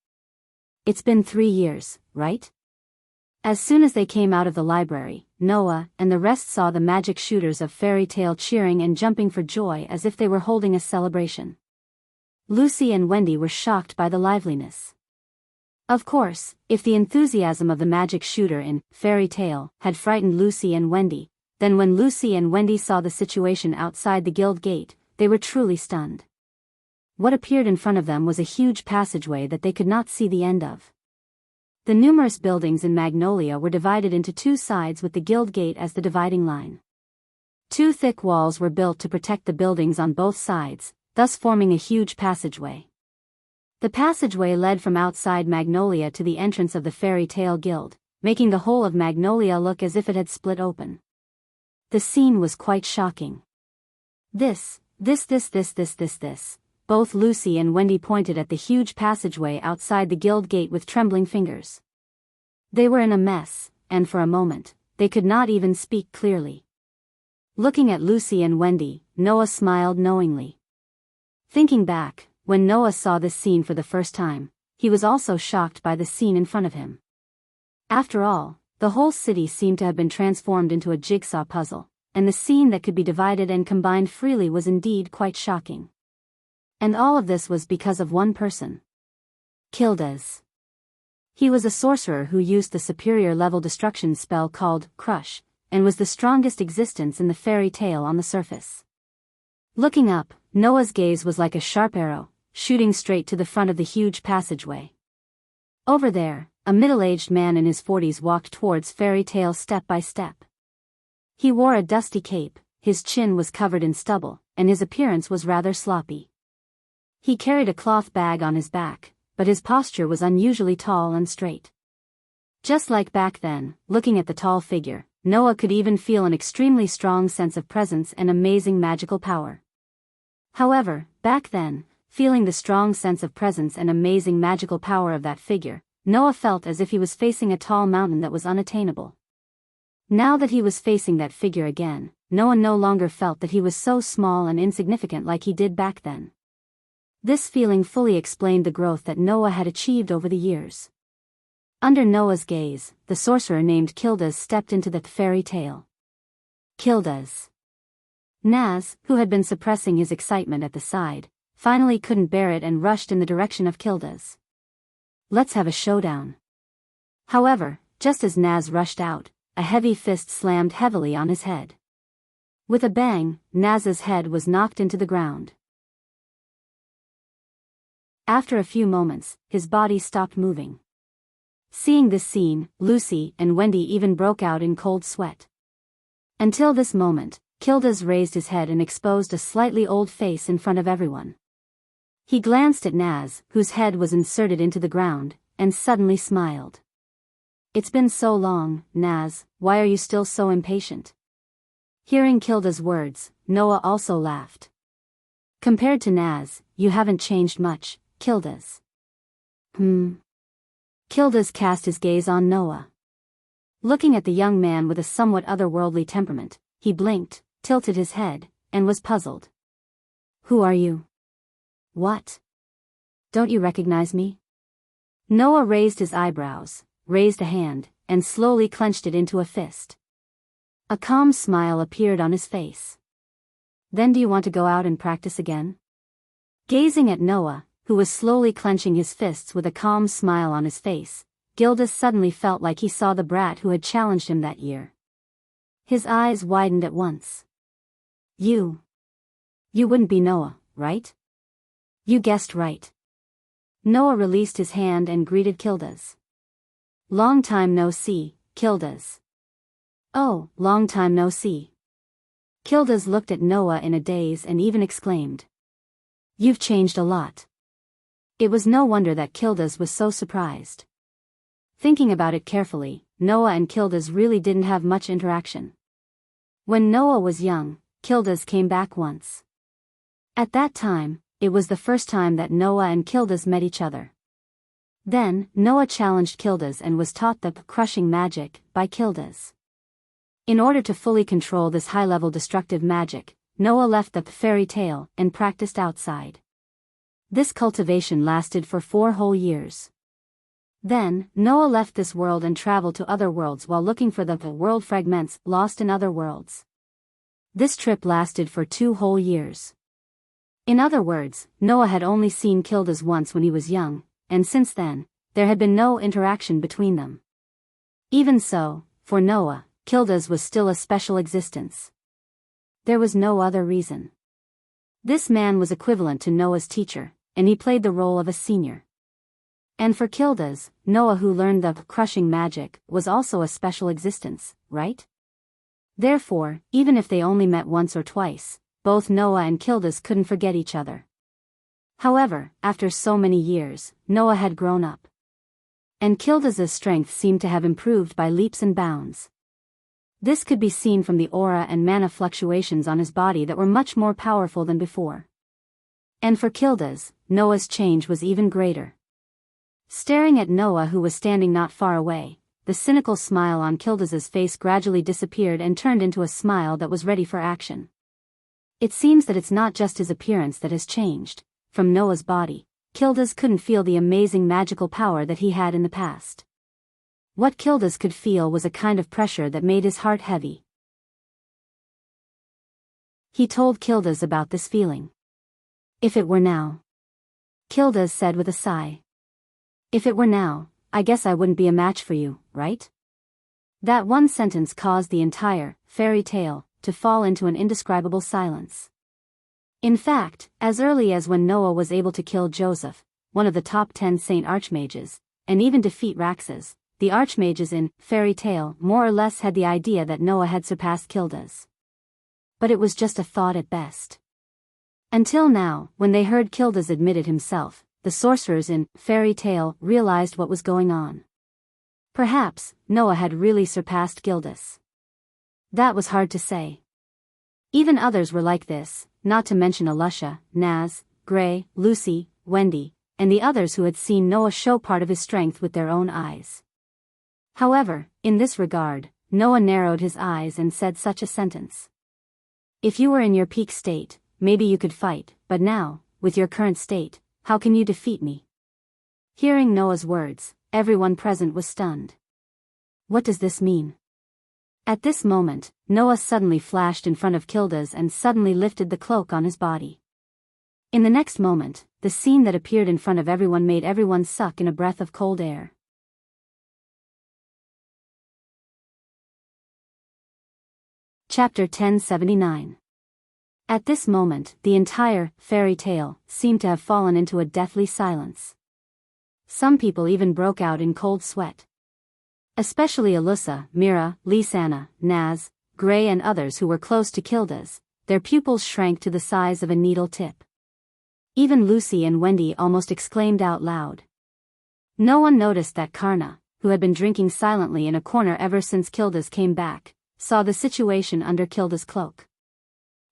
It's been 3 years, right? As soon as they came out of the library, Noah and the rest saw the magic shooters of Fairy Tale cheering and jumping for joy as if they were holding a celebration. Lucy and Wendy were shocked by the liveliness. Of course, if the enthusiasm of the magic shooter in Fairy Tale had frightened Lucy and Wendy, then when Lucy and Wendy saw the situation outside the guild gate, they were truly stunned. What appeared in front of them was a huge passageway that they could not see the end of. The numerous buildings in Magnolia were divided into two sides with the guild gate as the dividing line. Two thick walls were built to protect the buildings on both sides, thus forming a huge passageway. The passageway led from outside Magnolia to the entrance of the Fairy Tale Guild, making the whole of Magnolia look as if it had split open. The scene was quite shocking. This. Both Lucy and Wendy pointed at the huge passageway outside the guild gate with trembling fingers. They were in a mess, and for a moment, they could not even speak clearly. Looking at Lucy and Wendy, Noah smiled knowingly. Thinking back, when Noah saw this scene for the first time, he was also shocked by the scene in front of him. After all, the whole city seemed to have been transformed into a jigsaw puzzle, and the scene that could be divided and combined freely was indeed quite shocking. And all of this was because of one person. Kildas. He was a sorcerer who used the superior level destruction spell called Crush, and was the strongest existence in the fairy tale on the surface. Looking up, Noah's gaze was like a sharp arrow, shooting straight to the front of the huge passageway. Over there, a middle-aged man in his 40s walked towards Fairy Tale step by step. He wore a dusty cape, his chin was covered in stubble, and his appearance was rather sloppy. He carried a cloth bag on his back, but his posture was unusually tall and straight. Just like back then, looking at the tall figure, Noah could even feel an extremely strong sense of presence and amazing magical power. However, back then, feeling the strong sense of presence and amazing magical power of that figure, Noah felt as if he was facing a tall mountain that was unattainable. Now that he was facing that figure again, Noah no longer felt that he was so small and insignificant like he did back then. This feeling fully explained the growth that Noah had achieved over the years. Under Noah's gaze, the sorcerer named Kildas stepped into the fairy tale. Kildas. Naz, who had been suppressing his excitement at the side, finally couldn't bear it and rushed in the direction of Kilda's. "Let's have a showdown." However, just as Naz rushed out, a heavy fist slammed heavily on his head. With a bang, Naz's head was knocked into the ground. After a few moments, his body stopped moving. Seeing this scene, Lucy and Wendy even broke out in cold sweat. Until this moment, Kilda's raised his head and exposed a slightly old face in front of everyone. He glanced at Naz, whose head was inserted into the ground, and suddenly smiled. "It's been so long, Naz, why are you still so impatient?" Hearing Kilda's words, Noah also laughed. "Compared to Naz, you haven't changed much, Kilda's." Kilda's cast his gaze on Noah. Looking at the young man with a somewhat otherworldly temperament, he blinked, tilted his head, and was puzzled. "Who are you? What? Don't you recognize me?" Noah raised his eyebrows, raised a hand, and slowly clenched it into a fist. A calm smile appeared on his face. "Then do you want to go out and practice again?" Gazing at Noah, who was slowly clenching his fists with a calm smile on his face, Gildas suddenly felt like he saw the brat who had challenged him that year. His eyes widened at once. You wouldn't be Noah, right?" "You guessed right." Noah released his hand and greeted Kilda's. "Long time no see, Kilda's." "Oh, long time no see." Kilda's looked at Noah in a daze and even exclaimed, "You've changed a lot." It was no wonder that Kilda's was so surprised. Thinking about it carefully, Noah and Kilda's really didn't have much interaction. When Noah was young, Kilda's came back once. At that time, it was the first time that Noah and Kilda's met each other. Then, Noah challenged Kilda's and was taught the crushing magic by Kilda's. In order to fully control this high-level destructive magic, Noah left the fairy tale and practiced outside. This cultivation lasted for 4 whole years. Then, Noah left this world and traveled to other worlds while looking for the world fragments lost in other worlds. This trip lasted for 2 whole years. In other words, Noah had only seen Kilda's once when he was young, and since then, there had been no interaction between them. Even so, for Noah, Kilda's was still a special existence. There was no other reason. This man was equivalent to Noah's teacher, and he played the role of a senior. And for Kilda's, Noah who learned the crushing magic was also a special existence, right? Therefore, even if they only met once or twice, both Noah and Kilda's couldn't forget each other. However, after so many years, Noah had grown up. And Kilda's strength seemed to have improved by leaps and bounds. This could be seen from the aura and mana fluctuations on his body that were much more powerful than before. And for Kilda's, Noah's change was even greater. Staring at Noah who was standing not far away, the cynical smile on Kilda's face gradually disappeared and turned into a smile that was ready for action. It seems that it's not just his appearance that has changed. From Noah's body, Kilda's couldn't feel the amazing magical power that he had in the past. What Kilda's could feel was a kind of pressure that made his heart heavy. He told Kilda's about this feeling. "If it were now," Kilda's said with a sigh. "If it were now, I guess I wouldn't be a match for you, right?" That one sentence caused the entire fairy tale to fall into an indescribable silence. In fact, as early as when Noah was able to kill Joseph, one of the top 10 Saint Archmages, and even defeat Raxus, the Archmages in fairy tale more or less had the idea that Noah had surpassed Kilda's. But it was just a thought at best. Until now, when they heard Kilda's admit it himself, the sorcerers in fairy tale realized what was going on. Perhaps, Noah had really surpassed Kilda's. That was hard to say. Even others were like this, not to mention Alusha, Naz, Gray, Lucy, Wendy, and the others who had seen Noah show part of his strength with their own eyes. However, in this regard, Noah narrowed his eyes and said such a sentence. "If you were in your peak state, maybe you could fight, but now, with your current state, how can you defeat me?" Hearing Noah's words, everyone present was stunned. What does this mean? At this moment, Noah suddenly flashed in front of Kilda's and suddenly lifted the cloak on his body. In the next moment, the scene that appeared in front of everyone made everyone suck in a breath of cold air. Chapter 1079. At this moment, the entire fairy tale seemed to have fallen into a deathly silence. Some people even broke out in cold sweat. Especially Alyssa, Mira, Lisanna, Naz, Gray and others who were close to Kilda's, their pupils shrank to the size of a needle tip. Even Lucy and Wendy almost exclaimed out loud. No one noticed that Karna, who had been drinking silently in a corner ever since Kilda's came back, saw the situation under Kilda's cloak.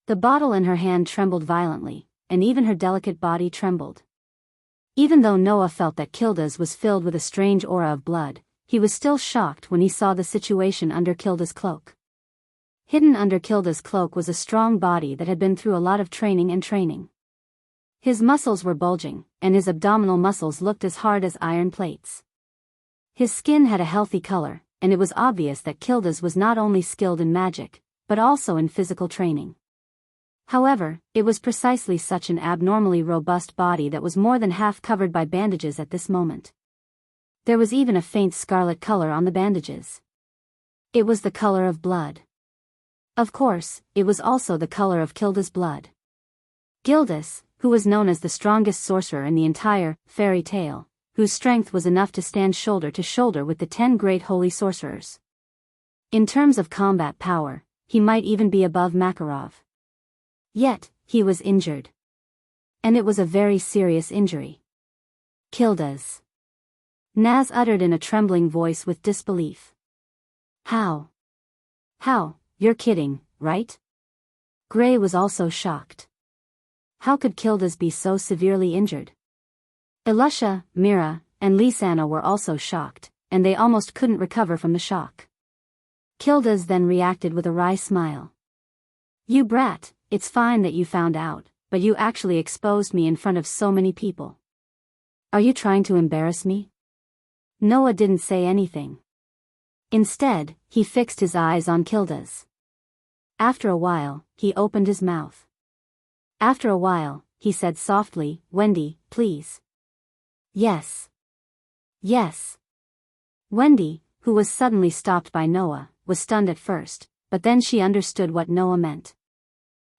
The bottle in her hand trembled violently, and even her delicate body trembled. Even though Noah felt that Kilda's was filled with a strange aura of blood, he was still shocked when he saw the situation under Kilda's cloak. Hidden under Kilda's cloak was a strong body that had been through a lot of training. His muscles were bulging, and his abdominal muscles looked as hard as iron plates. His skin had a healthy color, and it was obvious that Kilda's was not only skilled in magic, but also in physical training. However, it was precisely such an abnormally robust body that was more than half covered by bandages at this moment. There was even a faint scarlet color on the bandages. It was the color of blood. Of course, it was also the color of Kilda's blood. Gildas, who was known as the strongest sorcerer in the entire fairy tale, whose strength was enough to stand shoulder to shoulder with the 10 great holy sorcerers. In terms of combat power, he might even be above Makarov. Yet, he was injured. And it was a very serious injury. Kilda's. Naz uttered in a trembling voice with disbelief. How? You're kidding, right? Gray was also shocked. How could Kilda's be so severely injured? Elusha, Mira, and Lisanna were also shocked, and they almost couldn't recover from the shock. Kilda's then reacted with a wry smile. You brat, it's fine that you found out, but you actually exposed me in front of so many people. Are you trying to embarrass me? Noah didn't say anything. Instead, he fixed his eyes on Kilda's. After a while, he opened his mouth. After a while, he said softly, Wendy, please. Yes. Wendy, who was suddenly stopped by Noah, was stunned at first, but then she understood what Noah meant.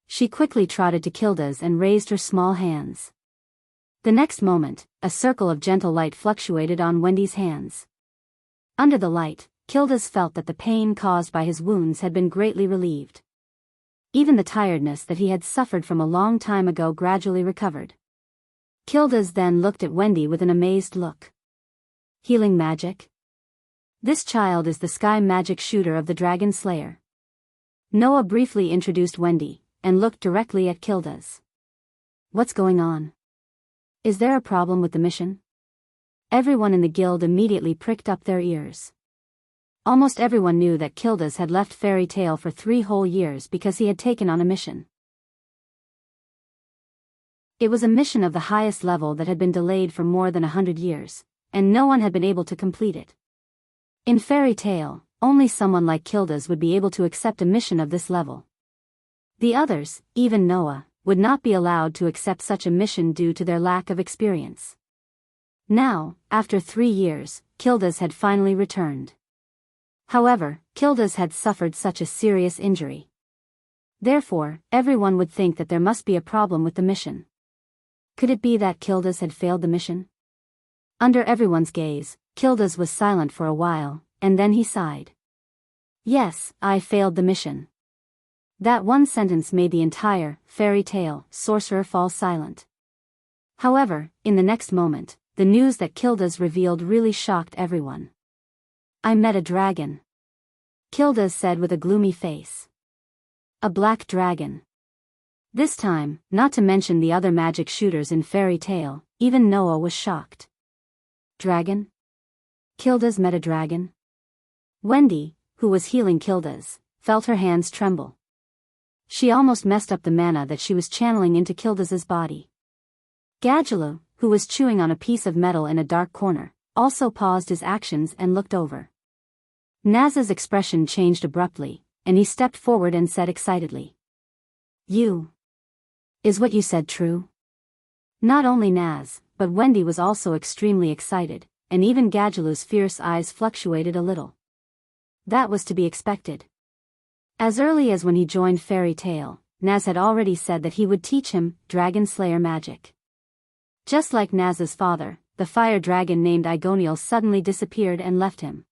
She quickly trotted to Kilda's and raised her small hands. The next moment, a circle of gentle light fluctuated on Wendy's hands. Under the light, Kilda's felt that the pain caused by his wounds had been greatly relieved. Even the tiredness that he had suffered from a long time ago gradually recovered. Kilda's then looked at Wendy with an amazed look. Healing magic? This child is the sky magic shooter of the Dragon Slayer. Noah briefly introduced Wendy, and looked directly at Kilda's. What's going on? Is there a problem with the mission? Everyone in the guild immediately pricked up their ears. Almost everyone knew that Kilda's had left Fairy Tale for 3 whole years because he had taken on a mission. It was a mission of the highest level that had been delayed for more than 100 years, and no one had been able to complete it. In Fairy Tale, only someone like Kilda's would be able to accept a mission of this level. The others, even Noah, would not be allowed to accept such a mission due to their lack of experience. Now, after 3 years, Kilda's had finally returned. However, Kilda's had suffered such a serious injury. Therefore, everyone would think that there must be a problem with the mission. Could it be that Kilda's had failed the mission? Under everyone's gaze, Kilda's was silent for a while, and then he sighed. Yes, I failed the mission. That one sentence made the entire Fairy Tale sorcerer fall silent. However, in the next moment, the news that Kilda's revealed really shocked everyone. I met a dragon. Kilda's said with a gloomy face. A black dragon. This time, not to mention the other magic shooters in Fairy Tale, even Noah was shocked. Dragon? Kilda's met a dragon? Wendy, who was healing Kilda's, felt her hands tremble. She almost messed up the mana that she was channeling into Kilda's body. Gadgelu, who was chewing on a piece of metal in a dark corner, also paused his actions and looked over. Naz's expression changed abruptly, and he stepped forward and said excitedly. Is what you said true? Not only Naz, but Wendy was also extremely excited, and even Gadgelou's fierce eyes fluctuated a little. That was to be expected. As early as when he joined Fairy Tale, Naz had already said that he would teach him Dragon Slayer magic. Just like Naz's father, the fire dragon named Igoniel suddenly disappeared and left him.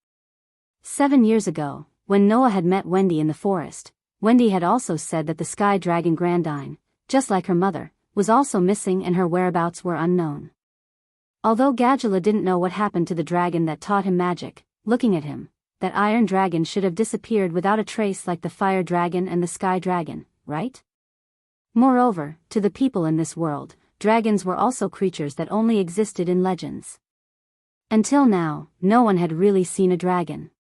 7 years ago, when Noah had met Wendy in the forest, Wendy had also said that the sky dragon Grandine, just like her mother, was also missing and her whereabouts were unknown. Although Gadgelou didn't know what happened to the dragon that taught him magic, looking at him, that iron dragon should have disappeared without a trace like the fire dragon and the sky dragon, right? Moreover, to the people in this world, dragons were also creatures that only existed in legends. Until now, no one had really seen a dragon.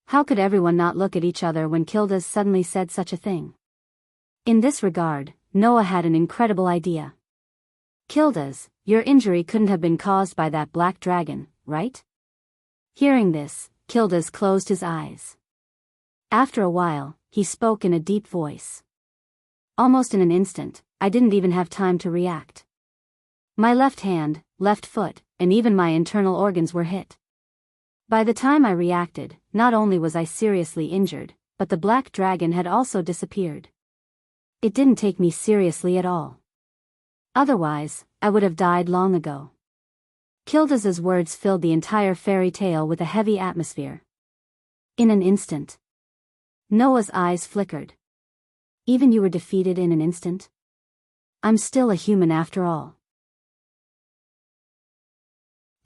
How could everyone not look at each other when Kildas suddenly said such a thing? In this regard, Noah had an incredible idea. Kildas, your injury couldn't have been caused by that black dragon, right? Hearing this, Kildas closed his eyes. After a while, he spoke in a deep voice. Almost in an instant, I didn't even have time to react. My left hand, left foot, and even my internal organs were hit. By the time I reacted, not only was I seriously injured, but the black dragon had also disappeared. It didn't take me seriously at all. Otherwise, I would have died long ago. Kildas's words filled the entire fairy tale with a heavy atmosphere. In an instant. Noah's eyes flickered. Even you were defeated in an instant? I'm still a human after all.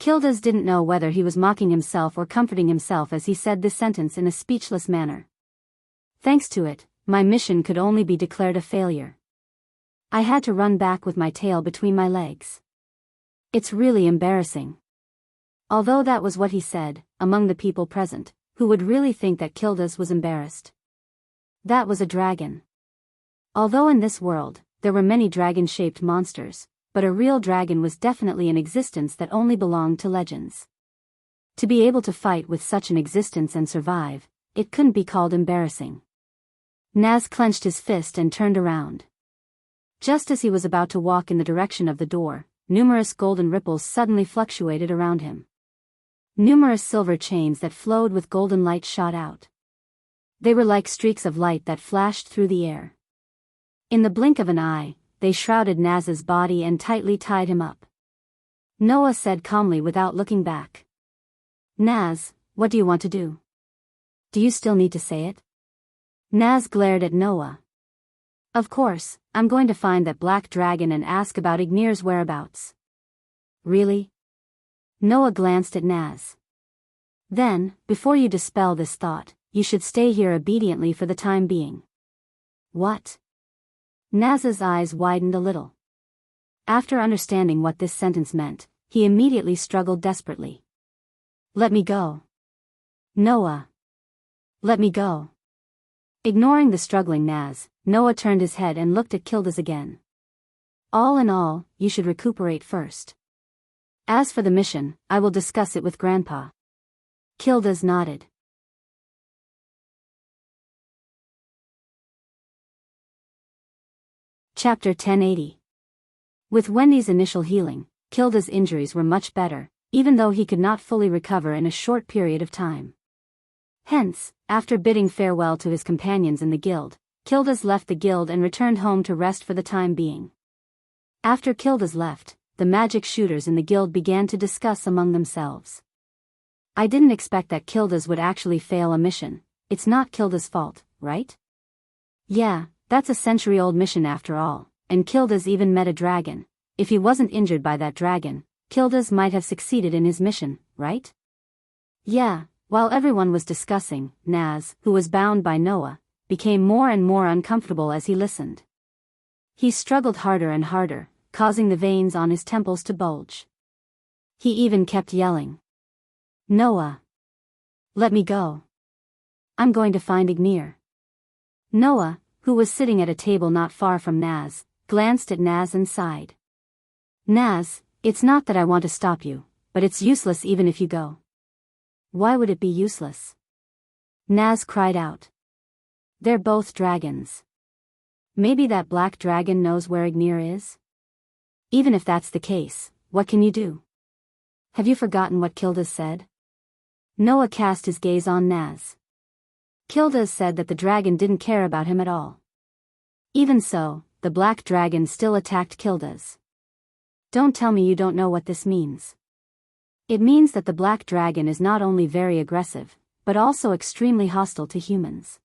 Kildas didn't know whether he was mocking himself or comforting himself as he said this sentence in a speechless manner. Thanks to it, my mission could only be declared a failure. I had to run back with my tail between my legs. It's really embarrassing. Although that was what he said, among the people present, who would really think that Kildas was embarrassed? That was a dragon. Although in this world, there were many dragon-shaped monsters, but a real dragon was definitely an existence that only belonged to legends. To be able to fight with such an existence and survive, it couldn't be called embarrassing. Naz clenched his fist and turned around. Just as he was about to walk in the direction of the door, numerous golden ripples suddenly fluctuated around him. Numerous silver chains that flowed with golden light shot out. They were like streaks of light that flashed through the air. In the blink of an eye, they shrouded Naz's body and tightly tied him up. Noah said calmly without looking back. Naz, what do you want to do? Do you still need to say it? Naz glared at Noah. Of course, I'm going to find that black dragon and ask about Ignir's whereabouts. Really? Noah glanced at Naz. Then, before you dispel this thought, you should stay here obediently for the time being. What? Naz's eyes widened a little. After understanding what this sentence meant, he immediately struggled desperately. Let me go. Noah. Let me go. Ignoring the struggling Naz, Noah turned his head and looked at Kildas again. All in all, you should recuperate first. As for the mission, I will discuss it with Grandpa. Kildas nodded. Chapter 1080. With Wendy's initial healing, Kilda's injuries were much better, even though he could not fully recover in a short period of time. Hence, after bidding farewell to his companions in the guild, Kildas left the guild and returned home to rest for the time being. After Kildas left, the magic shooters in the guild began to discuss among themselves. I didn't expect that Kildas would actually fail a mission. It's not Kildas' fault, right? Yeah, that's a century-old mission after all, and Kildas even met a dragon. If he wasn't injured by that dragon, Kildas might have succeeded in his mission, right? Yeah, while everyone was discussing, Naz, who was bound by Noah, became more and more uncomfortable as he listened. He struggled harder and harder, causing the veins on his temples to bulge. He even kept yelling. Noah. Let me go. I'm going to find Ignir. Noah, who was sitting at a table not far from Naz, glanced at Naz and sighed. Naz, it's not that I want to stop you, but it's useless even if you go. Why would it be useless? Naz cried out. They're both dragons. Maybe that black dragon knows where Ignir is? Even if that's the case, what can you do? Have you forgotten what Kildas said? Noah cast his gaze on Naz. Kildas said that the dragon didn't care about him at all. Even so, the black dragon still attacked Kildas. Don't tell me you don't know what this means. It means that the black dragon is not only very aggressive, but also extremely hostile to humans.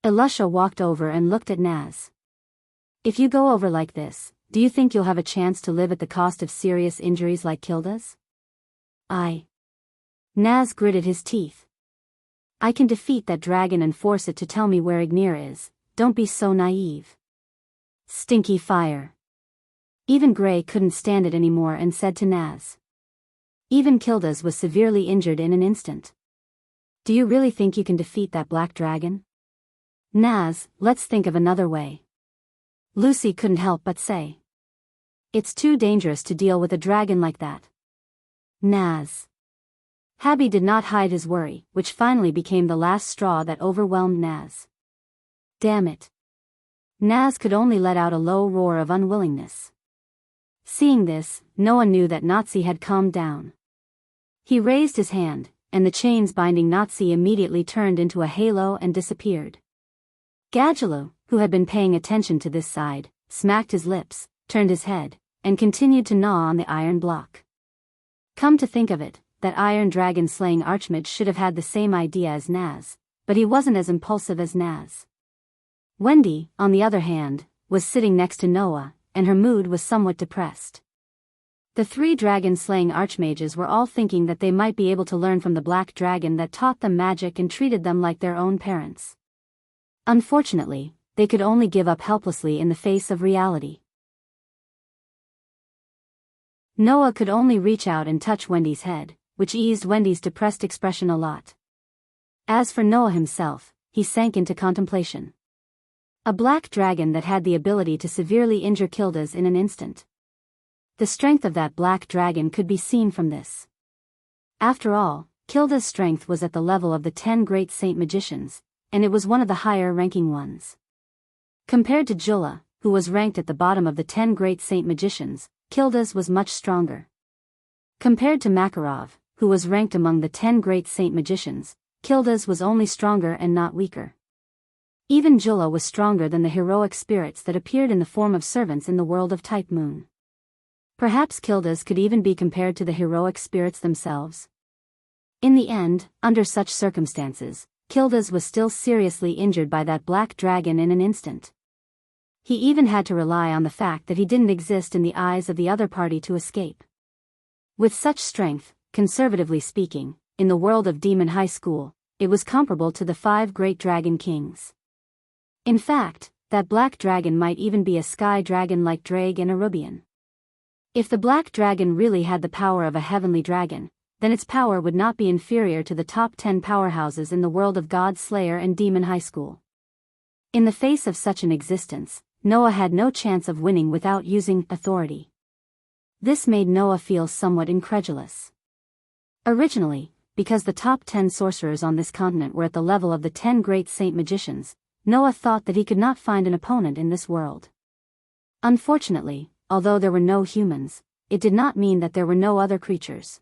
Elisha walked over and looked at Naz. If you go over like this, do you think you'll have a chance to live at the cost of serious injuries like Kildas? Naz gritted his teeth. I can defeat that dragon and force it to tell me where Ignir is. Don't be so naive. Stinky fire. Even Gray couldn't stand it anymore and said to Naz. Even Kildas was severely injured in an instant. Do you really think you can defeat that black dragon? Naz, let's think of another way. Lucy couldn't help but say. It's too dangerous to deal with a dragon like that. Naz. Habby did not hide his worry, which finally became the last straw that overwhelmed Naz. Damn it. Naz could only let out a low roar of unwillingness. Seeing this, Noah knew that Nazi had calmed down. He raised his hand, and the chains binding Nazi immediately turned into a halo and disappeared. Gadjalu, who had been paying attention to this side, smacked his lips, turned his head, and continued to gnaw on the iron block. Come to think of it, that iron dragon slaying archmage should have had the same idea as Naz, but he wasn't as impulsive as Naz. Wendy, on the other hand, was sitting next to Noah, and her mood was somewhat depressed. The three dragon-slaying archmages were all thinking that they might be able to learn from the black dragon that taught them magic and treated them like their own parents. Unfortunately, they could only give up helplessly in the face of reality. Noah could only reach out and touch Wendy's head, which eased Wendy's depressed expression a lot. As for Noah himself, he sank into contemplation. A black dragon that had the ability to severely injure Kildas in an instant. The strength of that black dragon could be seen from this. After all, Kilda's strength was at the level of the 10 great saint magicians, and it was one of the higher-ranking ones. Compared to Jula, who was ranked at the bottom of the 10 great saint magicians, Kildas was much stronger. Compared to Makarov, who was ranked among the 10 great saint magicians, Kildas was only stronger and not weaker. Even Jula was stronger than the heroic spirits that appeared in the form of servants in the world of Type Moon. Perhaps Kildas could even be compared to the heroic spirits themselves. In the end, under such circumstances, Kildas was still seriously injured by that black dragon in an instant. He even had to rely on the fact that he didn't exist in the eyes of the other party to escape. With such strength, conservatively speaking, in the world of Demon High School, it was comparable to the 5 great dragon kings. In fact, that black dragon might even be a sky dragon like Drag and Arubian. If the black dragon really had the power of a heavenly dragon, then its power would not be inferior to the top 10 powerhouses in the world of God Slayer and Demon High School. In the face of such an existence, Noah had no chance of winning without using authority. This made Noah feel somewhat incredulous. Originally, because the top 10 sorcerers on this continent were at the level of the 10 great saint magicians, Noah thought that he could not find an opponent in this world. Unfortunately, although there were no humans, it did not mean that there were no other creatures.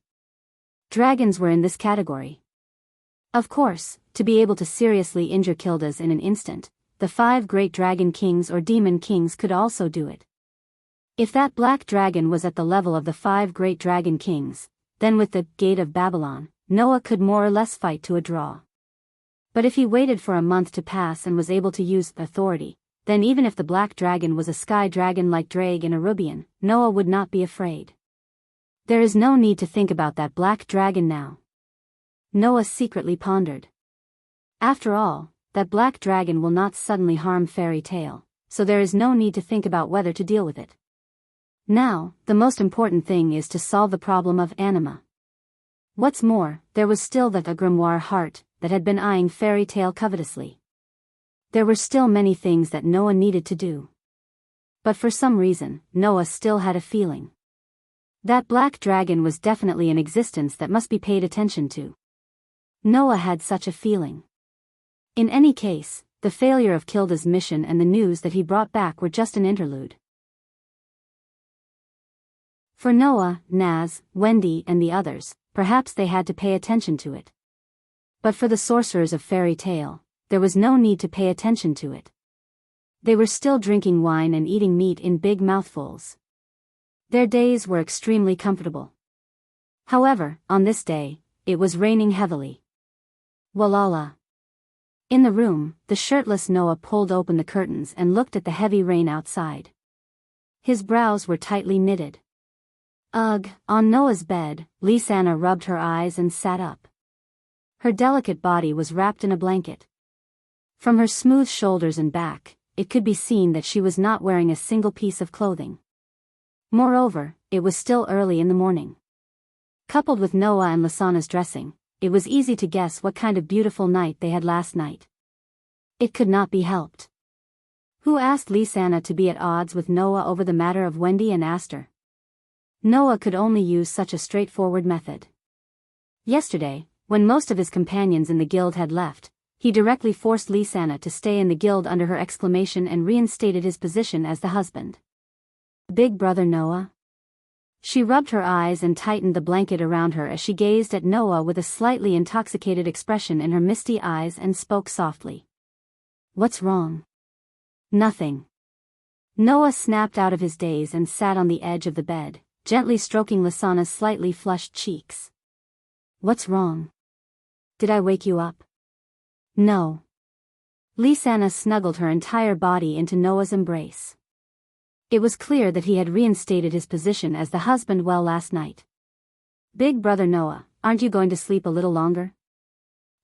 Dragons were in this category. Of course, to be able to seriously injure Kildas in an instant, the 5 great dragon kings or demon kings could also do it. If that black dragon was at the level of the 5 great dragon kings, then with the Gate of Babylon, Noah could more or less fight to a draw. But if he waited for a month to pass and was able to use authority, then even if the black dragon was a sky dragon like Drag and Arubian, Noah would not be afraid. There is no need to think about that black dragon now. Noah secretly pondered. After all, that black dragon will not suddenly harm Fairy Tale, so there is no need to think about whether to deal with it. Now, the most important thing is to solve the problem of anima. What's more, there was still that grimoire heart that had been eyeing Fairy Tale covetously. There were still many things that Noah needed to do. But for some reason, Noah still had a feeling. That black dragon was definitely an existence that must be paid attention to. Noah had such a feeling. In any case, the failure of Kilda's mission and the news that he brought back were just an interlude. For Noah, Naz, Wendy, and the others, perhaps they had to pay attention to it. But for the sorcerers of fairy tale, there was no need to pay attention to it. They were still drinking wine and eating meat in big mouthfuls. Their days were extremely comfortable. However, on this day, it was raining heavily. Walala. In the room, the shirtless Noah pulled open the curtains and looked at the heavy rain outside. His brows were tightly knitted. Ugh, on Noah's bed, Lisanna rubbed her eyes and sat up. Her delicate body was wrapped in a blanket. From her smooth shoulders and back, it could be seen that she was not wearing a single piece of clothing. Moreover, it was still early in the morning. Coupled with Noah and Lisanna's dressing, it was easy to guess what kind of beautiful night they had last night. It could not be helped. Who asked Lisanna to be at odds with Noah over the matter of Wendy and Aster? Noah could only use such a straightforward method. Yesterday, when most of his companions in the guild had left, he directly forced Lisanna to stay in the guild under her exclamation and reinstated his position as the husband. Big brother Noah? She rubbed her eyes and tightened the blanket around her as she gazed at Noah with a slightly intoxicated expression in her misty eyes and spoke softly. What's wrong? Nothing. Noah snapped out of his daze and sat on the edge of the bed, gently stroking Lisanna's slightly flushed cheeks. What's wrong? Did I wake you up? No. Lisanna snuggled her entire body into Noah's embrace. It was clear that he had reinstated his position as the husband well last night. Big brother Noah, aren't you going to sleep a little longer?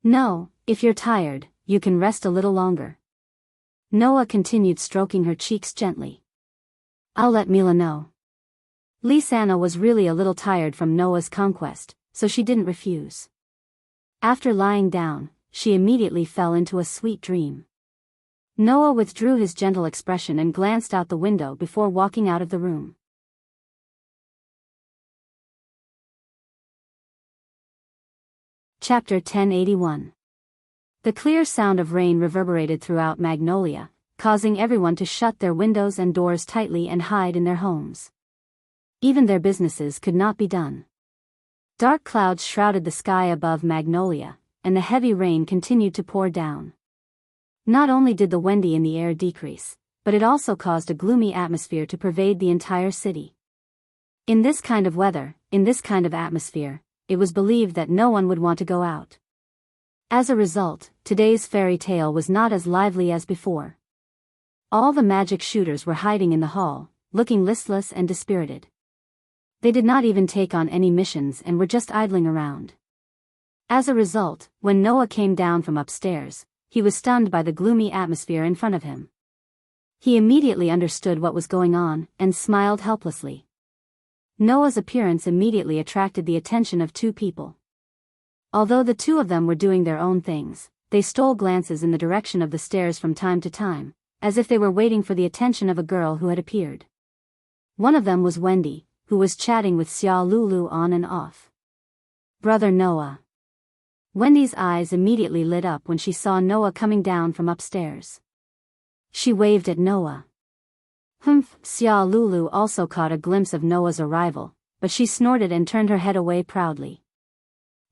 No, if you're tired, you can rest a little longer. Noah continued stroking her cheeks gently. I'll let Mila know. Lisanna was really a little tired from Noah's conquest, so she didn't refuse. After lying down, she immediately fell into a sweet dream. Noah withdrew his gentle expression and glanced out the window before walking out of the room. Chapter 1081. The clear sound of rain reverberated throughout Magnolia, causing everyone to shut their windows and doors tightly and hide in their homes. Even their businesses could not be done. Dark clouds shrouded the sky above Magnolia, and the heavy rain continued to pour down. Not only did the Wendy in the air decrease, but it also caused a gloomy atmosphere to pervade the entire city. In this kind of weather, in this kind of atmosphere, it was believed that no one would want to go out. As a result, today's fairy tale was not as lively as before. All the magic shooters were hiding in the hall, looking listless and dispirited. They did not even take on any missions and were just idling around. As a result, when Noah came down from upstairs, he was stunned by the gloomy atmosphere in front of him. He immediately understood what was going on and smiled helplessly. Noah's appearance immediately attracted the attention of two people. Although the two of them were doing their own things, they stole glances in the direction of the stairs from time to time, as if they were waiting for the attention of a girl who had appeared. One of them was Wendy, who was chatting with Xia Lulu on and off. Brother Noah. Wendy's eyes immediately lit up when she saw Noah coming down from upstairs. She waved at Noah. Humph! Xia Lulu also caught a glimpse of Noah's arrival, but she snorted and turned her head away proudly.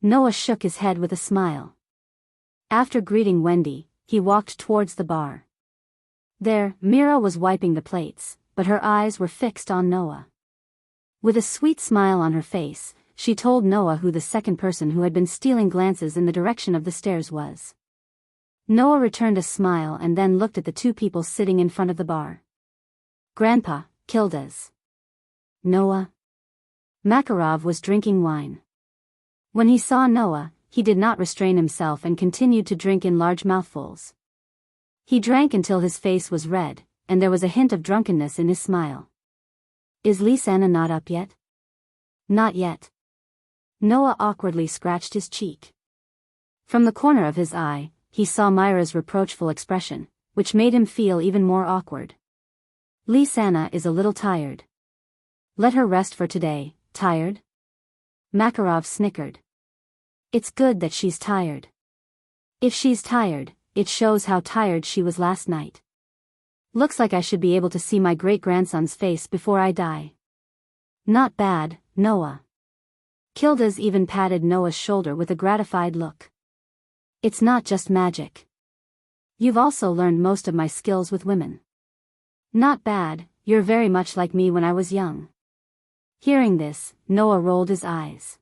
Noah shook his head with a smile. After greeting Wendy, he walked towards the bar. There, Mira was wiping the plates, but her eyes were fixed on Noah. With a sweet smile on her face, she told Noah who the second person who had been stealing glances in the direction of the stairs was. Noah returned a smile and then looked at the two people sitting in front of the bar. Grandpa, Kildas. Noah. Makarov was drinking wine. When he saw Noah, he did not restrain himself and continued to drink in large mouthfuls. He drank until his face was red, and there was a hint of drunkenness in his smile. Is Lisanna not up yet? Not yet. Noah awkwardly scratched his cheek. From the corner of his eye, he saw Myra's reproachful expression, which made him feel even more awkward. Lisanna is a little tired. Let her rest for today. Tired? Makarov snickered. It's good that she's tired. If she's tired, it shows how tired she was last night. Looks like I should be able to see my great-grandson's face before I die. Not bad, Noah. Kildas even patted Noah's shoulder with a gratified look. It's not just magic. You've also learned most of my skills with women. Not bad, you're very much like me when I was young. Hearing this, Noah rolled his eyes.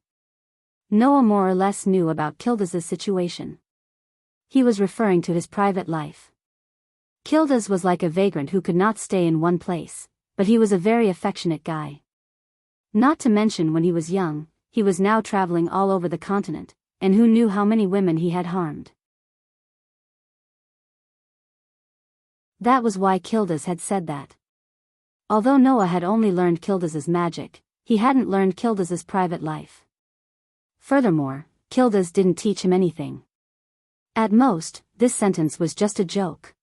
Noah more or less knew about Kildas's situation. He was referring to his private life. Kildas was like a vagrant who could not stay in one place, but he was a very affectionate guy. Not to mention when he was young, he was now traveling all over the continent, and who knew how many women he had harmed. That was why Kildas had said that. Although Noah had only learned Kildas's magic, he hadn't learned Kildas's private life. Furthermore, Kildas didn't teach him anything. At most, this sentence was just a joke.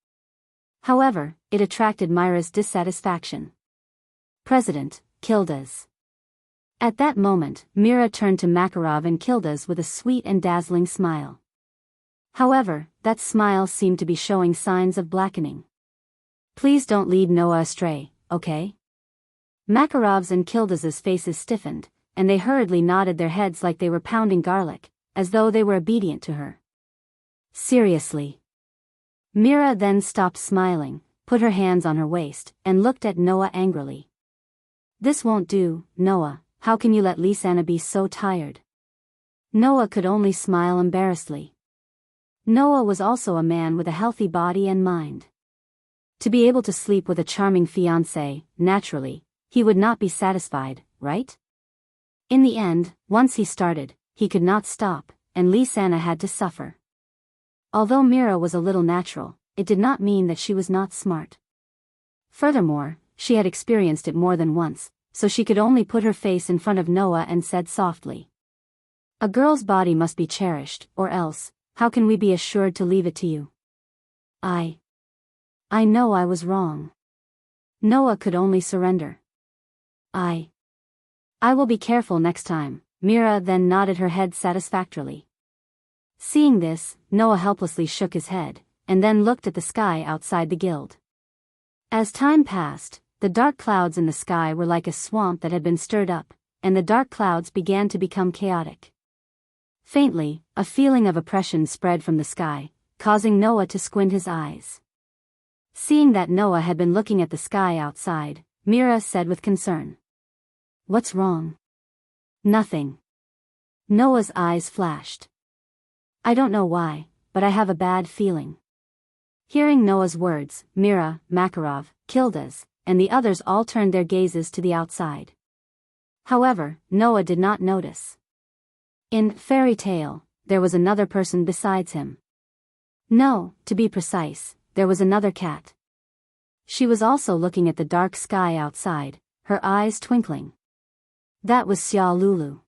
However, it attracted Myra's dissatisfaction. President, Kildas. At that moment, Mira turned to Makarov and Kildas with a sweet and dazzling smile. However, that smile seemed to be showing signs of blackening. Please don't lead Noah astray, okay? Makarov's and Kildas's faces stiffened, and they hurriedly nodded their heads like they were pounding garlic, as though they were obedient to her. Seriously. Mira then stopped smiling, put her hands on her waist, and looked at Noah angrily. This won't do, Noah. How can you let Lisanna be so tired? Noah could only smile embarrassedly. Noah was also a man with a healthy body and mind. To be able to sleep with a charming fiancée, naturally, he would not be satisfied, right? In the end, once he started, he could not stop, and Lisanna had to suffer. Although Mira was a little natural, it did not mean that she was not smart. Furthermore, she had experienced it more than once, so she could only put her face in front of Noah and said softly. A girl's body must be cherished, or else, how can we be assured to leave it to you? I know I was wrong. Noah could only surrender. I will be careful next time, Mira then nodded her head satisfactorily. Seeing this, Noah helplessly shook his head, and then looked at the sky outside the guild. As time passed, the dark clouds in the sky were like a swamp that had been stirred up, and the dark clouds began to become chaotic. Faintly, a feeling of oppression spread from the sky, causing Noah to squint his eyes. Seeing that Noah had been looking at the sky outside, Mira said with concern. What's wrong? Nothing. Noah's eyes flashed. I don't know why, but I have a bad feeling. Hearing Noah's words, Mira, Makarov, Kildas, and the others all turned their gazes to the outside. However, Noah did not notice. In Fairy Tale, there was another person besides him. No, to be precise, there was another cat. She was also looking at the dark sky outside, her eyes twinkling. That was Xia Lulu.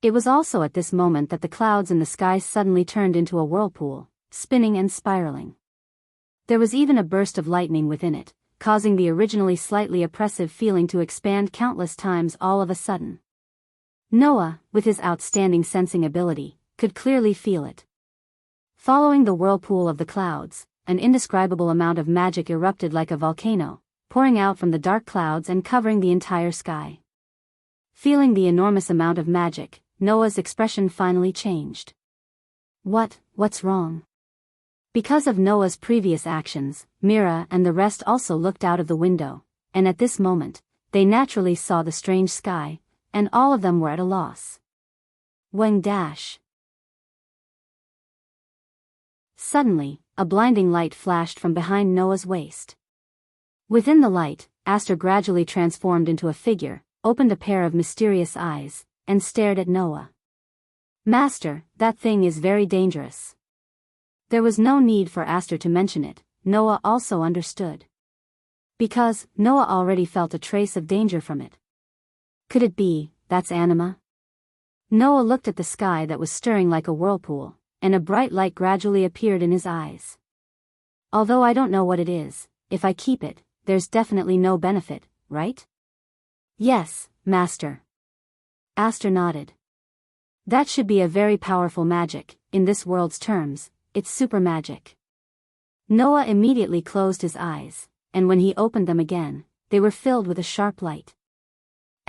It was also at this moment that the clouds in the sky suddenly turned into a whirlpool, spinning and spiraling. There was even a burst of lightning within it, causing the originally slightly oppressive feeling to expand countless times all of a sudden. Noah, with his outstanding sensing ability, could clearly feel it. Following the whirlpool of the clouds, an indescribable amount of magic erupted like a volcano, pouring out from the dark clouds and covering the entire sky. Feeling the enormous amount of magic, Noah's expression finally changed. What's wrong? Because of Noah's previous actions, Mira and the rest also looked out of the window, and at this moment, they naturally saw the strange sky, and all of them were at a loss. Wang dash. Suddenly, a blinding light flashed from behind Noah's waist. Within the light, Aster gradually transformed into a figure, opened a pair of mysterious eyes, and stared at Noah. Master, that thing is very dangerous. There was no need for Aster to mention it, Noah also understood. Because, Noah already felt a trace of danger from it. Could it be, that's anima? Noah looked at the sky that was stirring like a whirlpool, and a bright light gradually appeared in his eyes. Although I don't know what it is, if I keep it, there's definitely no benefit, right? Yes, Master. Aster nodded. That should be a very powerful magic, in this world's terms, it's super magic. Noah immediately closed his eyes, and when he opened them again, they were filled with a sharp light.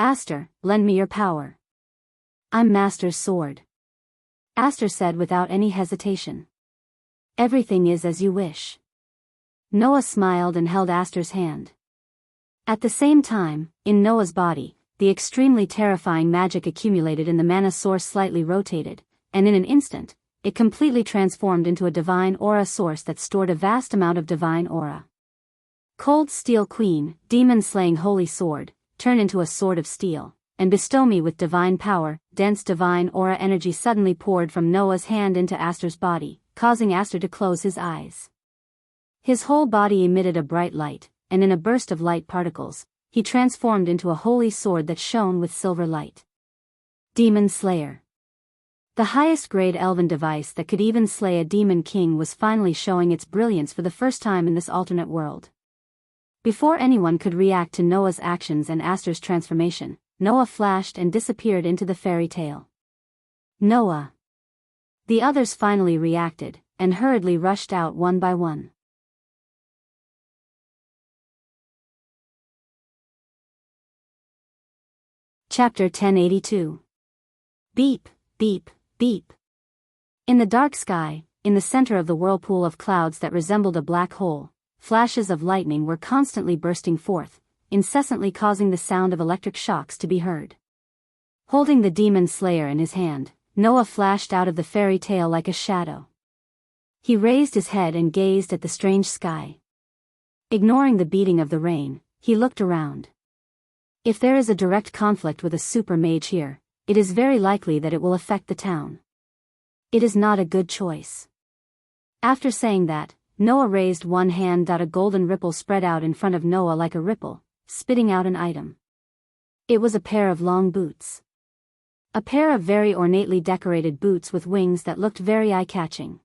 "Aster, lend me your power." "I'm Master's sword," Aster said without any hesitation. "Everything is as you wish." Noah smiled and held Aster's hand. At the same time, in Noah's body, the extremely terrifying magic accumulated in the mana source slightly rotated, and in an instant, it completely transformed into a divine aura source that stored a vast amount of divine aura. Cold Steel Queen, demon-slaying holy sword, turn into a sword of steel, and bestow me with divine power. Dense divine aura energy suddenly poured from Noah's hand into Aster's body, causing Aster to close his eyes. His whole body emitted a bright light, and in a burst of light particles, he transformed into a holy sword that shone with silver light. Demon Slayer. The highest grade elven device that could even slay a demon king was finally showing its brilliance for the first time in this alternate world. Before anyone could react to Noah's actions and Aster's transformation, Noah flashed and disappeared into the fairy tale. Noah. The others finally reacted, and hurriedly rushed out one by one. Chapter 1082. Beep, beep, beep. In the dark sky, in the center of the whirlpool of clouds that resembled a black hole, flashes of lightning were constantly bursting forth, incessantly causing the sound of electric shocks to be heard. Holding the demon slayer in his hand, Noah flashed out of the fairy tale like a shadow. He raised his head and gazed at the strange sky. Ignoring the beating of the rain, he looked around. If there is a direct conflict with a super mage here, it is very likely that it will affect the town. It is not a good choice. After saying that, Noah raised one hand. A golden ripple spread out in front of Noah like a ripple, spitting out an item. It was a pair of long boots. A pair of very ornately decorated boots with wings that looked very eye-catching.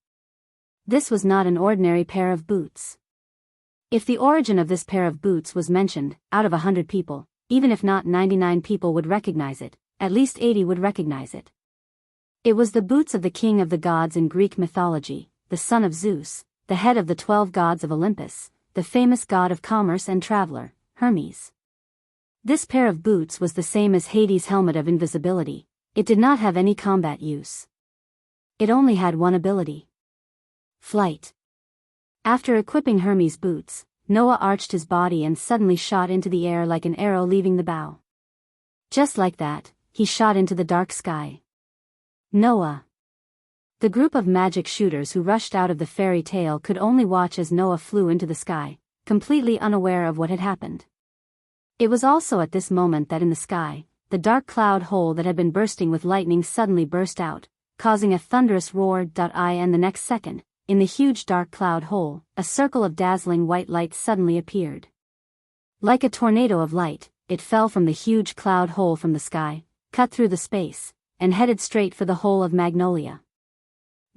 This was not an ordinary pair of boots. If the origin of this pair of boots was mentioned, out of 100 people, even if not 99 people would recognize it, at least 80 would recognize it. It was the boots of the king of the gods in Greek mythology, the son of Zeus, the head of the 12 gods of Olympus, the famous god of commerce and traveler, Hermes. This pair of boots was the same as Hades' helmet of invisibility. It did not have any combat use. It only had one ability: flight. After equipping Hermes' boots, Noah arched his body and suddenly shot into the air like an arrow leaving the bow. Just like that, he shot into the dark sky. Noah. The group of magic shooters who rushed out of the fairy tale could only watch as Noah flew into the sky, completely unaware of what had happened. It was also at this moment that in the sky, the dark cloud hole that had been bursting with lightning suddenly burst out, causing a thunderous roar. And the next second, in the huge dark cloud hole, a circle of dazzling white light suddenly appeared. Like a tornado of light, it fell from the huge cloud hole from the sky, cut through the space, and headed straight for the hole of Magnolia.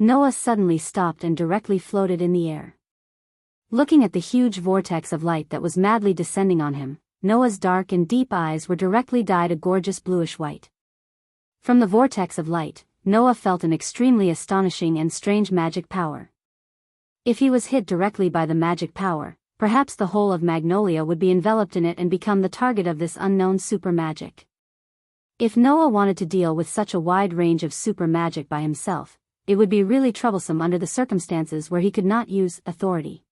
Noah suddenly stopped and directly floated in the air. Looking at the huge vortex of light that was madly descending on him, Noah's dark and deep eyes were directly dyed a gorgeous bluish white. From the vortex of light, Noah felt an extremely astonishing and strange magic power. If he was hit directly by the magic power, perhaps the whole of Magnolia would be enveloped in it and become the target of this unknown super magic. If Noah wanted to deal with such a wide range of super magic by himself, it would be really troublesome under the circumstances where he could not use authority.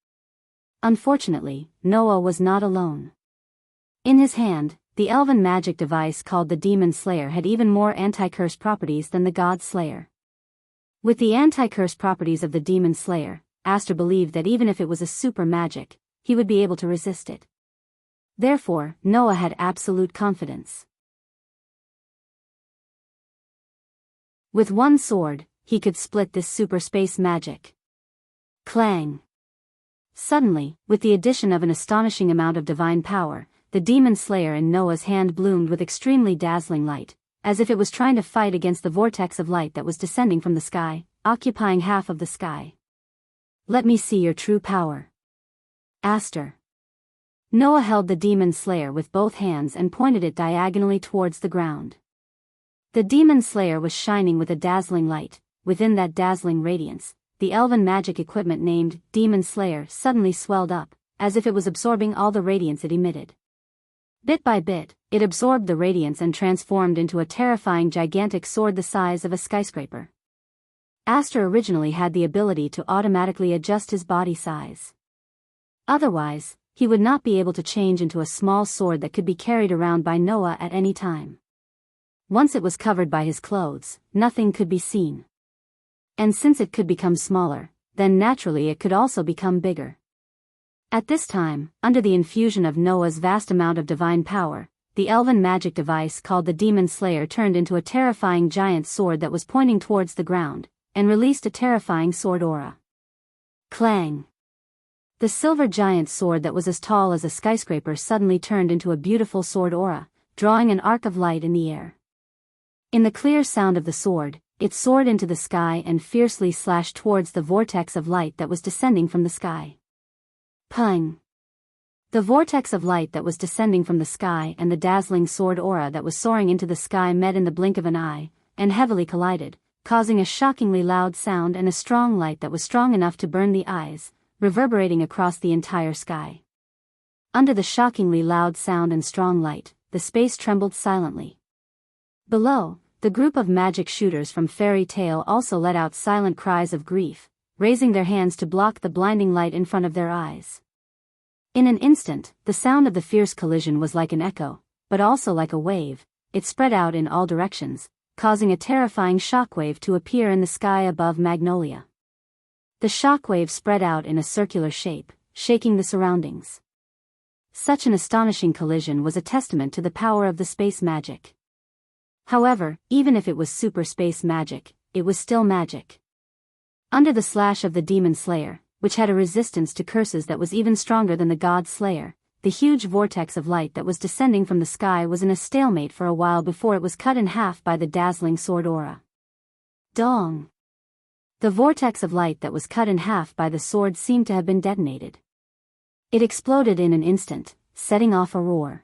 Unfortunately, Noah was not alone. In his hand, the elven magic device called the Demon Slayer had even more anti-curse properties than the God Slayer. With the anti-curse properties of the Demon Slayer, Aster believed that even if it was a super magic, he would be able to resist it. Therefore, Noah had absolute confidence. With one sword, he could split this super space magic. Clang! Suddenly, with the addition of an astonishing amount of divine power, the Demon Slayer in Noah's hand bloomed with extremely dazzling light, as if it was trying to fight against the vortex of light that was descending from the sky, occupying half of the sky. Let me see your true power. Aster. Noah held the Demon Slayer with both hands and pointed it diagonally towards the ground. The Demon Slayer was shining with a dazzling light. Within that dazzling radiance, the elven magic equipment named Demon Slayer suddenly swelled up, as if it was absorbing all the radiance it emitted. Bit by bit, it absorbed the radiance and transformed into a terrifying gigantic sword the size of a skyscraper. Aster originally had the ability to automatically adjust his body size. Otherwise, he would not be able to change into a small sword that could be carried around by Noah at any time. Once it was covered by his clothes, nothing could be seen. And since it could become smaller, then naturally it could also become bigger. At this time, under the infusion of Noah's vast amount of divine power, the elven magic device called the Demon Slayer turned into a terrifying giant sword that was pointing towards the ground, and released a terrifying sword aura. Clang! The silver giant sword that was as tall as a skyscraper suddenly turned into a beautiful sword aura, drawing an arc of light in the air. In the clear sound of the sword, it soared into the sky and fiercely slashed towards the vortex of light that was descending from the sky. Pung! The vortex of light that was descending from the sky and the dazzling sword aura that was soaring into the sky met in the blink of an eye, and heavily collided, causing a shockingly loud sound and a strong light that was strong enough to burn the eyes, reverberating across the entire sky. Under the shockingly loud sound and strong light, the space trembled silently. Below, the group of magic shooters from Fairy Tale also let out silent cries of grief, raising their hands to block the blinding light in front of their eyes. In an instant, the sound of the fierce collision was like an echo, but also like a wave. It spread out in all directions, causing a terrifying shockwave to appear in the sky above Magnolia. The shockwave spread out in a circular shape, shaking the surroundings. Such an astonishing collision was a testament to the power of the space magic. However, even if it was super space magic, it was still magic. Under the slash of the Demon Slayer, which had a resistance to curses that was even stronger than the God Slayer, the huge vortex of light that was descending from the sky was in a stalemate for a while before it was cut in half by the dazzling sword aura. Dong! The vortex of light that was cut in half by the sword seemed to have been detonated. It exploded in an instant, setting off a roar.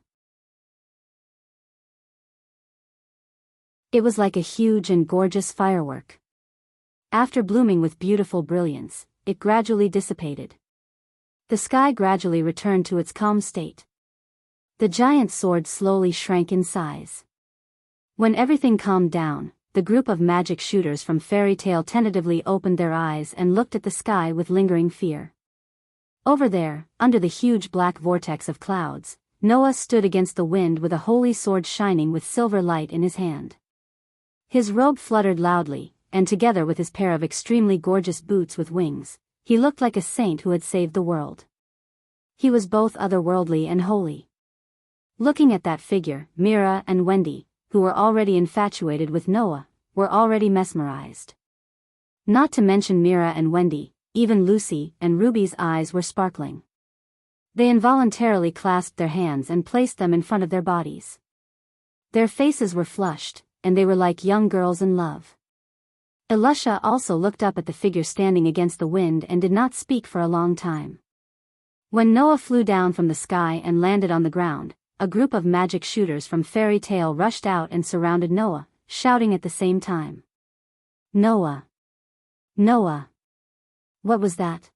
It was like a huge and gorgeous firework. After blooming with beautiful brilliance, it gradually dissipated. The sky gradually returned to its calm state. The giant sword slowly shrank in size. When everything calmed down, the group of magic shooters from Fairy Tale tentatively opened their eyes and looked at the sky with lingering fear. Over there, under the huge black vortex of clouds, Noah stood against the wind with a holy sword shining with silver light in his hand. His robe fluttered loudly, and together with his pair of extremely gorgeous boots with wings, he looked like a saint who had saved the world. He was both otherworldly and holy. Looking at that figure, Mira and Wendy, who were already infatuated with Noah, were already mesmerized. Not to mention Mira and Wendy, even Lucy and Ruby's eyes were sparkling. They involuntarily clasped their hands and placed them in front of their bodies. Their faces were flushed, and they were like young girls in love. Elisha also looked up at the figure standing against the wind and did not speak for a long time. When Noah flew down from the sky and landed on the ground, a group of magic shooters from Fairy Tale rushed out and surrounded Noah, shouting at the same time. Noah! Noah! What was that?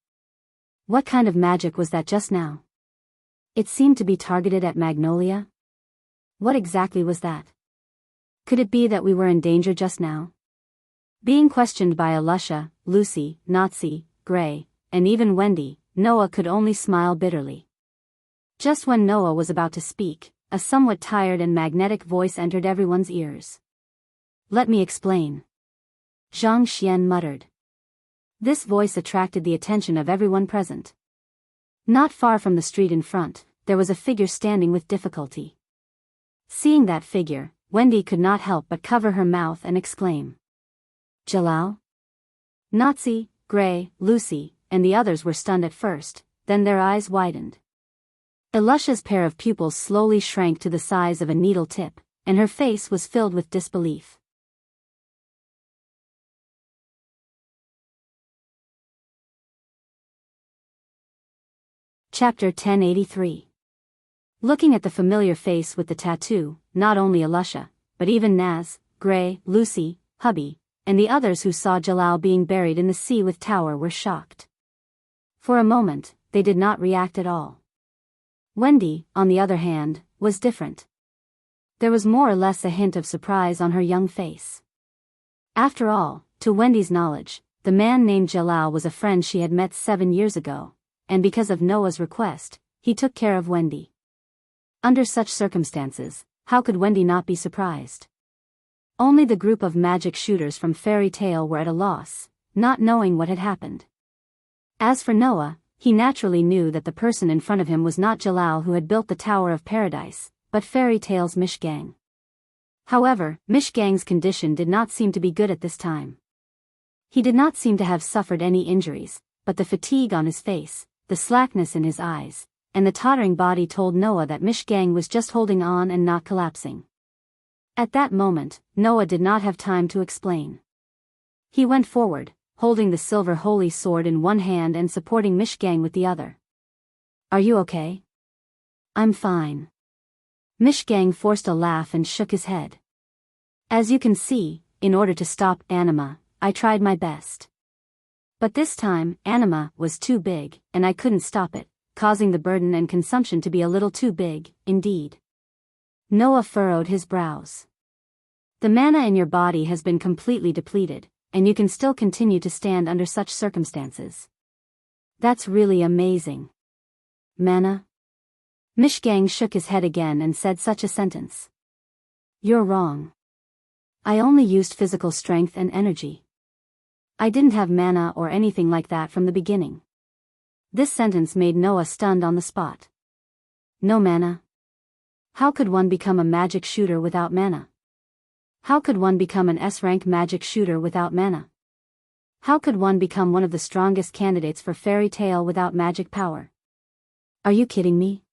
What kind of magic was that just now? It seemed to be targeted at Magnolia? What exactly was that? Could it be that we were in danger just now? Being questioned by Elisha, Lucy, Nazi, Gray, and even Wendy, Noah could only smile bitterly. Just when Noah was about to speak, a somewhat tired and magnetic voice entered everyone's ears. Let me explain. Zhang Xian muttered. This voice attracted the attention of everyone present. Not far from the street in front, there was a figure standing with difficulty. Seeing that figure, Wendy could not help but cover her mouth and exclaim. Jalal? Nazi, Gray, Lucy, and the others were stunned at first, then their eyes widened. Elisha's pair of pupils slowly shrank to the size of a needle tip, and her face was filled with disbelief. Chapter 1083. Looking at the familiar face with the tattoo, not only Elisha, but even Naz, Gray, Lucy, Hubby, and the others who saw Jalal being buried in the sea with Tower were shocked. For a moment, they did not react at all. Wendy, on the other hand, was different. There was more or less a hint of surprise on her young face. After all, to Wendy's knowledge, the man named Jalal was a friend she had met 7 years ago, and because of Noah's request, he took care of Wendy. Under such circumstances, how could Wendy not be surprised? Only the group of magic shooters from Fairy Tale were at a loss, not knowing what had happened. As for Noah, he naturally knew that the person in front of him was not Jalal who had built the Tower of Paradise, but Fairy Tale's Mishgang. However, Mishgang's condition did not seem to be good at this time. He did not seem to have suffered any injuries, but the fatigue on his face, the slackness in his eyes, and the tottering body told Noah that Mishgang was just holding on and not collapsing. At that moment, Noah did not have time to explain. He went forward, holding the silver holy sword in one hand and supporting Mishgang with the other. "Are you okay?" "I'm fine." Mishgang forced a laugh and shook his head. "As you can see, in order to stop Anima, I tried my best. But this time, Anima was too big, and I couldn't stop it, causing the burden and consumption to be a little too big, indeed." Noah furrowed his brows. "The mana in your body has been completely depleted, and you can still continue to stand under such circumstances. That's really amazing." "Mana?" Mishgang shook his head again and said such a sentence. "You're wrong. I only used physical strength and energy. I didn't have mana or anything like that from the beginning." This sentence made Noah stunned on the spot. "No mana? How could one become a magic shooter without mana? How could one become an S-rank magic shooter without mana? How could one become one of the strongest candidates for Fairy Tale without magic power? Are you kidding me?"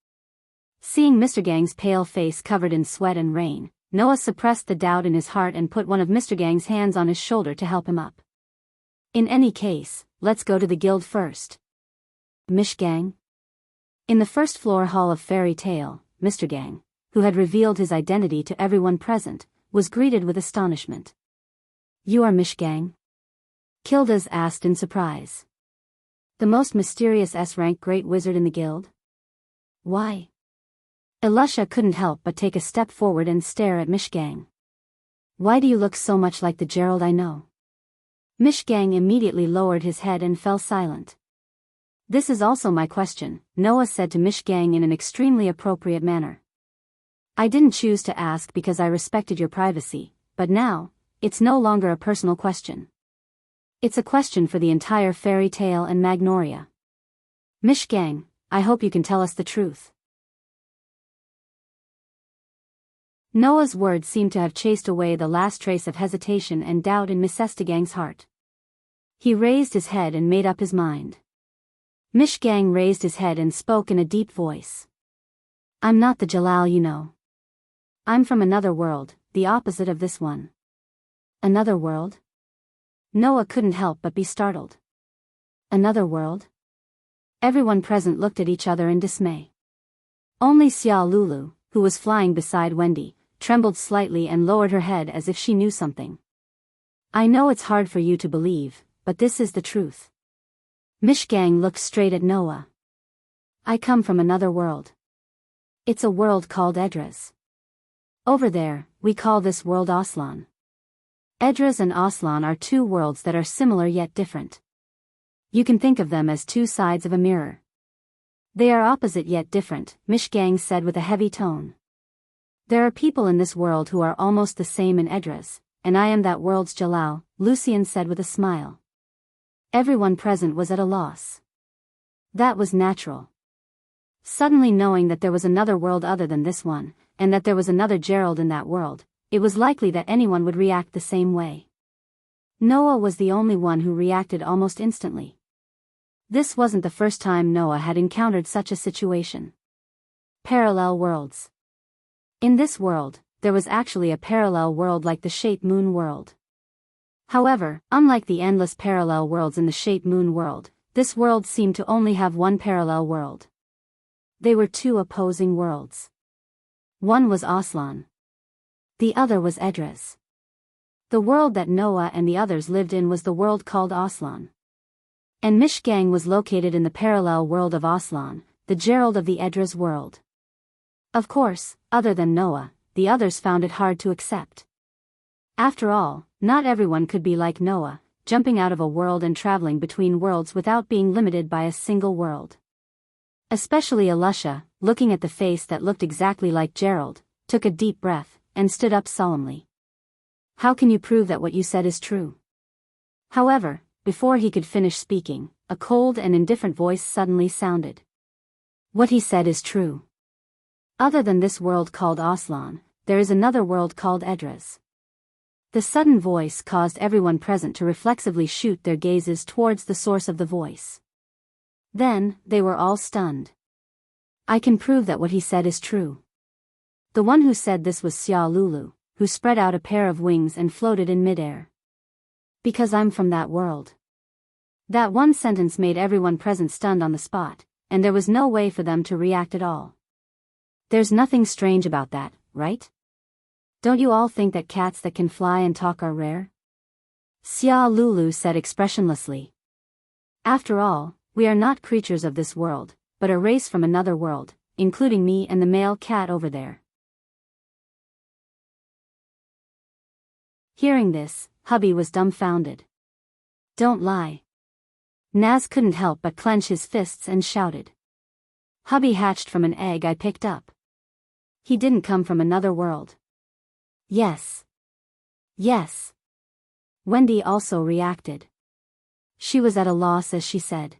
Seeing Mr. Gang's pale face covered in sweat and rain, Noah suppressed the doubt in his heart and put one of Mr. Gang's hands on his shoulder to help him up. "In any case, let's go to the guild first." "Mishgang?" In the first floor hall of Fairy Tale, Mr. Gang, who had revealed his identity to everyone present, was greeted with astonishment. "You are Mishgang?" Kildas asked in surprise. "The most mysterious S-rank great wizard in the guild?" "Why?" Elisha couldn't help but take a step forward and stare at Mishgang. "Why do you look so much like the Gerald I know?" Mishgang immediately lowered his head and fell silent. "This is also my question," Noah said to Mishgang in an extremely appropriate manner. "I didn't choose to ask because I respected your privacy, but now, it's no longer a personal question. It's a question for the entire Fairy Tale and Magnoria. Mishgang, I hope you can tell us the truth." Noah's words seemed to have chased away the last trace of hesitation and doubt in Miss Estegang's heart. He raised his head and made up his mind. Mishgang raised his head and spoke in a deep voice. "I'm not the Jalal you know. I'm from another world, the opposite of this one." "Another world?" Noah couldn't help but be startled. "Another world?" Everyone present looked at each other in dismay. Only Xia Lulu, who was flying beside Wendy, trembled slightly and lowered her head as if she knew something. "I know it's hard for you to believe, but this is the truth." Mishgang looked straight at Noah. "I come from another world. It's a world called Edras. Over there, we call this world Aslan. Edras and Aslan are two worlds that are similar yet different. You can think of them as two sides of a mirror. They are opposite yet different," Mishgang said with a heavy tone. "There are people in this world who are almost the same in Edras, and I am that world's Jalal," Lucian said with a smile. Everyone present was at a loss. That was natural. Suddenly knowing that there was another world other than this one, and that there was another Gerald in that world, it was likely that anyone would react the same way. Noah was the only one who reacted almost instantly. This wasn't the first time Noah had encountered such a situation. Parallel worlds. In this world, there was actually a parallel world like the Shape Moon world. However, unlike the endless parallel worlds in the Shape Moon world, this world seemed to only have one parallel world. They were two opposing worlds. One was Aslan. The other was Edras. The world that Noah and the others lived in was the world called Aslan. And Mishgang was located in the parallel world of Aslan, the Gerald of the Edras world. Of course, other than Noah, the others found it hard to accept. After all, not everyone could be like Noah, jumping out of a world and traveling between worlds without being limited by a single world. Especially Alusha, looking at the face that looked exactly like Gerald, took a deep breath, and stood up solemnly. How can you prove that what you said is true? However, before he could finish speaking, a cold and indifferent voice suddenly sounded. What he said is true. Other than this world called Aslan, there is another world called Edras. The sudden voice caused everyone present to reflexively shoot their gazes towards the source of the voice. Then, they were all stunned. I can prove that what he said is true. The one who said this was Xia Lulu, who spread out a pair of wings and floated in midair. Because I'm from that world. That one sentence made everyone present stunned on the spot, and there was no way for them to react at all. There's nothing strange about that, right? Don't you all think that cats that can fly and talk are rare? Xia Lulu said expressionlessly. After all, we are not creatures of this world, but a race from another world, including me and the male cat over there. Hearing this, Hubby was dumbfounded. Don't lie. Naz couldn't help but clench his fists and shouted. Hubby hatched from an egg I picked up. He didn't come from another world. Yes. Yes. Wendy also reacted. She was at a loss as she said.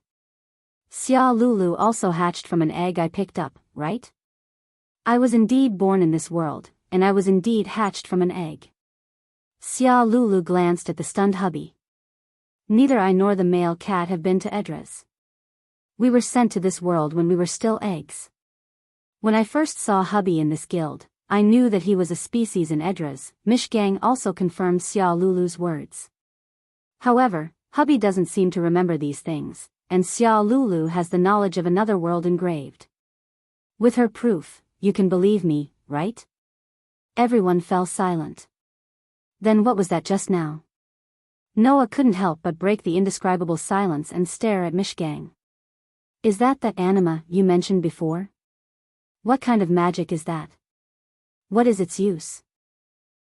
Xia Lulu also hatched from an egg I picked up, right? I was indeed born in this world, and I was indeed hatched from an egg. Xia Lulu glanced at the stunned hubby. Neither I nor the male cat have been to Edras. We were sent to this world when we were still eggs. When I first saw hubby in this guild, I knew that he was a species in Edras. Mishgang also confirmed Xia Lulu's words. However, hubby doesn't seem to remember these things, and Xia Lulu has the knowledge of another world engraved. With her proof, you can believe me, right? Everyone fell silent. Then what was that just now? Noah couldn't help but break the indescribable silence and stare at Mishgang. Is that anima you mentioned before? What kind of magic is that? What is its use?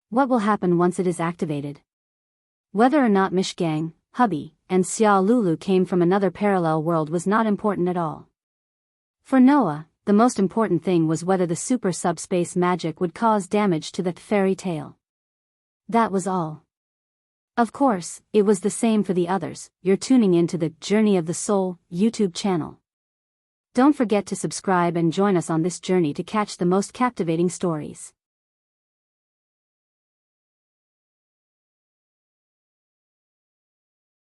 What will happen once it is activated? Whether or not Mishgang, hubby, and Xia Lulu came from another parallel world was not important at all. For Noah, the most important thing was whether the super subspace magic would cause damage to the fairy tale. That was all. Of course, it was the same for the others. You're tuning into the Journey of the Soul YouTube channel. Don't forget to subscribe and join us on this journey to catch the most captivating stories.